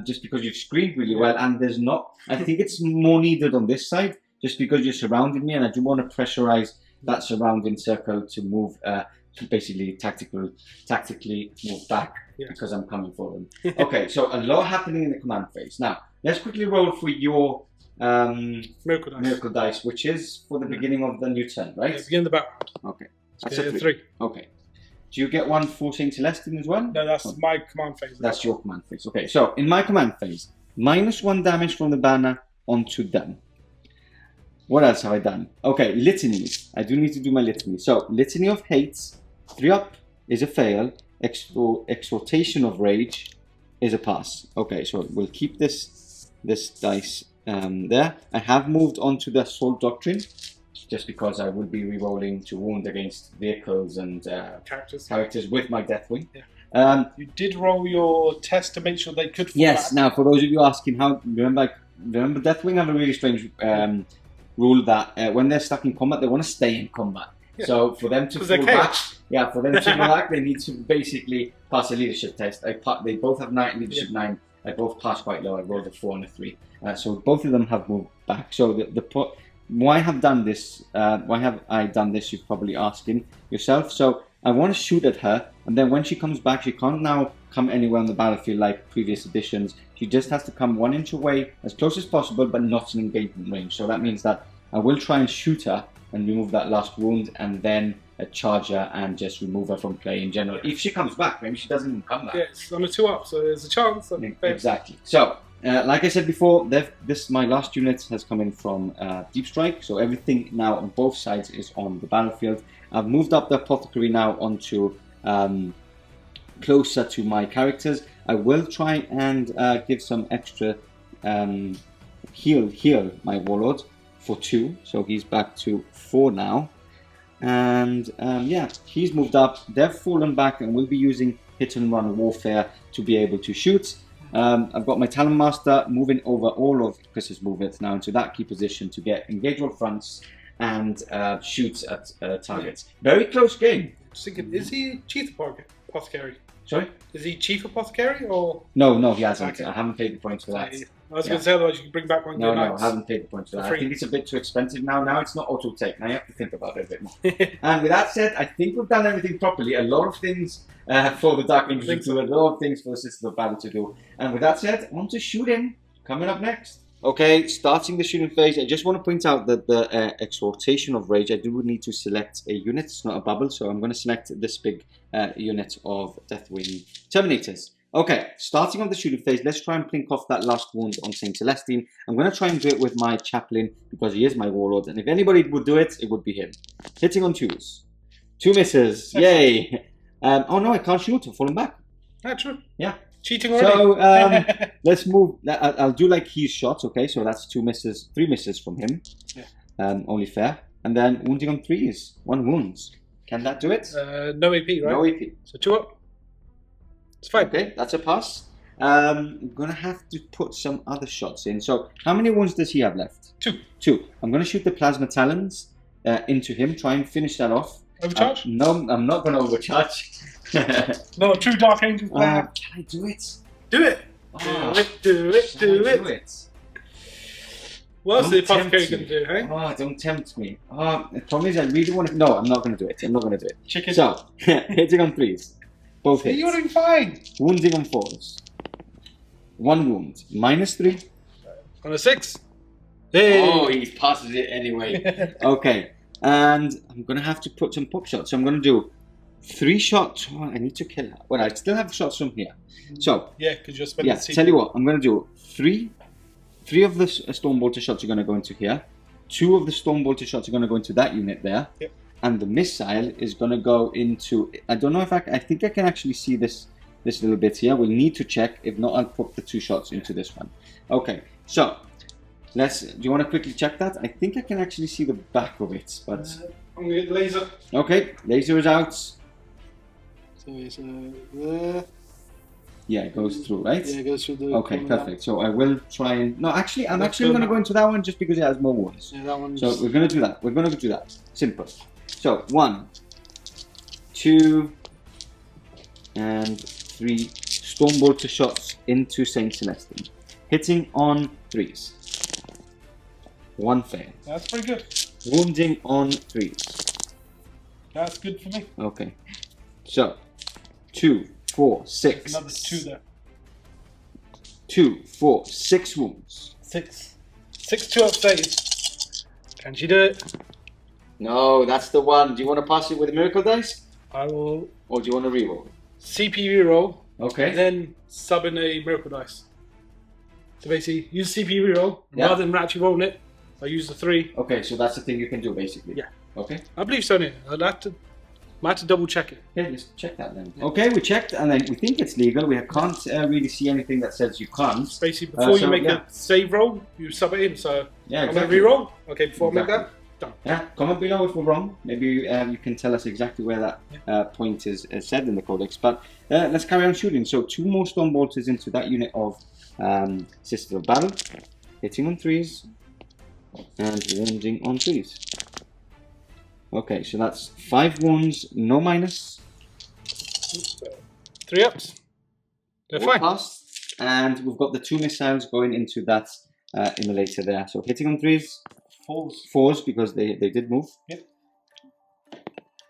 Speaker 1: Just because you've screened really well, and there's not, I think it's more needed on this side, just because you're surrounding me, and I do want to pressurize that surrounding circle to move, to basically tactically move back, because I'm coming for them. Okay, so a lot happening in the command phase. Now, let's quickly roll for your miracle dice, which is for the beginning of the new turn, right?
Speaker 2: Yeah, beginning of the back round.
Speaker 1: Okay, that's a 3. Okay. Do you get 1 for Saint Celestine as well?
Speaker 2: No, that's my command phase.
Speaker 1: That's your command phase. Okay, so in my command phase, -1 damage from the banner onto them. What else have I done? Okay, litanies. I do need to do my litany. So, Litany of Hates, 3 up is a fail. Exhortation of Rage is a pass. Okay, so we'll keep this dice there. I have moved on to the Assault Doctrine, just because I will be re-rolling to wound against vehicles and characters with my Deathwing.
Speaker 2: Yeah. You did roll your test to make sure they could fall
Speaker 1: Yes,
Speaker 2: back.
Speaker 1: now for those of you asking, remember Deathwing have a really strange rule that when they're stuck in combat, they want to stay in combat.
Speaker 2: Yeah.
Speaker 1: So for them to fall back, for them to fall back, they need to basically pass a leadership test. They both have leadership 9. I both passed quite low. I rolled a 4 and a 3. So both of them have moved back. So why I have done this? Why have I done this? You're probably asking yourself. So I want to shoot at her, and then when she comes back, she can't now come anywhere on the battlefield like previous editions. She just has to come 1 inch away, as close as possible, but not in engagement range. So that means that I will try and shoot her and remove that last wound, and then charge her and just remove her from play in general. If she comes back, maybe she doesn't even come back.
Speaker 2: Yeah, it's on a 2-up, so there's a chance.
Speaker 1: Exactly. So, like I said before, my last unit has come in from Deep Strike, so everything now on both sides is on the battlefield. I've moved up the Apothecary now onto closer to my characters. I will try and give some extra heal my Warlord for 2, so he's back to 4 now. And he's moved up. They've fallen back, and we'll be using hit and run warfare to be able to shoot. I've got my Talonmaster moving over all of Chris's movements now into that key position to get engage all fronts and shoot at targets. Very close game.
Speaker 2: I was thinking, is he Chief Apothecary?
Speaker 1: Sorry?
Speaker 2: Is he Chief Apothecary or?
Speaker 1: No, he hasn't.
Speaker 2: Okay.
Speaker 1: I haven't paid the points for that.
Speaker 2: I was going to say otherwise you can bring back one of your
Speaker 1: No,
Speaker 2: knights.
Speaker 1: I haven't paid the points for that. I think it's a bit too expensive now. Now it's not auto tech. Now you have to think about it a bit more. And with that said, I think we've done everything properly. A lot of things for the Dark Angels to do, a lot of things for the System of Battle to do. And with that said, on to shooting. Coming up next. Okay, starting the shooting phase, I just want to point out that the Exhortation of Rage, I do need to select a unit. It's not a bubble, so I'm going to select this big unit of Deathwing Terminators. Okay, starting on the shooting phase, let's try and plink off that last wound on Saint Celestine. I'm going to try and do it with my Chapalin because he is my Warlord, and if anybody would do it, it would be him. Hitting on 2s. 2 misses, yay! Oh no, I can't shoot, I've fallen back.
Speaker 2: That's true.
Speaker 1: Yeah.
Speaker 2: Cheating already.
Speaker 1: So, let's move. I'll do like his shots, okay? So that's 2 misses, 3 misses from him. Yeah. Only fair. And then wounding on 3s. 1 wounds. Can that do it?
Speaker 2: No AP, right?
Speaker 1: No AP.
Speaker 2: So 2 up. It's fine.
Speaker 1: Okay, that's a pass. I'm going to have to put some other shots in. So, how many wounds does he have left?
Speaker 2: 2.
Speaker 1: 2. I'm going to shoot the Plasma Talons into him, try and finish that off.
Speaker 2: Overcharge?
Speaker 1: No, I'm not going to overcharge.
Speaker 2: No, true Dark Angel player.
Speaker 1: Can I do it?
Speaker 2: Do it! Do it! What else is the Apothecary going to do, hey?
Speaker 1: Oh, don't tempt me. The problem is I really want to... No, I'm not going to do it. I'm not going to do it.
Speaker 2: Chicken.
Speaker 1: So, hitting on 3s. Both hits.
Speaker 2: You're doing fine.
Speaker 1: Wounding on 4s. 1 wound. -3.
Speaker 2: On a 6. Hey.
Speaker 1: Oh, he passes it anyway. Okay. And I'm going to have to put some pop shots. So I'm going to do 3 shots. Oh, I need to kill her. Well, I still have shots from here. So,
Speaker 2: yeah, because you're spending
Speaker 1: tell you what, I'm going to do 3 of the Stormbolter shots are going to go into here. 2 of the Stormbolter shots are going to go into that unit there.
Speaker 2: Yep.
Speaker 1: And the missile is going to go into... I don't know if I think I can actually see this little bit here. We'll need to check. If not, I'll put the 2 shots into this one. Okay, so... Do you want to quickly check that? I think I can actually see the back of it, but...
Speaker 2: I'm going to get the laser.
Speaker 1: Okay, laser is out.
Speaker 2: So it's there.
Speaker 1: Yeah, it goes through, right?
Speaker 2: Yeah, it goes through the...
Speaker 1: Okay, perfect. So I will try and... No, actually, I'm going to go into that one just because it has more wounds.
Speaker 2: Yeah, that one's...
Speaker 1: So we're going to do that. We're going to do that. Simple. So, 1, 2, and 3 Stormbolter shots into Saint Celestine. Hitting on 3s. 1 fail.
Speaker 2: That's pretty good.
Speaker 1: Wounding on 3s.
Speaker 2: That's good for me.
Speaker 1: Okay. So, 2, 4, 6.
Speaker 2: Another 2 there.
Speaker 1: 2, 4, 6 wounds.
Speaker 2: 6. 6 2-up saves. Can she do it?
Speaker 1: No, that's the one. Do you want to pass it with a miracle dice?
Speaker 2: I will...
Speaker 1: Or do you want to reroll?
Speaker 2: CP reroll.
Speaker 1: Okay.
Speaker 2: And then sub in a miracle dice. So basically, use CP reroll.
Speaker 1: Yeah.
Speaker 2: Rather than actually rolling it, I use the 3.
Speaker 1: Okay, so that's the thing you can do basically.
Speaker 2: Yeah.
Speaker 1: Okay.
Speaker 2: I believe so. I'd have to double check it.
Speaker 1: Okay, let's check that then. Yeah. Okay, we checked and then we think it's legal. We can't really see anything that says you can't.
Speaker 2: Basically, before you make a save roll, you sub it in. So
Speaker 1: yeah,
Speaker 2: exactly. I'm going to reroll. Okay, before I make that, done.
Speaker 1: Yeah, comment below if we're wrong. Maybe you can tell us exactly where that point is said in the codex. But let's carry on shooting. So 2 more Stormbolters into that unit of System of Battle. Hitting on 3s. And wounding on 3s. Okay, so that's 5 wounds, no minus.
Speaker 2: 3 ups. They're fine.
Speaker 1: Pass, and we've got the 2 missiles going into that immolator there. So hitting on 3s. 4s because they did move.
Speaker 2: Yep.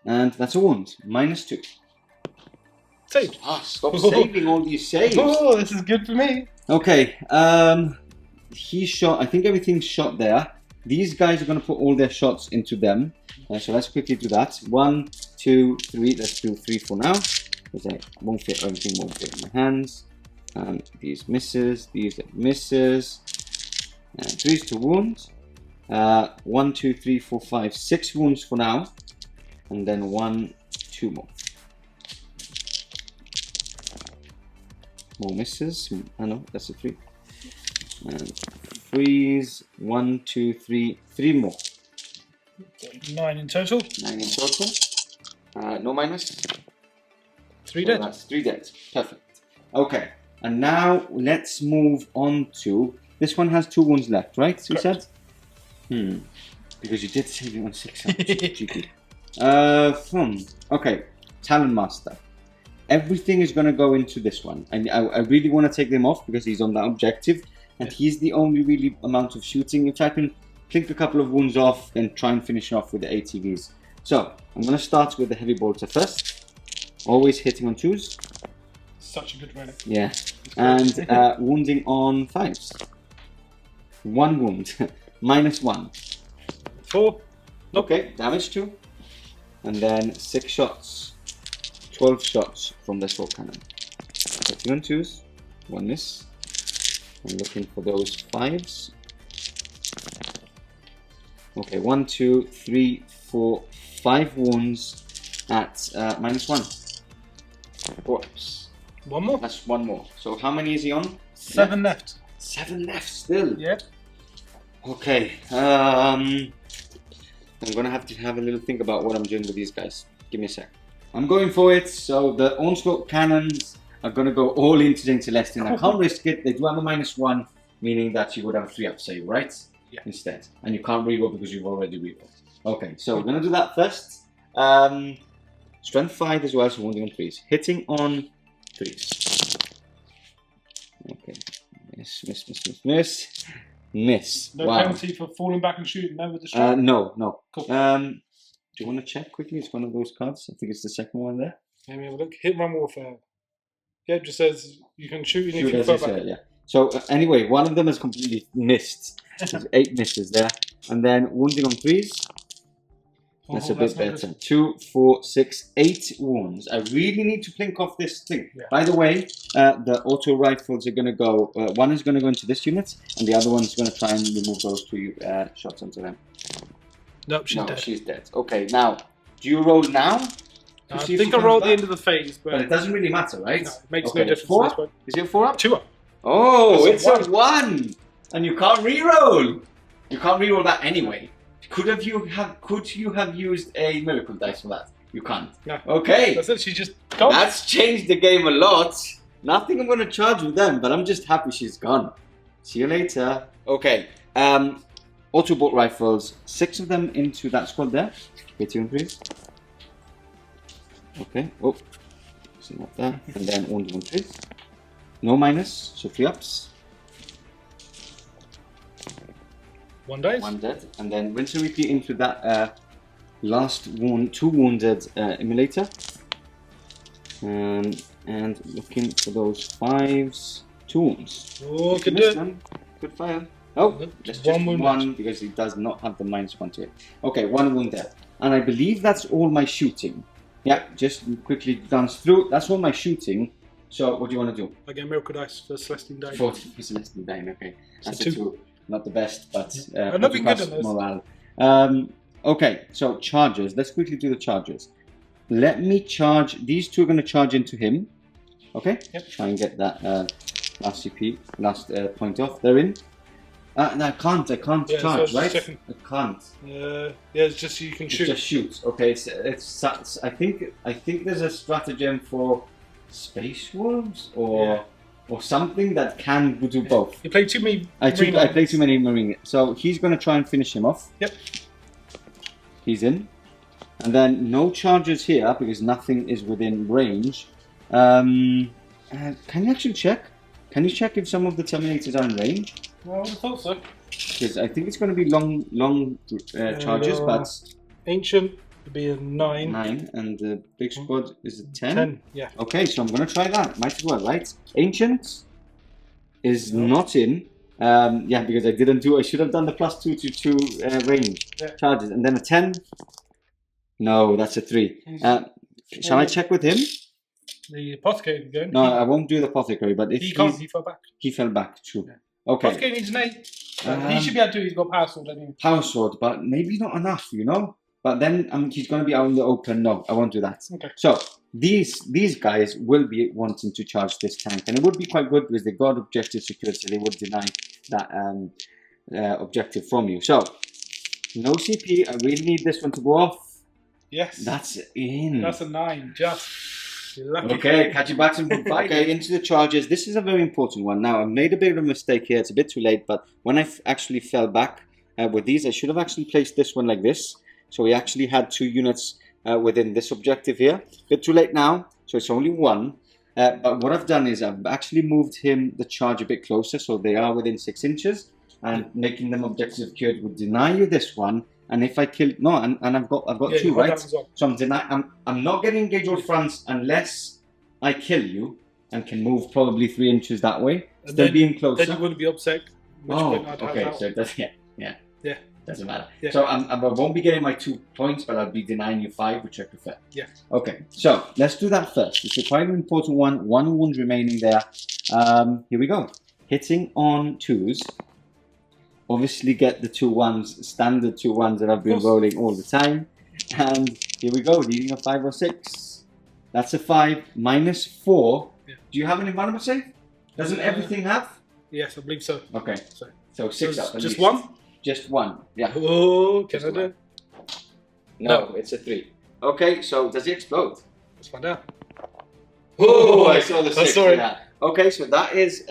Speaker 2: And
Speaker 1: that's a wound. -2.
Speaker 2: Saved.
Speaker 1: Stop saving all these saves.
Speaker 2: Oh, this is good for me.
Speaker 1: Okay. He shot. I think everything's shot there. These guys are going to put all their shots into them. So let's quickly do that. 1, 2, 3. Let's do 3 for now. Because I won't fit everything, won't fit in my hands. These misses. These misses. And 3's to wound. 1, 2, 3, 4, 5, 6 wounds for now. And then 1, 2 more. More misses. I know, that's a 3. And 3's. 1, 2, 3. 3 more.
Speaker 2: 9 in total.
Speaker 1: 9 in total. No minus.
Speaker 2: 3 dead.
Speaker 1: That's 3 dead. Perfect. Okay. And now let's move on to... This one has 2 wounds left, right? You said? Because you did save it on 6 hours. GG. Okay. Talonmaster. Everything is going to go into this one. And I really want to take them off because he's on that objective. And he's the only really amount of shooting. If I can click a couple of wounds off and try and finish off with the ATVs. So, I'm going to start with the heavy bolter first. Always hitting on 2s.
Speaker 2: Such a good relic.
Speaker 1: Yeah. And wounding on 5s. 1 wound. -1.
Speaker 2: 4. Nope.
Speaker 1: Okay, damage 2. And then 6 shots. 12 shots from the short cannon. 13 on 2s. 1 miss. I'm looking for those 5s. Okay, 1, 2, 3, 4, 5 wounds at -1. 4 ups.
Speaker 2: 1 more.
Speaker 1: That's 1 more. So how many is he on?
Speaker 2: 7 left.
Speaker 1: 7 left still.
Speaker 2: Yep.
Speaker 1: Okay. I'm gonna have to have a little think about what I'm doing with these guys. Give me a sec. I'm going for it. So the onslaught cannons are gonna go all into St. Celestine. I can't risk it. They do have a -1, meaning that you would have a 3-up save, right?
Speaker 2: Yeah.
Speaker 1: Instead, and you can't reroll because you've already rerolled. Okay, so we're gonna do that first. Strength 5 as well, so wounding on 3s. Hitting on 3s. Okay. Miss.
Speaker 2: No penalty for falling back and shooting, no, with the strike?
Speaker 1: No.
Speaker 2: Cool.
Speaker 1: Do you want to check quickly? It's one of those cards. I think it's the second one there.
Speaker 2: Let me have a look. Hit run warfare. Yeah, it just says you can shoot and if you fall back.
Speaker 1: Yeah. So anyway, one of them has completely missed. There's 8 misses there. And then wounding on 3s. That's a bit better. 2, 4, 6, 8 wounds. I really need to blink off this thing. Yeah. By the way, the auto rifles are going to go. One is going to go into this unit, and the other one is going to try and remove those 2 shots onto them.
Speaker 2: Nope, she's dead.
Speaker 1: She's dead. Okay, now, do you roll now?
Speaker 2: I think I rolled the end of the phase, but
Speaker 1: it doesn't really matter, right?
Speaker 2: No, it makes no difference.
Speaker 1: 4?
Speaker 2: This one.
Speaker 1: Is it a 4-up?
Speaker 2: 2-up.
Speaker 1: Oh, it's a 1, and you can't reroll. You can't reroll that anyway. Could you have used a miracle dice for that? You can't.
Speaker 2: No.
Speaker 1: Okay.
Speaker 2: That's it. She just gone.
Speaker 1: That's changed the game a lot. Nothing I'm going to charge with them, but I'm just happy she's gone. See you later. Okay. Autobot Rifles. 6 of them into that squad there. Get you in, please. Okay. Oh. See that there. And then wounded on 3. No minus, so 3 ups.
Speaker 2: 1 dies.
Speaker 1: 1 dead. And then rinse and repeat into that last wound, 2 wounded immolator. And looking for those 5s, 2 wounds.
Speaker 2: Oh, can do it.
Speaker 1: Good fire. Oh, just 1 because he does not have the -1 to it. Okay, 1 wound there. And I believe that's all my shooting. Yeah, just quickly glance through. That's all my shooting. So, what do you want to do?
Speaker 2: I get miracle dice for Celestine Dying.
Speaker 1: For Celestine Dying, okay. That's a 2. Not the best, but
Speaker 2: nothing good on this.
Speaker 1: Morale. Okay, so charges. Let's quickly do the charges. Let me charge. These 2 are going to charge into him. Okay?
Speaker 2: Yep.
Speaker 1: Try and get that last CP, last point off. They're in. No, I can't charge, right? I can't.
Speaker 2: Yeah, it's just you can shoot.
Speaker 1: Just shoot. Okay, it's I think there's a stratagem for space wolves or something that can do both.
Speaker 2: You play too many.
Speaker 1: I play too many marine. So he's going to try and finish him off.
Speaker 2: Yep.
Speaker 1: He's in. And then no charges here because nothing is within range. Can you actually check? Can you check if some of the Terminators are in range?
Speaker 2: Well, I would have thought so.
Speaker 1: Because I think it's going to be long charges, but...
Speaker 2: Ancient would be a 9.
Speaker 1: 9, and the big squad is a 10?
Speaker 2: 10, yeah.
Speaker 1: Okay, so I'm going to try that. Might as well, right? Ancient is not in. Yeah, because I should have done the +2 to 2 range charges. And then a 10. No, that's a 3. Shall I check with him?
Speaker 2: The Apothecary again.
Speaker 1: No, I won't do the Apothecary, but if
Speaker 2: he fell back.
Speaker 1: He fell back, true. Yeah. Okay.
Speaker 2: Apothecary needs an 8. He should be able to. He's got Power Sword, anyway.
Speaker 1: Power Sword, but maybe not enough, you know? But then he's going to be out in the open. No, I won't do that. Okay. So, these guys will be wanting to charge this tank. And it would be quite good because they got objective secured, so they would deny that objective from you. So, no CP. I really need this one to go off.
Speaker 2: Yes.
Speaker 1: That's in.
Speaker 2: That's a 9. Just.
Speaker 1: Okay, catch you back some good fight. Okay, into the charges. This is a very important one. Now, I made a bit of a mistake here. It's a bit too late, but when I actually fell back with these, I should have actually placed this one like this. So we actually had 2 units within this objective here. A bit too late now, so it's only 1. But what I've done is I've actually moved the charge a bit closer, so they are within 6 inches, and making them objective secured would deny you this one. And if I kill and I've got 2, right? So I'm not getting engaged with fronts unless I kill you and can move probably 3 inches that way.
Speaker 2: And
Speaker 1: still being closer.
Speaker 2: Then you wouldn't be upset.
Speaker 1: Okay. So it does, yeah. Doesn't matter.
Speaker 2: Yeah.
Speaker 1: So I won't be getting my 2 points, but I'll be denying you 5, which I prefer.
Speaker 2: Yeah.
Speaker 1: Okay. So let's do that first. It's a quite an important one. 1 wound remaining there. Here we go. Hitting on 2s. Obviously get the 2 1s, standard 2 1s that I've been rolling all the time. And here we go, needing a 5 or 6. That's a 5, -4. Yeah. Do you have an invulnerable save? Doesn't everything have?
Speaker 2: Yes, I believe so.
Speaker 1: Okay, so 6 up at
Speaker 2: just
Speaker 1: least.
Speaker 2: 1?
Speaker 1: Just 1, yeah.
Speaker 2: Oh, can I do?
Speaker 1: No, it's a 3. Okay, so does it explode?
Speaker 2: Let's find out.
Speaker 1: Oh, I saw the 6.
Speaker 2: Sorry.
Speaker 1: Yeah. Okay, so that is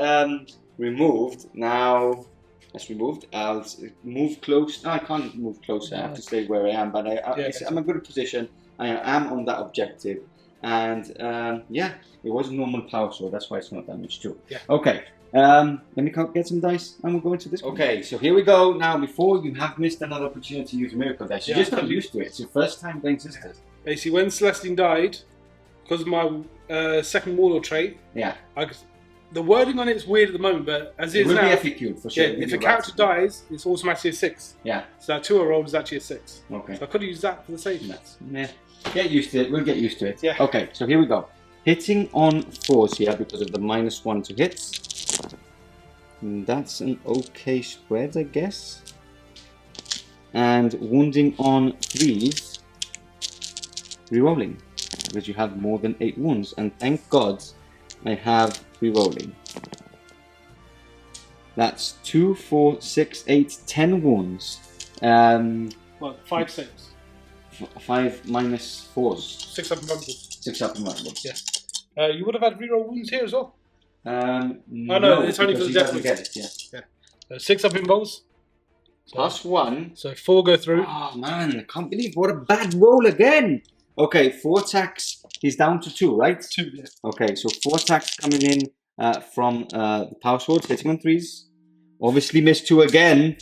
Speaker 1: removed. Now... That's removed. I'll move close. No, I can't move closer. I have to stay where I am. But I'm in a good position. I am on that objective. And yeah, it was a normal power sword. That's why it's not damaged too. Yeah. Okay. Let me get some dice and we'll go into this. Okay, so here we go. Now, before you have missed another opportunity to use Miracle Dice. You're just not used to it. It's your first time playing Sisters.
Speaker 2: Basically, when Celestine died, because of my second Warlord trait, the wording on it is weird at the moment, but as it is now,
Speaker 1: be FAQ for sure.
Speaker 2: Yeah, if a character dies, it's automatically a 6.
Speaker 1: Yeah.
Speaker 2: So that 2 I rolled is actually a 6.
Speaker 1: Okay.
Speaker 2: So I could have used that for the save.
Speaker 1: Yeah. Get used to it. We'll get used to it.
Speaker 2: Yeah.
Speaker 1: Okay, so here we go. Hitting on 4s here because of the -1 to hits. And that's an okay spread, I guess. And wounding on 3s. Rerolling. Because you have more than 8 wounds. And thank God I have rerolling. That's 2, 4, 6, 8, 10 wounds.
Speaker 2: Well, 5 saves.
Speaker 1: 5 -4s.
Speaker 2: 6 up and rumbles.
Speaker 1: 6 up and rumbles.
Speaker 2: Yeah. You would have had reroll wounds here as well.
Speaker 1: No,
Speaker 2: it's only for the Deathwing. Yeah. 6 up in bowls.
Speaker 1: +1.
Speaker 2: So 4 go through.
Speaker 1: Oh man, I can't believe what a bad roll again. Okay, 4 attacks. He's down to 2, right?
Speaker 2: 2, yeah.
Speaker 1: Okay, so 4 attacks coming in from the power sword, hitting on 3s. Obviously missed 2 again.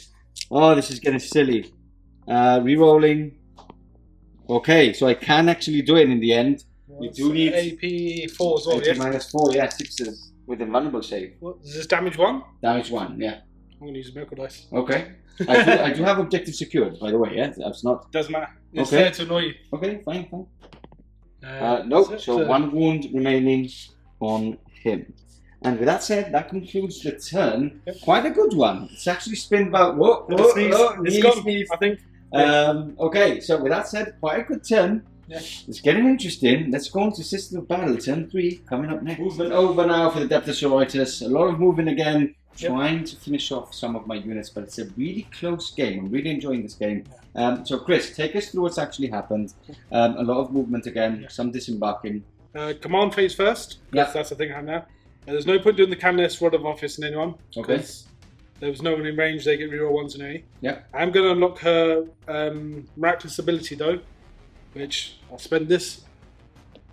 Speaker 1: Oh, this is getting silly. Rerolling. Okay, so I can actually do it in the end. You do need
Speaker 2: AP 4 as well,
Speaker 1: AP -4, yeah, 6s with invulnerable save.
Speaker 2: What, is this damage 1?
Speaker 1: Damage 1, yeah.
Speaker 2: I'm going to use a Miracle Dice.
Speaker 1: Okay. I do have objective secured, by the way, yeah? That's not...
Speaker 2: Doesn't matter. It's there to annoy you.
Speaker 1: Okay, fine. Nope, so 1 wound remaining on him. And with that said, that concludes the turn. Yep. Quite a good one. It's actually spin about...
Speaker 2: It's gone, I think.
Speaker 1: Okay, so with that said, quite a good turn.
Speaker 2: Yeah.
Speaker 1: It's getting interesting. Let's go on to System of Battle, turn 3, coming up next. Movement over now for the Adepta Sororitas. A lot of moving again. Trying to finish off some of my units, but it's a really close game. I'm really enjoying this game. So Chris, take us through what's actually happened. A lot of movement again, some disembarking.
Speaker 2: Command phase first, because that's the thing I have now. There's no point doing the Canoness Rod of Office in anyone, because there was no one in range, they get reroll 1s and A.
Speaker 1: Yeah.
Speaker 2: I'm going to unlock her Miraculous ability though, which I'll spend this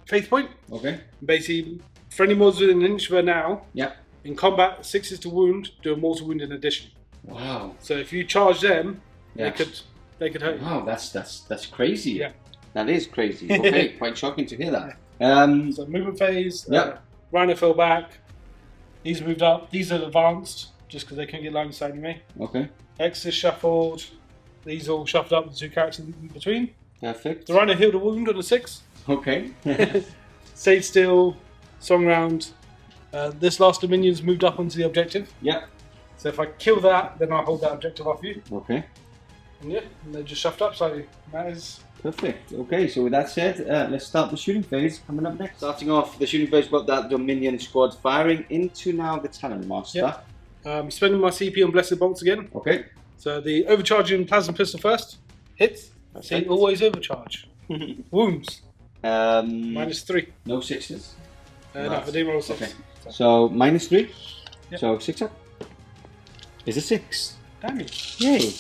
Speaker 2: faith point.
Speaker 1: Okay.
Speaker 2: Basically, for any models within an inch of her now,
Speaker 1: Yeah.
Speaker 2: in combat, 6s to wound, do a mortal wound in addition.
Speaker 1: Wow.
Speaker 2: So if you charge them,
Speaker 1: Yeah.
Speaker 2: they could hurt you.
Speaker 1: Wow, that's crazy.
Speaker 2: Yeah.
Speaker 1: That is crazy. Okay, quite shocking to hear that.
Speaker 2: So movement phase.
Speaker 1: Yeah.
Speaker 2: Rhino fell back. These moved up. These are advanced, just because they couldn't get line of sight anyway.
Speaker 1: Okay.
Speaker 2: X is shuffled. These all shuffled up with 2 characters in between.
Speaker 1: Perfect.
Speaker 2: The Rhino healed a wound on a 6.
Speaker 1: Okay.
Speaker 2: Stayed still. Swung round. This last Dominion's moved up onto the objective.
Speaker 1: Yeah.
Speaker 2: So if I kill that, then I'll hold that objective off you.
Speaker 1: Okay.
Speaker 2: And yeah, and they just shuffled up. So that is
Speaker 1: Perfect. Okay, so with that said, let's start the shooting phase coming up next. Starting off the shooting phase, got that Dominion squad firing into now the Talonmaster.
Speaker 2: Yep. Spending my CP on Blessed Bolts again.
Speaker 1: Okay.
Speaker 2: So the overcharging Plasma Pistol first. Hits. See, always overcharge. Wounds. -3.
Speaker 1: No 6s.
Speaker 2: No, I didn't roll a 6.
Speaker 1: Okay. So -3.
Speaker 2: Yep.
Speaker 1: So 6 up. Is a 6.
Speaker 2: Damage.
Speaker 1: Yay.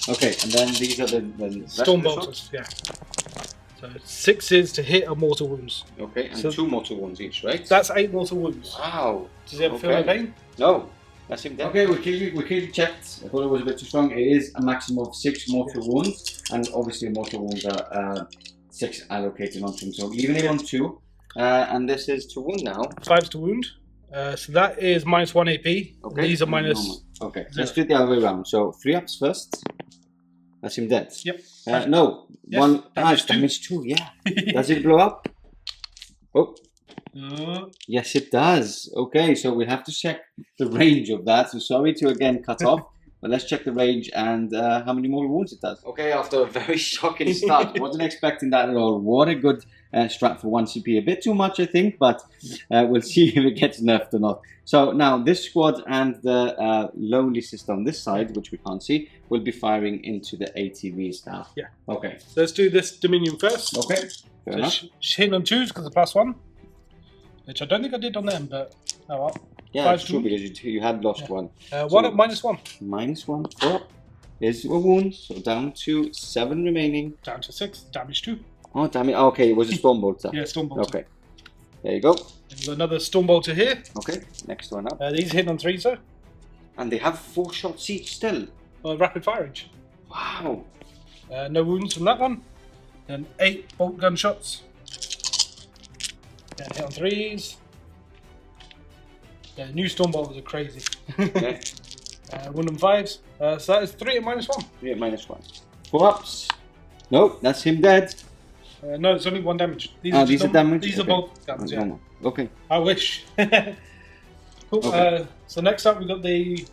Speaker 1: Okay, and then these are the
Speaker 2: Storm bolters, yeah. So 6s to hit are mortal wounds.
Speaker 1: Okay, and
Speaker 2: So
Speaker 1: 2 mortal wounds each, right?
Speaker 2: That's 8 mortal wounds.
Speaker 1: Wow.
Speaker 2: Does he ever feel no pain?
Speaker 1: No. That's him dead. Okay, we clearly checked. I thought it was a bit too strong. It is a maximum of 6 mortal wounds, and obviously mortal wounds are 6 allocated onto him. So even him on 2, and this is to wound now.
Speaker 2: 5's to wound. So that is -1 AP.
Speaker 1: Okay.
Speaker 2: These are minus.
Speaker 1: Okay,
Speaker 2: 0.
Speaker 1: let's do it the other way around. So 3 ups first. That's him dead.
Speaker 2: Yep.
Speaker 1: No,
Speaker 2: Yes,
Speaker 1: 1
Speaker 2: damage
Speaker 1: damage 2. Yeah. Does it blow up? Oh. Yes, it does. Okay, so we have to check the range of that. So sorry to again cut off, but let's check the range and how many more wounds it does. Okay, after a very shocking start, wasn't expecting that at all. What a good strat for 1 CP. A bit too much, I think, but we'll see if it gets nerfed or not. So now this squad and the lonely sister on this side, which we can't see, will be firing into the ATVs now.
Speaker 2: Yeah.
Speaker 1: Okay.
Speaker 2: So let's do this Dominion first.
Speaker 1: Okay. Fair enough.
Speaker 2: She's hitting on 2s because of +1. Which I don't think I did on them, but oh well.
Speaker 1: Yeah,
Speaker 2: 5
Speaker 1: it's true because you had lost one.
Speaker 2: 1 at -1.
Speaker 1: -1. Oh, there's a wound, so down to 7 remaining.
Speaker 2: Down to 6. Damage 2.
Speaker 1: Oh, damn it. Okay, it was a storm bolter.
Speaker 2: Yeah, storm bolter.
Speaker 1: Okay. There you go.
Speaker 2: There's another storm bolter here.
Speaker 1: Okay, next one up.
Speaker 2: These hitting on 3s though.
Speaker 1: And they have 4 shots each still.
Speaker 2: Rapid fire range.
Speaker 1: Wow.
Speaker 2: No wounds from that one. And 8 bolt gun shots. Yeah, hit on 3s. Yeah, new storm bolters are crazy.
Speaker 1: Okay.
Speaker 2: Wound on 5s. So that is 3 at -1.
Speaker 1: 3 at -1. 4 ups. Nope, that's him dead.
Speaker 2: No, it's only 1 damage.
Speaker 1: These are damage?
Speaker 2: These are
Speaker 1: Okay.
Speaker 2: bolt guns, yeah.
Speaker 1: Okay.
Speaker 2: I wish. Cool.
Speaker 1: Okay.
Speaker 2: So next up we've got the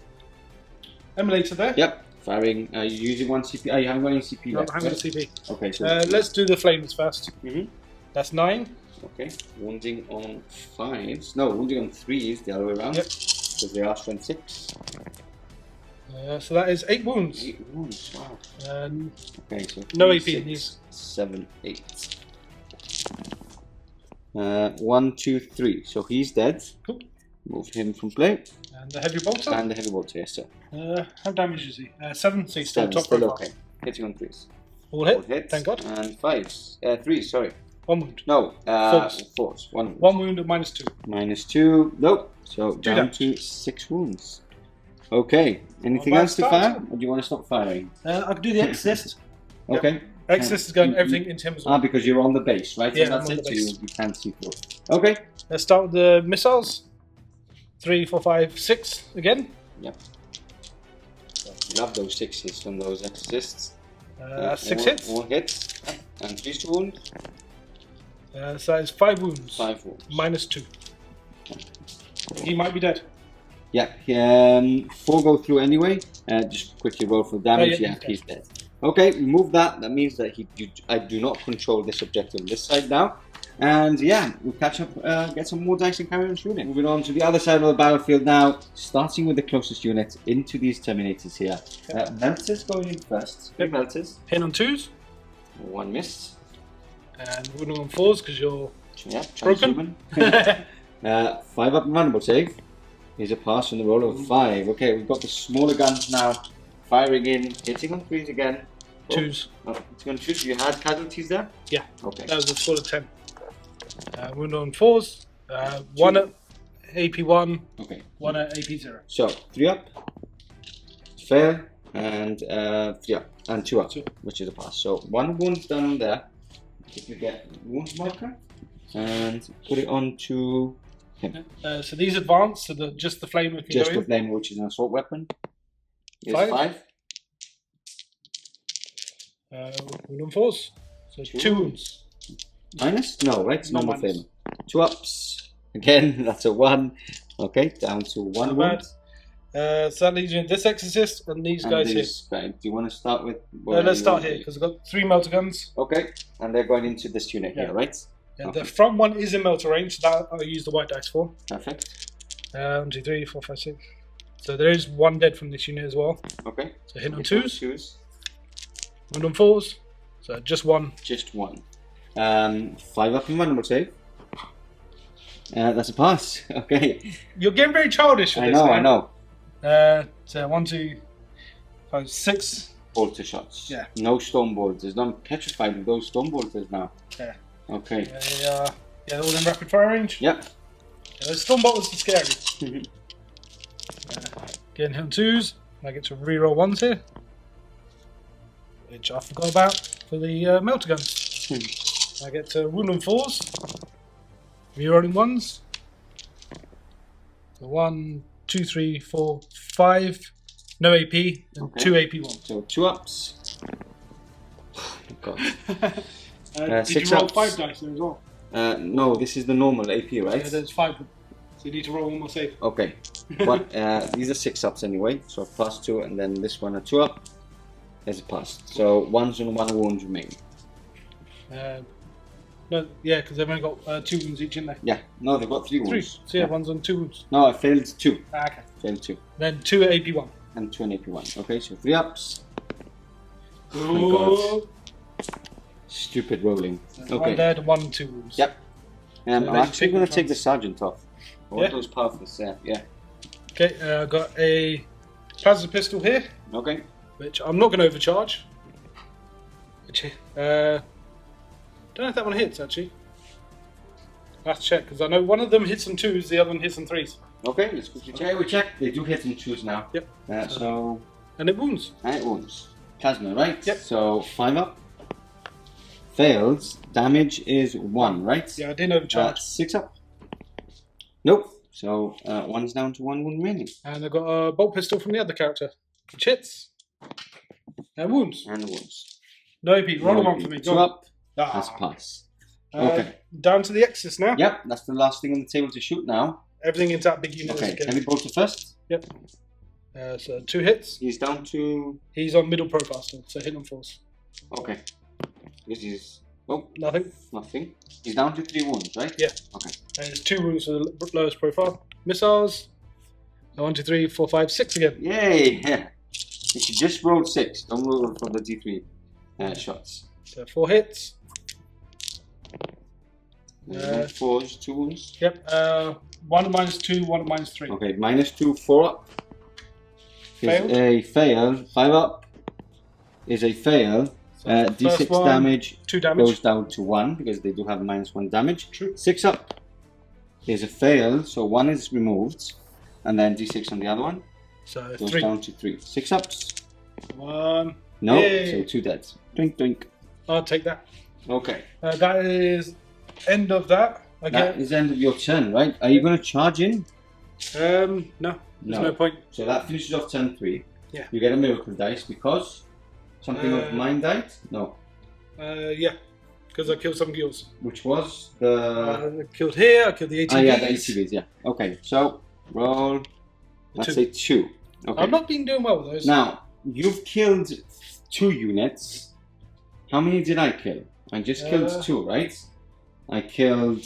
Speaker 2: emulator there.
Speaker 1: Yep. Firing. Are you using 1 CP? Oh, you haven't got any CP
Speaker 2: No,
Speaker 1: left.
Speaker 2: I haven't got a CP.
Speaker 1: Okay, so
Speaker 2: Let's do the flames first. That's 9.
Speaker 1: Okay, wounding on 5s. No, wounding on 3s the other way around.
Speaker 2: Yep.
Speaker 1: Because they are strength 6.
Speaker 2: So that is 8 wounds.
Speaker 1: 8 wounds, wow. Okay, so
Speaker 2: No
Speaker 1: 3,
Speaker 2: AP in
Speaker 1: 6,
Speaker 2: these.
Speaker 1: 7, 8. 1, 2, 3. So he's dead.
Speaker 2: Cool.
Speaker 1: Move him from play.
Speaker 2: And the heavy bolter.
Speaker 1: And the heavy bolter, yes, sir.
Speaker 2: How damage is he? 7, so he's still
Speaker 1: 7,
Speaker 2: top
Speaker 1: still
Speaker 2: profile.
Speaker 1: okay. Hitting on 3s.
Speaker 2: All hit,
Speaker 1: All hits.
Speaker 2: thank God.
Speaker 1: And 5s. 3s, sorry.
Speaker 2: 1 wound.
Speaker 1: No,
Speaker 2: 4s.
Speaker 1: 4s. 1 wound.
Speaker 2: 1 wound at -2.
Speaker 1: -2. Nope. So down
Speaker 2: damage.
Speaker 1: to 6 wounds. Okay. Anything
Speaker 2: Well,
Speaker 1: else to
Speaker 2: start.
Speaker 1: fire? Or do you want to stop firing?
Speaker 2: I can do the Exorcist.
Speaker 1: Okay.
Speaker 2: Exorcist is going everything into him as well.
Speaker 1: Ah, because you're on the base, right?
Speaker 2: Yeah,
Speaker 1: So that's
Speaker 2: I'm on
Speaker 1: it.
Speaker 2: the
Speaker 1: So
Speaker 2: base.
Speaker 1: you can't see through. Okay.
Speaker 2: Let's start with the missiles. 3, 4, 5, 6 again.
Speaker 1: Yep. Love those 6s from those exorcists.
Speaker 2: 6
Speaker 1: all,
Speaker 2: hits.
Speaker 1: All hits. And 3s to wound.
Speaker 2: So that is 5 wounds.
Speaker 1: 5 wounds.
Speaker 2: -2. He might be dead.
Speaker 1: Yeah. 4 go through anyway. Just quickly roll for damage.
Speaker 2: Oh, yeah,
Speaker 1: Yeah, he's dead. Okay, remove that. That means that I do not control this objective on this side now. And yeah, we'll catch up, get some more dice and carry on shooting. Moving on to the other side of the battlefield now, starting with the closest unit into these Terminators here. Melters going in first.
Speaker 2: Yep.
Speaker 1: Melters.
Speaker 2: Hit on 2s.
Speaker 1: 1 miss.
Speaker 2: And wounding on 4s because you're
Speaker 1: Yeah,
Speaker 2: broken.
Speaker 1: 5 up and vulnerable save. Here's a pass on the roll of 5. Okay, we've got the smaller guns now firing in, hitting on 3s again.
Speaker 2: twos.
Speaker 1: Oh, it's going to choose. You had casualties there?
Speaker 2: Yeah.
Speaker 1: Okay.
Speaker 2: That was a score of 10. Wound on 4s. 1 at AP 1.
Speaker 1: Okay.
Speaker 2: 1 at AP 0.
Speaker 1: So 3 up. Fail. And 3 up. And 2 up. Which is a pass. So 1 wound down there. If you get wound marker. And put it onto him.
Speaker 2: So these advance, so just the flamer can
Speaker 1: Just
Speaker 2: go
Speaker 1: the flamer, which is an assault weapon. Is
Speaker 2: 5.
Speaker 1: 5.
Speaker 2: Wound on 4s. So 2 wounds.
Speaker 1: Minus? No, right? It's
Speaker 2: No
Speaker 1: normal
Speaker 2: minus.
Speaker 1: flamer. 2 ups. Again, that's a 1. Okay, down to 1 wound.
Speaker 2: So that leaves you in this exorcist and these guys here.
Speaker 1: Right. Do you want to start with?
Speaker 2: Let's start here because I've got 3 melter guns.
Speaker 1: Okay, and they're going into this unit here, right?
Speaker 2: Yeah,
Speaker 1: Okay.
Speaker 2: the front one is in melter range, so that I'll use the white dice for.
Speaker 1: Perfect.
Speaker 2: 1, 2, 3, 4, 5, 6. So there is 1 dead from this unit as well.
Speaker 1: Okay.
Speaker 2: So hit on 2s,
Speaker 1: Twos.
Speaker 2: wound on 4s. So just 1.
Speaker 1: Just 1. 5 up in Venerable save. That's a pass. Okay.
Speaker 2: You're getting very childish with
Speaker 1: I
Speaker 2: this.
Speaker 1: know.
Speaker 2: now.
Speaker 1: I know.
Speaker 2: So 1, 2, 5, 6.
Speaker 1: Bolter shots.
Speaker 2: Yeah.
Speaker 1: No stone bolters. I'm petrified of those stone bolters now.
Speaker 2: Yeah.
Speaker 1: Okay.
Speaker 2: Yeah, all in rapid fire range.
Speaker 1: Yep.
Speaker 2: Yeah, those storm bolters are scary. Getting hit on 2s. I get to reroll 1s here, which I forgot about for the melter guns. I get to wound on 4s. Rerolling 1s. So 1, 2, 3, 4, 5. No AP and 2 AP 1.
Speaker 1: So 2 ups. Oh my god.
Speaker 2: Did
Speaker 1: 6
Speaker 2: you roll
Speaker 1: ups.
Speaker 2: 5 dice there as well?
Speaker 1: No, this is the normal AP, right?
Speaker 2: Yeah, there's 5. So you need to roll 1 more save.
Speaker 1: Okay. These are 6 ups anyway, so plus 2, and then this one a 2 up. There's a pass. So 1s and 1 wound remain.
Speaker 2: No, yeah, because they've only got 2 wounds each in there.
Speaker 1: Yeah. No, they've got 3
Speaker 2: 3.
Speaker 1: wounds.
Speaker 2: So yeah, 1's on 2 wounds.
Speaker 1: No, I failed 2.
Speaker 2: Okay.
Speaker 1: Failed 2.
Speaker 2: Then 2 at AP 1.
Speaker 1: And 2 and AP 1. Okay, so 3 ups. Oh my
Speaker 2: Ooh.
Speaker 1: god. Stupid rolling.
Speaker 2: 1
Speaker 1: Okay.
Speaker 2: dead, 1 2 wounds.
Speaker 1: Yep. I'm
Speaker 2: then
Speaker 1: actually
Speaker 2: pick
Speaker 1: going
Speaker 2: the
Speaker 1: to take the
Speaker 2: chance.
Speaker 1: sergeant off. I want
Speaker 2: Yeah?
Speaker 1: those powerful set. Yeah.
Speaker 2: Okay, I've got a plasma pistol here,
Speaker 1: Okay.
Speaker 2: which I'm not going to overcharge. Which, don't know if that one hits actually. I have to check because I know one of them hits on 2s, the other one hits on 3s.
Speaker 1: Okay, let's quickly check. Okay, we check. They do hit and choose now.
Speaker 2: Yep.
Speaker 1: So
Speaker 2: And it wounds.
Speaker 1: and it wounds. Plasma, right?
Speaker 2: Yep.
Speaker 1: So 5 up. Fails. Damage is 1, right?
Speaker 2: Yeah, I didn't overcharge.
Speaker 1: 6 up. Nope. So 1's down to 1 wound remaining.
Speaker 2: And I've got a bolt pistol from the other character, which hits. And wounds.
Speaker 1: And the wounds.
Speaker 2: No AP, roll them on for me.
Speaker 1: 2
Speaker 2: Go on.
Speaker 1: up.
Speaker 2: Ah.
Speaker 1: That's a pass.
Speaker 2: Uh,
Speaker 1: Okay.
Speaker 2: Down to the Exus now.
Speaker 1: Yep, that's the last thing on the table to shoot now.
Speaker 2: Everything into that big unit.
Speaker 1: Okay,
Speaker 2: again.
Speaker 1: heavy bolter first.
Speaker 2: Yep. So 2 hits.
Speaker 1: He's down to...
Speaker 2: He's on middle profile still, so hit on 4s.
Speaker 1: Okay. This is... Oh,
Speaker 2: Nothing.
Speaker 1: nothing. He's down to 3 wounds, right?
Speaker 2: Yeah.
Speaker 1: Okay.
Speaker 2: And it's 2 wounds for the lowest profile. Missiles. 1, 2, 3, 4, 5, 6 again.
Speaker 1: Yay! Yeah. You should just roll 6. Don't roll for the D3 shots.
Speaker 2: So 4 hits.
Speaker 1: 4s, 2 wounds.
Speaker 2: Yep. 1 minus 2, 1 minus 3.
Speaker 1: Okay, minus 2, 4 up. Is
Speaker 2: Failed.
Speaker 1: a fail. 5 up is a fail.
Speaker 2: So
Speaker 1: D6
Speaker 2: first one,
Speaker 1: damage
Speaker 2: 2 damage.
Speaker 1: goes down to 1 because they do have minus 1 damage.
Speaker 2: True.
Speaker 1: 6 up is a fail, so 1 is removed, and then D6 on the other one
Speaker 2: So
Speaker 1: goes
Speaker 2: 3.
Speaker 1: down to 3. 6 ups.
Speaker 2: 1.
Speaker 1: No,
Speaker 2: Yay.
Speaker 1: so 2 dead. Drink, drink.
Speaker 2: I'll take that.
Speaker 1: Okay.
Speaker 2: That is end of that.
Speaker 1: That
Speaker 2: Okay.
Speaker 1: is the end of your turn, right? Are you going to charge in?
Speaker 2: No. There's no point.
Speaker 1: So that finishes off turn 3.
Speaker 2: Yeah.
Speaker 1: You get a miracle dice because something of mine died? No.
Speaker 2: Yeah. Because I killed some guilds.
Speaker 1: Which was the...
Speaker 2: I killed here, I killed the ATVs.
Speaker 1: Oh yeah, the ATVs, yeah. Okay, so roll, let's
Speaker 2: 2.
Speaker 1: say 2. Okay.
Speaker 2: I've not been doing well with those.
Speaker 1: Now, you've killed 2 units. How many did I kill? I just killed 2, right? I killed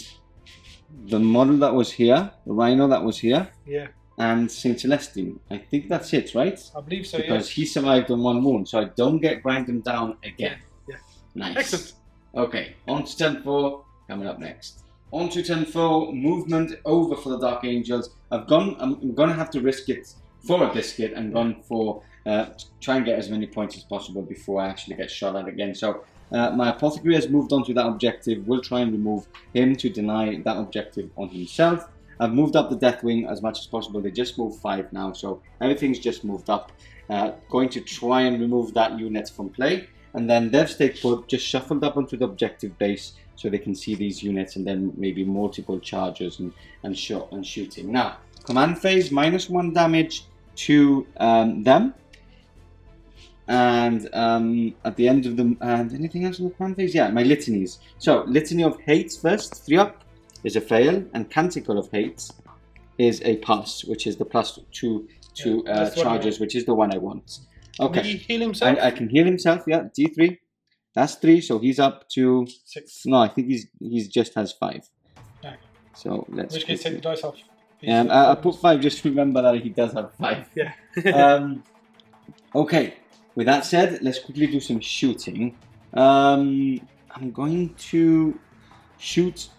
Speaker 1: the model that was here, the Rhino that was here,
Speaker 2: Yeah.
Speaker 1: and St. Celestine. I think that's it, right?
Speaker 2: I believe so,
Speaker 1: Because he survived on 1 wound, so I don't get grind him down again.
Speaker 2: Yeah.
Speaker 1: Nice.
Speaker 2: Excellent.
Speaker 1: Okay, on to turn 4, coming up next. On to turn 4, movement over for the Dark Angels. I'm going to have to risk it for a biscuit and gone for try and get as many points as possible before I actually get shot at again. So my Apothecary has moved on to that objective. We'll try and remove him to deny that objective on himself. I've moved up the Deathwing as much as possible. They just moved 5 now, so everything's just moved up. Going to try and remove that unit from play. And then they've stayed put, just shuffled up onto the objective base so they can see these units, and then maybe multiple charges and shooting. Now, command phase, -1 damage to them. And at the end of the... And anything else in the command phase? Yeah, my litanies. So, Litany of Hate first, 3 up, is a fail. And Canticle of Hate is a pass, which is the +2 to charges, which is the one I want. Okay.
Speaker 2: Can he heal himself?
Speaker 1: I can heal himself, yeah. D3. That's 3, so he's up to
Speaker 2: 6.
Speaker 1: No, I think he's just has 5.
Speaker 2: Okay.
Speaker 1: So let's.
Speaker 2: In which case, take the dice off.
Speaker 1: I put 5 just to remember that he does have 5.
Speaker 2: Yeah.
Speaker 1: Okay. With that said, let's quickly do some shooting. I'm going to shoot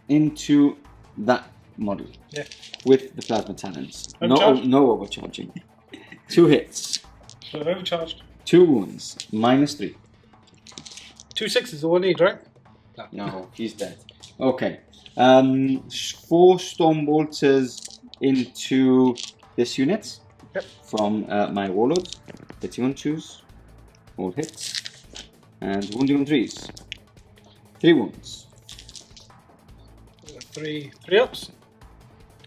Speaker 1: into that model.
Speaker 2: Yeah.
Speaker 1: With the plasma talons.
Speaker 2: Overcharge?
Speaker 1: No overcharging. 2 hits.
Speaker 2: So overcharged.
Speaker 1: 2 wounds. -3.
Speaker 2: 2 6s is all I need, right?
Speaker 1: No, he's dead. Okay. 4 storm bolters into this unit.
Speaker 2: Yep.
Speaker 1: From my Warlord. Hitting on 2s. All hits. And wounding on 3s. 3 wounds.
Speaker 2: 3 ups.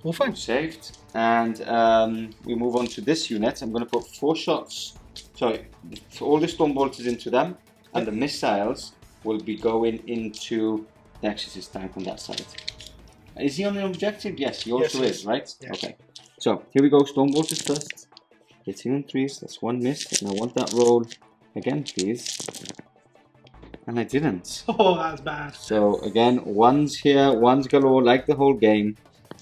Speaker 2: All fine.
Speaker 1: Saved. And we move on to this unit. I'm going to put 4 shots. Sorry. All the storm bolters into them. And the missiles will be going into the Exorcist tank on that side. Is he on the objective? Yes, he also is, right?
Speaker 2: Yeah.
Speaker 1: Okay. So, here we go. Storm bolters first. Hitting on 3s. That's 1 miss. And I want that roll again, please. And I didn't.
Speaker 2: Oh, that's bad.
Speaker 1: So, again, 1s here. 1s galore, like the whole game.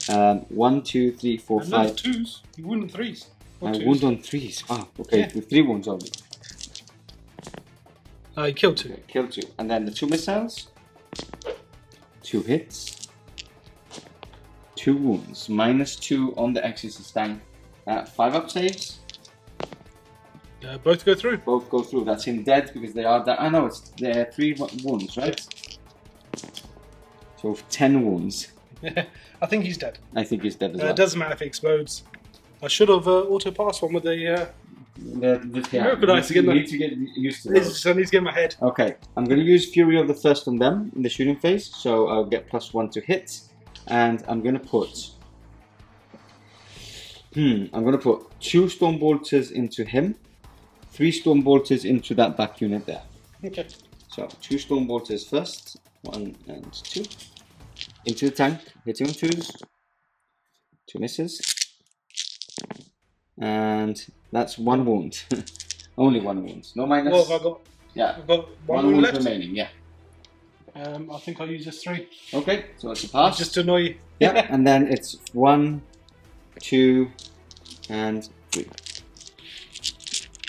Speaker 1: 1, 2, 3, 4,
Speaker 2: And
Speaker 1: 5.
Speaker 2: no 2s. You wound on 3s. Or
Speaker 1: I
Speaker 2: 2s.
Speaker 1: wound on 3s. Ah, okay.
Speaker 2: Yeah.
Speaker 1: With 3 wounds only.
Speaker 2: You killed 2.
Speaker 1: Okay, kill 2. And then the 2 missiles. 2 hits. 2 wounds. -2 on the Exorcist tank. 5 up saves.
Speaker 2: Both go through.
Speaker 1: Both go through. That's him dead because they are dead. I know, they're 3 wounds, right? So 10 wounds.
Speaker 2: I think he's dead.
Speaker 1: I think he's dead as well.
Speaker 2: It doesn't matter if he explodes. I should have auto-passed one with the... Miracle Dice again,
Speaker 1: You need to get used to those.
Speaker 2: I need to get in my head.
Speaker 1: Okay, I'm going to use Fury of the First on them in the shooting phase, so I'll get +1 to hit, and I'm going to put... I'm going to put 2 Storm Bolters into him, 3 Storm Bolters into that back unit there.
Speaker 2: Okay.
Speaker 1: So, 2 Storm Bolters first, 1 and 2, into the tank, hitting on 2s, 2 misses, and that's 1 wound. Only 1 wound, no minus.
Speaker 2: What have I got?
Speaker 1: Yeah,
Speaker 2: I've got 1
Speaker 1: wound
Speaker 2: wound left.
Speaker 1: remaining, yeah.
Speaker 2: I think I'll use this 3.
Speaker 1: Okay, so it's a pass.
Speaker 2: Just to annoy you.
Speaker 1: Yeah, and then it's 1, 2, and 3.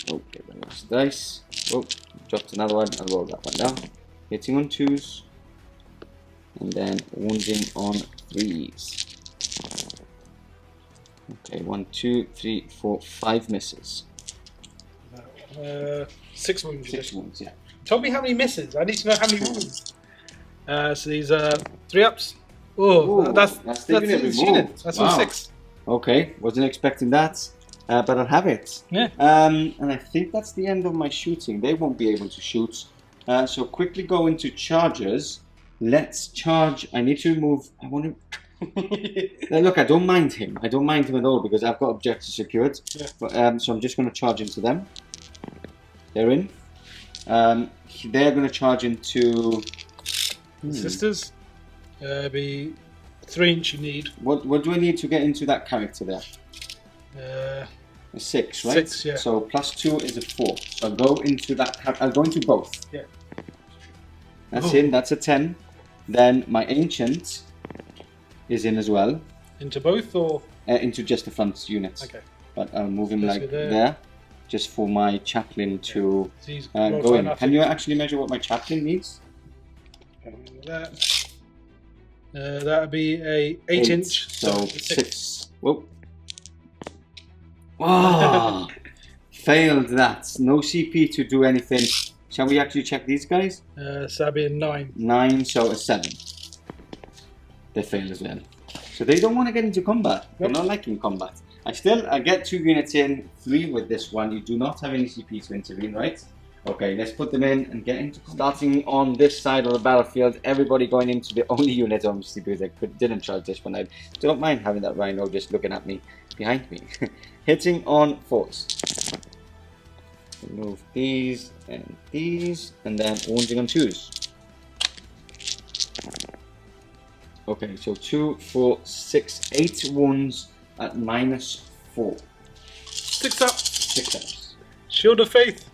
Speaker 1: Okay, then that's the dice. Oh, dropped another one. I'll roll that one down. Hitting on 2s, and then wounding on 3s. Okay, 1, 2, 3, 4, 5 misses.
Speaker 2: 6 wounds.
Speaker 1: 6 wounds, yeah.
Speaker 2: Tell me how many misses. I need to know how many wounds. So these are 3 ups. Oh,
Speaker 1: Ooh,
Speaker 2: that's
Speaker 1: taking it
Speaker 2: his
Speaker 1: removed.
Speaker 2: unit. That's
Speaker 1: Wow.
Speaker 2: on 6.
Speaker 1: Okay, wasn't expecting that, but I'll have it.
Speaker 2: Yeah.
Speaker 1: And I think that's the end of my shooting. They won't be able to shoot. So quickly go into charges. Let's charge. I need to remove. I want to. Now, look, I don't mind him. I don't mind him at all because I've got objectives secured.
Speaker 2: Yeah.
Speaker 1: But, so I'm just going to charge into them. They're in. They're going to charge into.
Speaker 2: Sisters. Be 3 inch you need.
Speaker 1: What do I need to get into that character there? A 6, right?
Speaker 2: 6, yeah.
Speaker 1: So +2 is a 4. So I'll go into that. I'll go into both.
Speaker 2: Yeah.
Speaker 1: That's in. That's a 10. Then my Ancient is in as well.
Speaker 2: Into both or?
Speaker 1: Into just the front unit.
Speaker 2: Okay.
Speaker 1: But I'll move him
Speaker 2: Let's
Speaker 1: like
Speaker 2: go there.
Speaker 1: there. Just for my Chaplain to
Speaker 2: So he's
Speaker 1: go in. Can you actually measure what my Chaplain needs?
Speaker 2: That would be a 8 inch.
Speaker 1: So 6. Whoa. Wow. Failed that. No CP to do anything. Shall we actually check these guys?
Speaker 2: So that'd be a 9.
Speaker 1: 9, so a 7. They fail as well. So they don't want to get into combat. They're not liking combat. I get 2 units in, 3 with this one. You do not have any CP to intervene, right? Okay, let's put them in and get into combat. Starting on this side of the battlefield, everybody going into the only unit, obviously, because I didn't charge this one. I don't mind having that Rhino just looking at me, behind me. Hitting on 4s. Remove these, and then wounding on 2s. Okay, so 2, 4, 6, 8 wounds at -4.
Speaker 2: 6 up.
Speaker 1: 6 ups.
Speaker 2: Shield of Faith.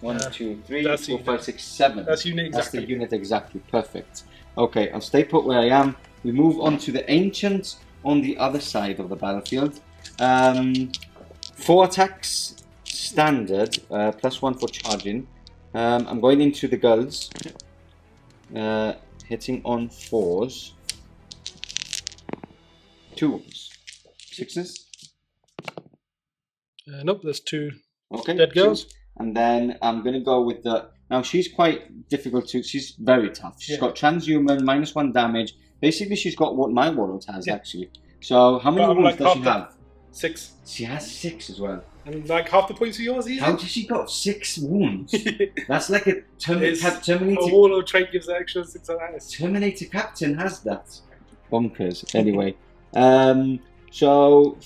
Speaker 1: 1, 2, 3,
Speaker 2: that's
Speaker 1: 4, 5, 6, 7.
Speaker 2: That's unit exactly.
Speaker 1: That's the unit exactly. Perfect. Okay, I'll stay put where I am. We move on to the Ancient on the other side of the battlefield. 4 attacks standard, +1 for charging. I'm going into the Gulls. Hitting on 4s. 2 wounds. 6s?
Speaker 2: Nope, there's 2
Speaker 1: okay,
Speaker 2: dead girls.
Speaker 1: 2. And then I'm going to go with the... Now, she's quite difficult to... She's very tough. She's got transhuman, -1 damage. Basically, she's got what my Warlord has, actually. So, how many wounds does she have?
Speaker 2: 6.
Speaker 1: She has 6 as well.
Speaker 2: And like half the points are yours, easy.
Speaker 1: How does she got 6 wounds? That's like a Terminator...
Speaker 2: A Warlord trait gives an extra 6 on that.
Speaker 1: Terminator Captain has that. Bonkers. Anyway. So,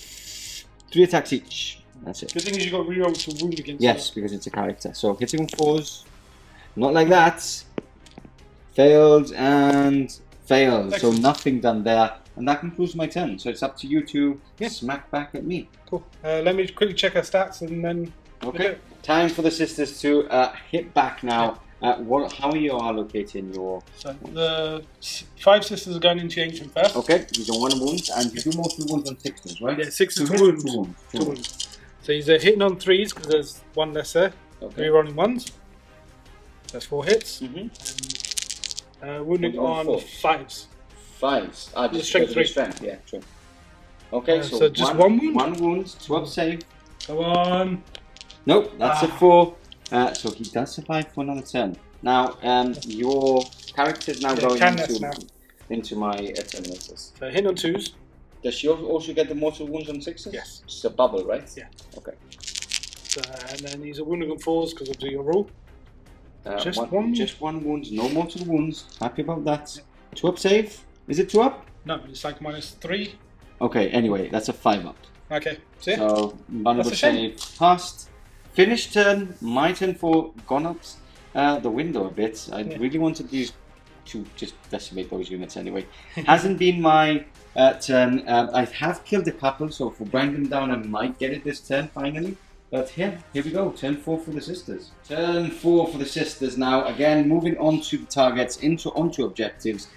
Speaker 1: 3 attacks each. That's it.
Speaker 2: The thing is you got reroll to wound against.
Speaker 1: Yes, because it's a character. So, hitting on 4s. Not like that. Failed and failed.
Speaker 2: Excellent.
Speaker 1: So, nothing done there. And that concludes my turn. So, it's up to you to smack back at me.
Speaker 2: Cool. Let me quickly check her stats and then...
Speaker 1: Okay. Time for the sisters to hit back now. How are you allocating your...
Speaker 2: So, the 5 sisters are going into Ancient first.
Speaker 1: Okay, you do 1 wound, and you do most of the wounds on 6s, right?
Speaker 2: Yeah, 6 is 2 wounds. 2 wounds. So he's hitting on 3s because there's 1 less there. Okay. 3 rolling 1s. That's 4 hits. And wounding on 5s.
Speaker 1: 5s.
Speaker 2: Just strength 3.
Speaker 1: Strength. Yeah, true. Okay,
Speaker 2: so just 1 wound?
Speaker 1: 1 wound, 12 save.
Speaker 2: Come on.
Speaker 1: Nope, that's a 4. So he does survive for another turn. Now, your character is now going into my Terminators.
Speaker 2: So hit on 2s.
Speaker 1: Does she also get the mortal wounds on 6s?
Speaker 2: Yes.
Speaker 1: It's a bubble, right?
Speaker 2: Yeah.
Speaker 1: Okay.
Speaker 2: So, and then he's a wounding on 4s because of your rule. Just 1?
Speaker 1: Just 1 wound, no mortal wounds. Happy about that. 2 up save? Is it 2 up?
Speaker 2: No, it's like -3.
Speaker 1: Okay, anyway, that's a 5 up.
Speaker 2: Okay, see?
Speaker 1: So, vulnerable save passed. Finish turn, my turn for gone ups the window a bit. I really wanted these to just decimate those units anyway. Hasn't been my turn. I have killed a couple, so if we grind them down, I might get it this turn finally. But yeah, here we go. Turn 4 for the sisters. Turn 4 for the sisters now. Again, moving on to the targets, onto objectives,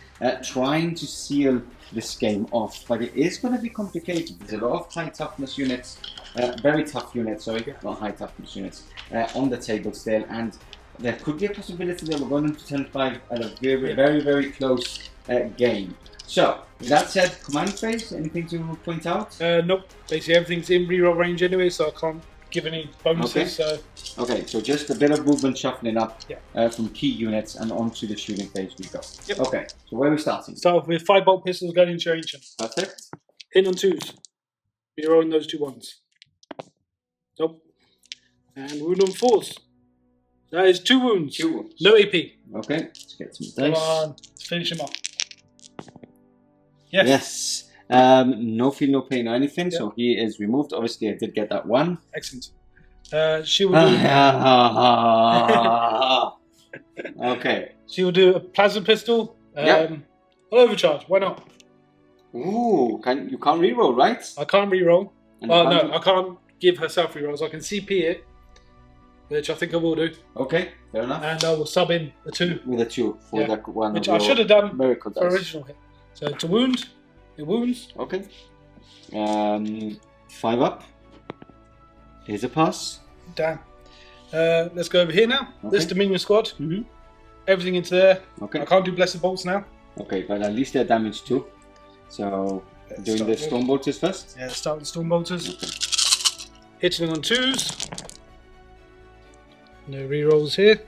Speaker 1: trying to seal this game off. But it is going to be complicated. There's a lot of high toughness units, very tough units, sorry, not high toughness units, on the table still. And there could be a possibility that we're going into turn 5 at a very, very close game. So, with that said, command phase, anything to point out?
Speaker 2: Nope. Basically, everything's in reroll range anyway, so I can't give any bonuses.
Speaker 1: Okay, so just a bit of movement shuffling up from key units and onto the shooting phase we go.
Speaker 2: Yep.
Speaker 1: Okay, so where are we starting?
Speaker 2: Start with 5 bolt pistols going into your Ancient.
Speaker 1: Perfect.
Speaker 2: Hit on 2s. Rerolling those 2 1s. Nope. And wound on 4s. That is 2 wounds.
Speaker 1: 2 wounds.
Speaker 2: No AP.
Speaker 1: Okay, let's get some
Speaker 2: Come
Speaker 1: dice.
Speaker 2: on, let's finish him off. Yes.
Speaker 1: Yes. No feel, no pain or anything, so he is removed. Obviously, I did get that 1.
Speaker 2: Excellent. She will do.
Speaker 1: Okay.
Speaker 2: She will do a plasma pistol. I'll overcharge. Why not?
Speaker 1: Ooh, you can't reroll, right?
Speaker 2: I can't reroll.
Speaker 1: And
Speaker 2: No, I can't give herself rerolls. I can CP it, which I think I will do.
Speaker 1: Okay, fair enough.
Speaker 2: And I will sub in a 2.
Speaker 1: With a 2 for that one.
Speaker 2: Which I should have done
Speaker 1: miracle
Speaker 2: for original hit. So to wound, it wounds.
Speaker 1: Okay. 5 up. Here's a pass.
Speaker 2: Damn. Let's go over here now.
Speaker 1: Okay.
Speaker 2: This Dominion squad. Everything into there.
Speaker 1: Okay.
Speaker 2: I can't do Blessed Bolts now.
Speaker 1: Okay, but at least they're damaged too. So, doing the Storm Bolters first?
Speaker 2: Yeah, start with Storm Bolters. Hitting on 2s. No rerolls here.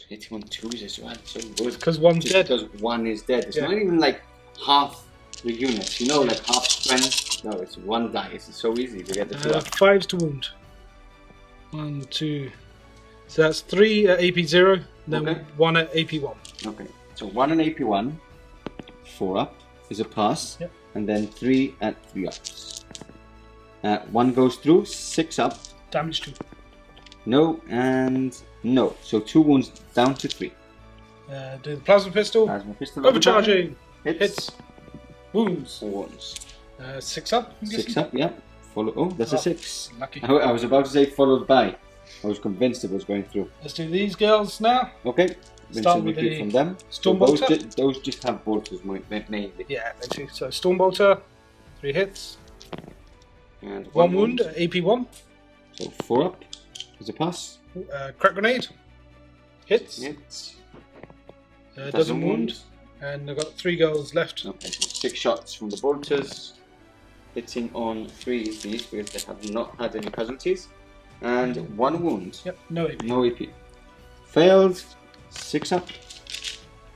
Speaker 1: Hitting on 2s as well, so good.
Speaker 2: Because one's dead.
Speaker 1: Because one is dead. It's not even like half the units, you know, like half strength. No, it's one die. It's so easy to get the 2 up.
Speaker 2: 5s to wound. 1, 2. So that's 3 at AP 0, then 1 at AP 1.
Speaker 1: Okay, so 1 at AP 1, 4 up is a pass, and then 3 at 3 ups. 1 goes through, 6 up.
Speaker 2: Damage 2.
Speaker 1: No, and no. So 2 wounds down to 3.
Speaker 2: Do the plasma pistol. Overcharging.
Speaker 1: Hits.
Speaker 2: Wounds.
Speaker 1: 4 wounds.
Speaker 2: 6 up.
Speaker 1: 6 up, yeah. Follow. Oh, that's a 6.
Speaker 2: Lucky.
Speaker 1: I was about to say followed by. I was convinced it was going through.
Speaker 2: Let's do these girls now.
Speaker 1: Okay.
Speaker 2: Start with the
Speaker 1: from them.
Speaker 2: Stormbolter.
Speaker 1: So those just have bolters mainly.
Speaker 2: Yeah, basically. So Stormbolter, 3 hits.
Speaker 1: And
Speaker 2: 1 wound at AP 1.
Speaker 1: So 4 up is a pass.
Speaker 2: Crack grenade. Hits.
Speaker 1: Hits.
Speaker 2: Doesn't wound. And I've got 3 girls left.
Speaker 1: Okay, so 6 shots from the bolters. Hitting on 3 of these because they have not had any casualties. And 1 wound.
Speaker 2: Yep, no AP.
Speaker 1: No AP. Failed. 6 up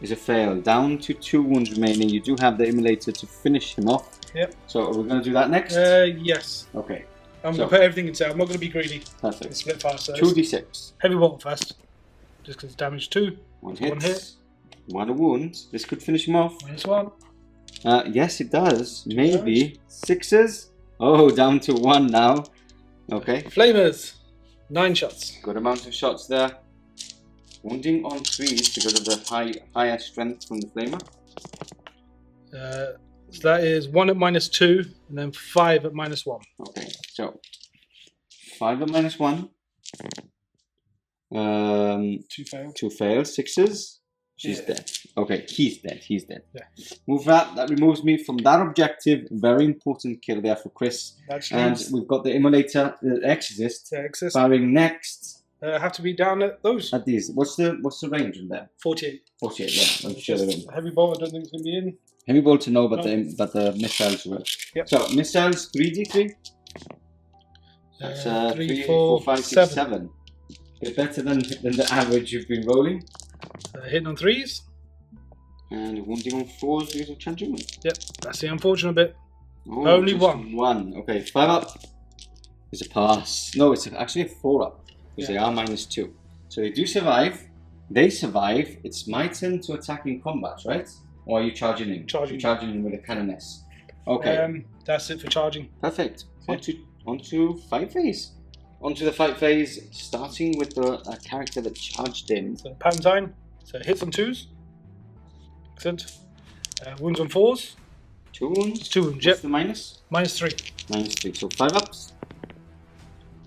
Speaker 1: is a fail. Down to 2 wounds remaining. You do have the immolator to finish him off.
Speaker 2: Yep.
Speaker 1: So are we going to do that next?
Speaker 2: Yes.
Speaker 1: Okay.
Speaker 2: I'm going to put everything into it. I'm not going to be greedy.
Speaker 1: Perfect.
Speaker 2: Split fast.
Speaker 1: 2d6.
Speaker 2: Heavy bolt first. Just because it's damage 2.
Speaker 1: 1 hit. 1 wound. This could finish him off.
Speaker 2: -1.
Speaker 1: Yes, it does. Maybe. 6s. Oh, down to 1 now. Okay.
Speaker 2: Flamers. 9 shots.
Speaker 1: Good amount of shots there. Wounding on 3s because of the higher strength from the flamer.
Speaker 2: So that is 1 at -2 and then 5 at -1.
Speaker 1: Okay, so 5 at -1.
Speaker 2: 2 failed.
Speaker 1: 2 failed. 6s. She's dead. Okay, he's dead. He's dead.
Speaker 2: Yeah.
Speaker 1: Move that. That removes me from that objective. Very important kill there for Chris. And we've got the immolator, the exorcist, firing next.
Speaker 2: Have to be down at those.
Speaker 1: At these. What's the range in there?
Speaker 2: 48.
Speaker 1: 48. Yeah. I'm sure they're in.
Speaker 2: Heavy bolt. I don't think it's going to be in.
Speaker 1: Heavy bolt to know, but the missiles will.
Speaker 2: Yep.
Speaker 1: So missiles 3d3. That's
Speaker 2: 3, 4, 5, 6, 7.
Speaker 1: Bit better than the average you've been rolling.
Speaker 2: Hitting on 3s.
Speaker 1: And wounding on 4s because of Changeling.
Speaker 2: Yep, that's the unfortunate bit.
Speaker 1: Oh,
Speaker 2: only
Speaker 1: just 1. Okay, 5 up is a pass. No, it's actually a 4 up because they are -2. So they do survive. They survive. It's my turn to attack in combat, right? Or are you charging in? Charging in with a cannoness. Okay.
Speaker 2: That's it for charging.
Speaker 1: Perfect. Onto fight phase. Onto the fight phase, starting with the character that charged in.
Speaker 2: So Pennant. So hits on 2s. Excellent. Wounds on 4s.
Speaker 1: 2 wounds.
Speaker 2: 2 wounds.
Speaker 1: What's the minus?
Speaker 2: -3.
Speaker 1: -3. So 5 ups.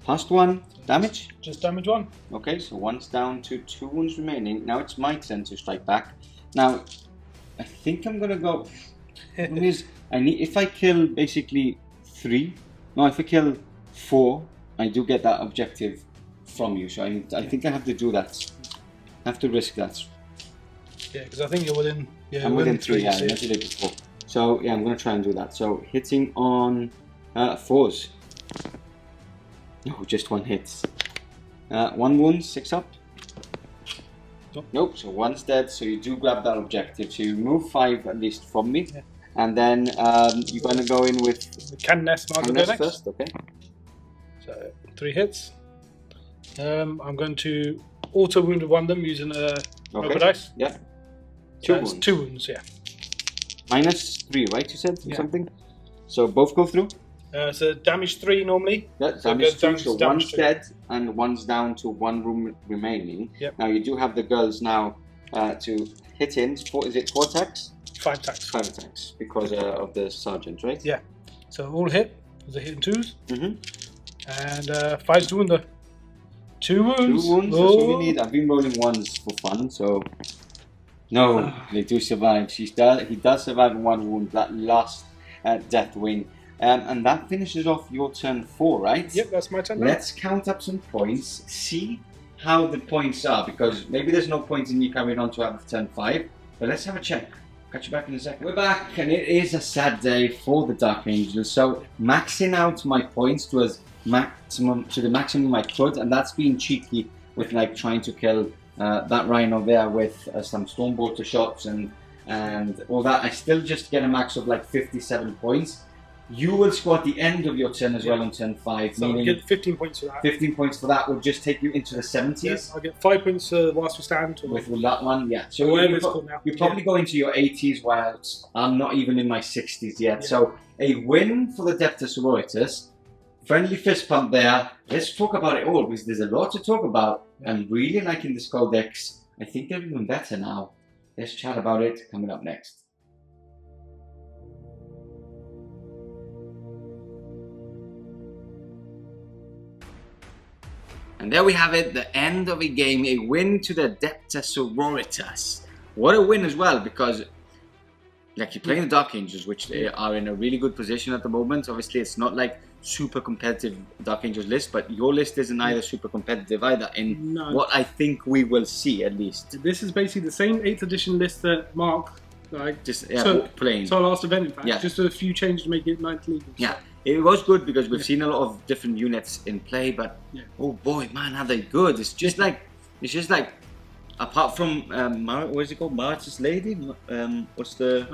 Speaker 1: Past 1. Damage?
Speaker 2: Just damage 1.
Speaker 1: Okay, so 1's down to 2 wounds remaining. Now it's my turn to strike back. Now, I think I'm gonna go. If I kill basically 3. No, if I kill 4. I do get that objective from you, so I think I have to do that. I have to risk that.
Speaker 2: Yeah, because I think you're within. Yeah,
Speaker 1: I'm within 3. Yeah, I did it before. So yeah, I'm going to try and do that. So hitting on 4s. No, just 1 hit. 1 wound, 6 up. Nope. So 1's dead. So you do grab that objective. So you remove 5 at least from me, and then you're going to go in with
Speaker 2: the cannoness
Speaker 1: first. Okay.
Speaker 2: So 3 hits. I'm going to auto wound 1 of them using a dice.
Speaker 1: Yeah. 2 wounds.
Speaker 2: 2 wounds, yeah.
Speaker 1: -3, right? You said something. So both go through.
Speaker 2: So damage 3 normally.
Speaker 1: Yeah, damage 3. So 1's dead and 1's down to 1 room remaining.
Speaker 2: Yep.
Speaker 1: Now you do have the girls now to hit in. Is it 4 attacks?
Speaker 2: 5 attacks.
Speaker 1: 5 attacks because of the sergeant, right?
Speaker 2: Yeah. So all hit. Because they're hitting 2s.
Speaker 1: Mm-hmm.
Speaker 2: And 5's doing the 2 wounds.
Speaker 1: 2 wounds, that's what we need. I've been rolling 1s for fun, so no, they do survive. He does survive 1 wound, that last Deathwing. And that finishes off your turn 4, right?
Speaker 2: Yep, that's my turn now.
Speaker 1: Let's count up some points, see how the points are, because maybe there's no point in you carrying on to have turn 5, but let's have a check. catch you back in a second. We're back, and it is a sad day for the Dark Angels. So maxing out my points to the maximum I could, and that's being cheeky with like trying to kill that rhino there with some stormbolter shots and all that. I still just get a max of like 57 points. You will score at the end of your turn as well on turn 5.
Speaker 2: So I'll get 15 points for that.
Speaker 1: 15 points for that will just take you into the 70s.
Speaker 2: Yeah, I'll get 5 points whilst we stand.
Speaker 1: With that one, yeah. So you probably go into your 80s, whilst I'm not even in my 60s yet. Yeah. So a win for the Adepta Sororitas. Friendly fist pump there. Let's talk about it all, because there's a lot to talk about. I'm really liking this codex. I think they're even better now. Let's chat about it coming up next. And there we have it, the end of a game, a win to the Adepta Sororitas. What a win as well, because like you're playing the Dark Angels, which they are in a really good position at the moment. Obviously, it's not like super competitive Dark Angels list, but your list isn't either super competitive either in what I think we will see at least.
Speaker 2: This is basically the same 8th edition list that Mark
Speaker 1: playing.
Speaker 2: So our last event, in fact, just a few changes to make it 9th legal.
Speaker 1: Yeah. It was good because we've seen a lot of different units in play, but oh boy, man, are they good! It's just like, apart from what is it called, Marty's Lady? What's the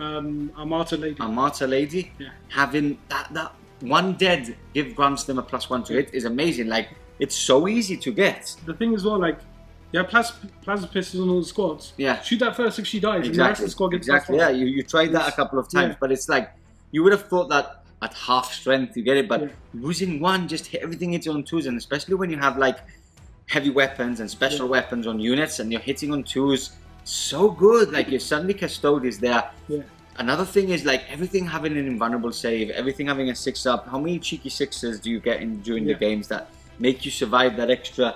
Speaker 2: Armata Lady?
Speaker 1: Armata Lady. Yeah. Having that one dead grants them a +1 to hit is amazing. Like it's so easy to get.
Speaker 2: The thing as well, like you have plasma pistols on all the squads.
Speaker 1: Yeah.
Speaker 2: Shoot that first if she dies.
Speaker 1: Exactly.
Speaker 2: And the rest of the squad gets
Speaker 1: exactly. Yeah. You tried that a couple of times, but it's like you would have thought that. At half strength you get it, but losing one just hit everything into on 2s, and especially when you have like heavy weapons and special weapons on units and you're hitting on 2s, so good. Like your suddenly Custode is there. Another thing is like everything having an invulnerable save, everything having a 6-up. How many cheeky 6s do you get in during the games that make you survive that extra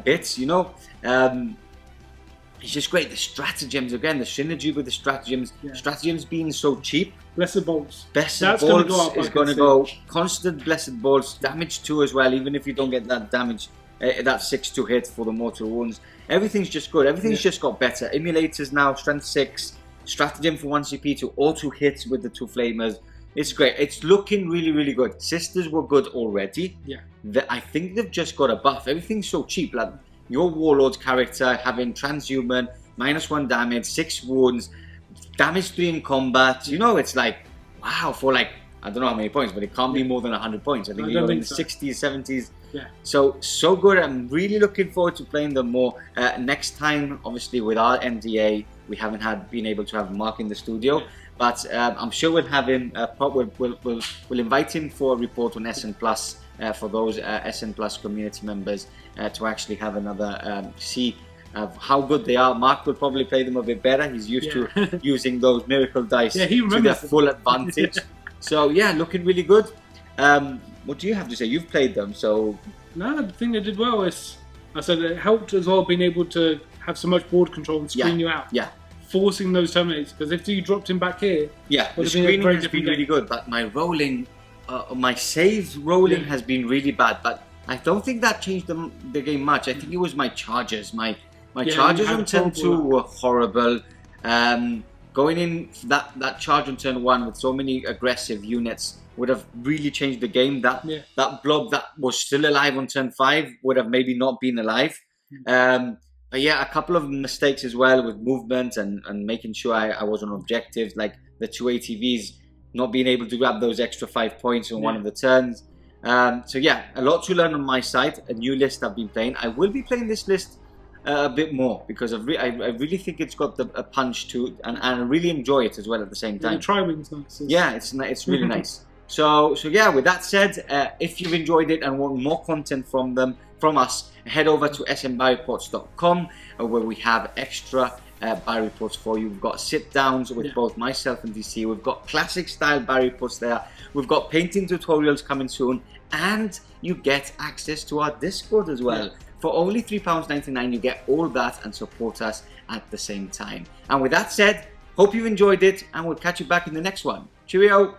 Speaker 1: bits, you know? It's just great. The stratagems, again, the synergy with the stratagems, stratagems being so cheap.
Speaker 2: Blessed Bolts.
Speaker 1: Blessed Bolts is going to go constant Blessed Bolts, damage 2 as well, even if you don't get that damage, that 6-2 hit for the mortal wounds. Everything's just good. Everything's just got better. Emulators now, strength 6, stratagem for 1 CP to auto hit with the 2 flamers. It's great. It's looking really, really good. Sisters were good already. I think they've just got a buff. Everything's so cheap. Like your Warlord character having transhuman, -1 damage, 6 wounds, damage 3 in combat. You know, it's like, wow, for like, I don't know how many points, but it can't be more than 100 points. I think you're in the 60s, 70s. So good. I'm really looking forward to playing them more. Next time, obviously, with our NDA, we haven't been able to have Mark in the studio. But I'm sure we'll have him, we'll invite him for a report on SN Plus, for those SN Plus community members, to actually have another see how good they are. Mark will probably play them a bit better. He's used to using those miracle dice to their full advantage. So yeah, looking really good. What do you have to say? You've played them, so...
Speaker 2: No, the thing they did well is, I said it helped as well being able to have so much board control and screen you out. Forcing those Terminators, because if you dropped him back here...
Speaker 1: the screening has been really good, but my rolling, my save rolling has been really bad, but I don't think that changed the game much. I think it was my charges. My charges on turn 2 were horrible. Going in that charge on turn 1 with so many aggressive units would have really changed the game. That blob that was still alive on turn 5 would have maybe not been alive. But yeah, a couple of mistakes as well with movement and making sure I was on objectives, like the 2 ATVs not being able to grab those extra 5 points on one of the turns. So yeah, a lot to learn on my side. A new list I've been playing. I will be playing this list a bit more because I really think it's got a punch to it, and I really enjoy it as well at the same time.
Speaker 2: The Tri-Wing's nice.
Speaker 1: Yeah, it's really nice. So yeah, with that said, if you've enjoyed it and want more content from us, head over to smbuy-reports.com, where we have extra buy reports for you. We've got sit downs with both myself and DC. We've got classic style buy reports there. We've got painting tutorials coming soon, and you get access to our Discord as well. For only £3.99, you get all that and support us at the same time. And with that said, hope you enjoyed it, and we'll catch you back in the next one. Cheerio!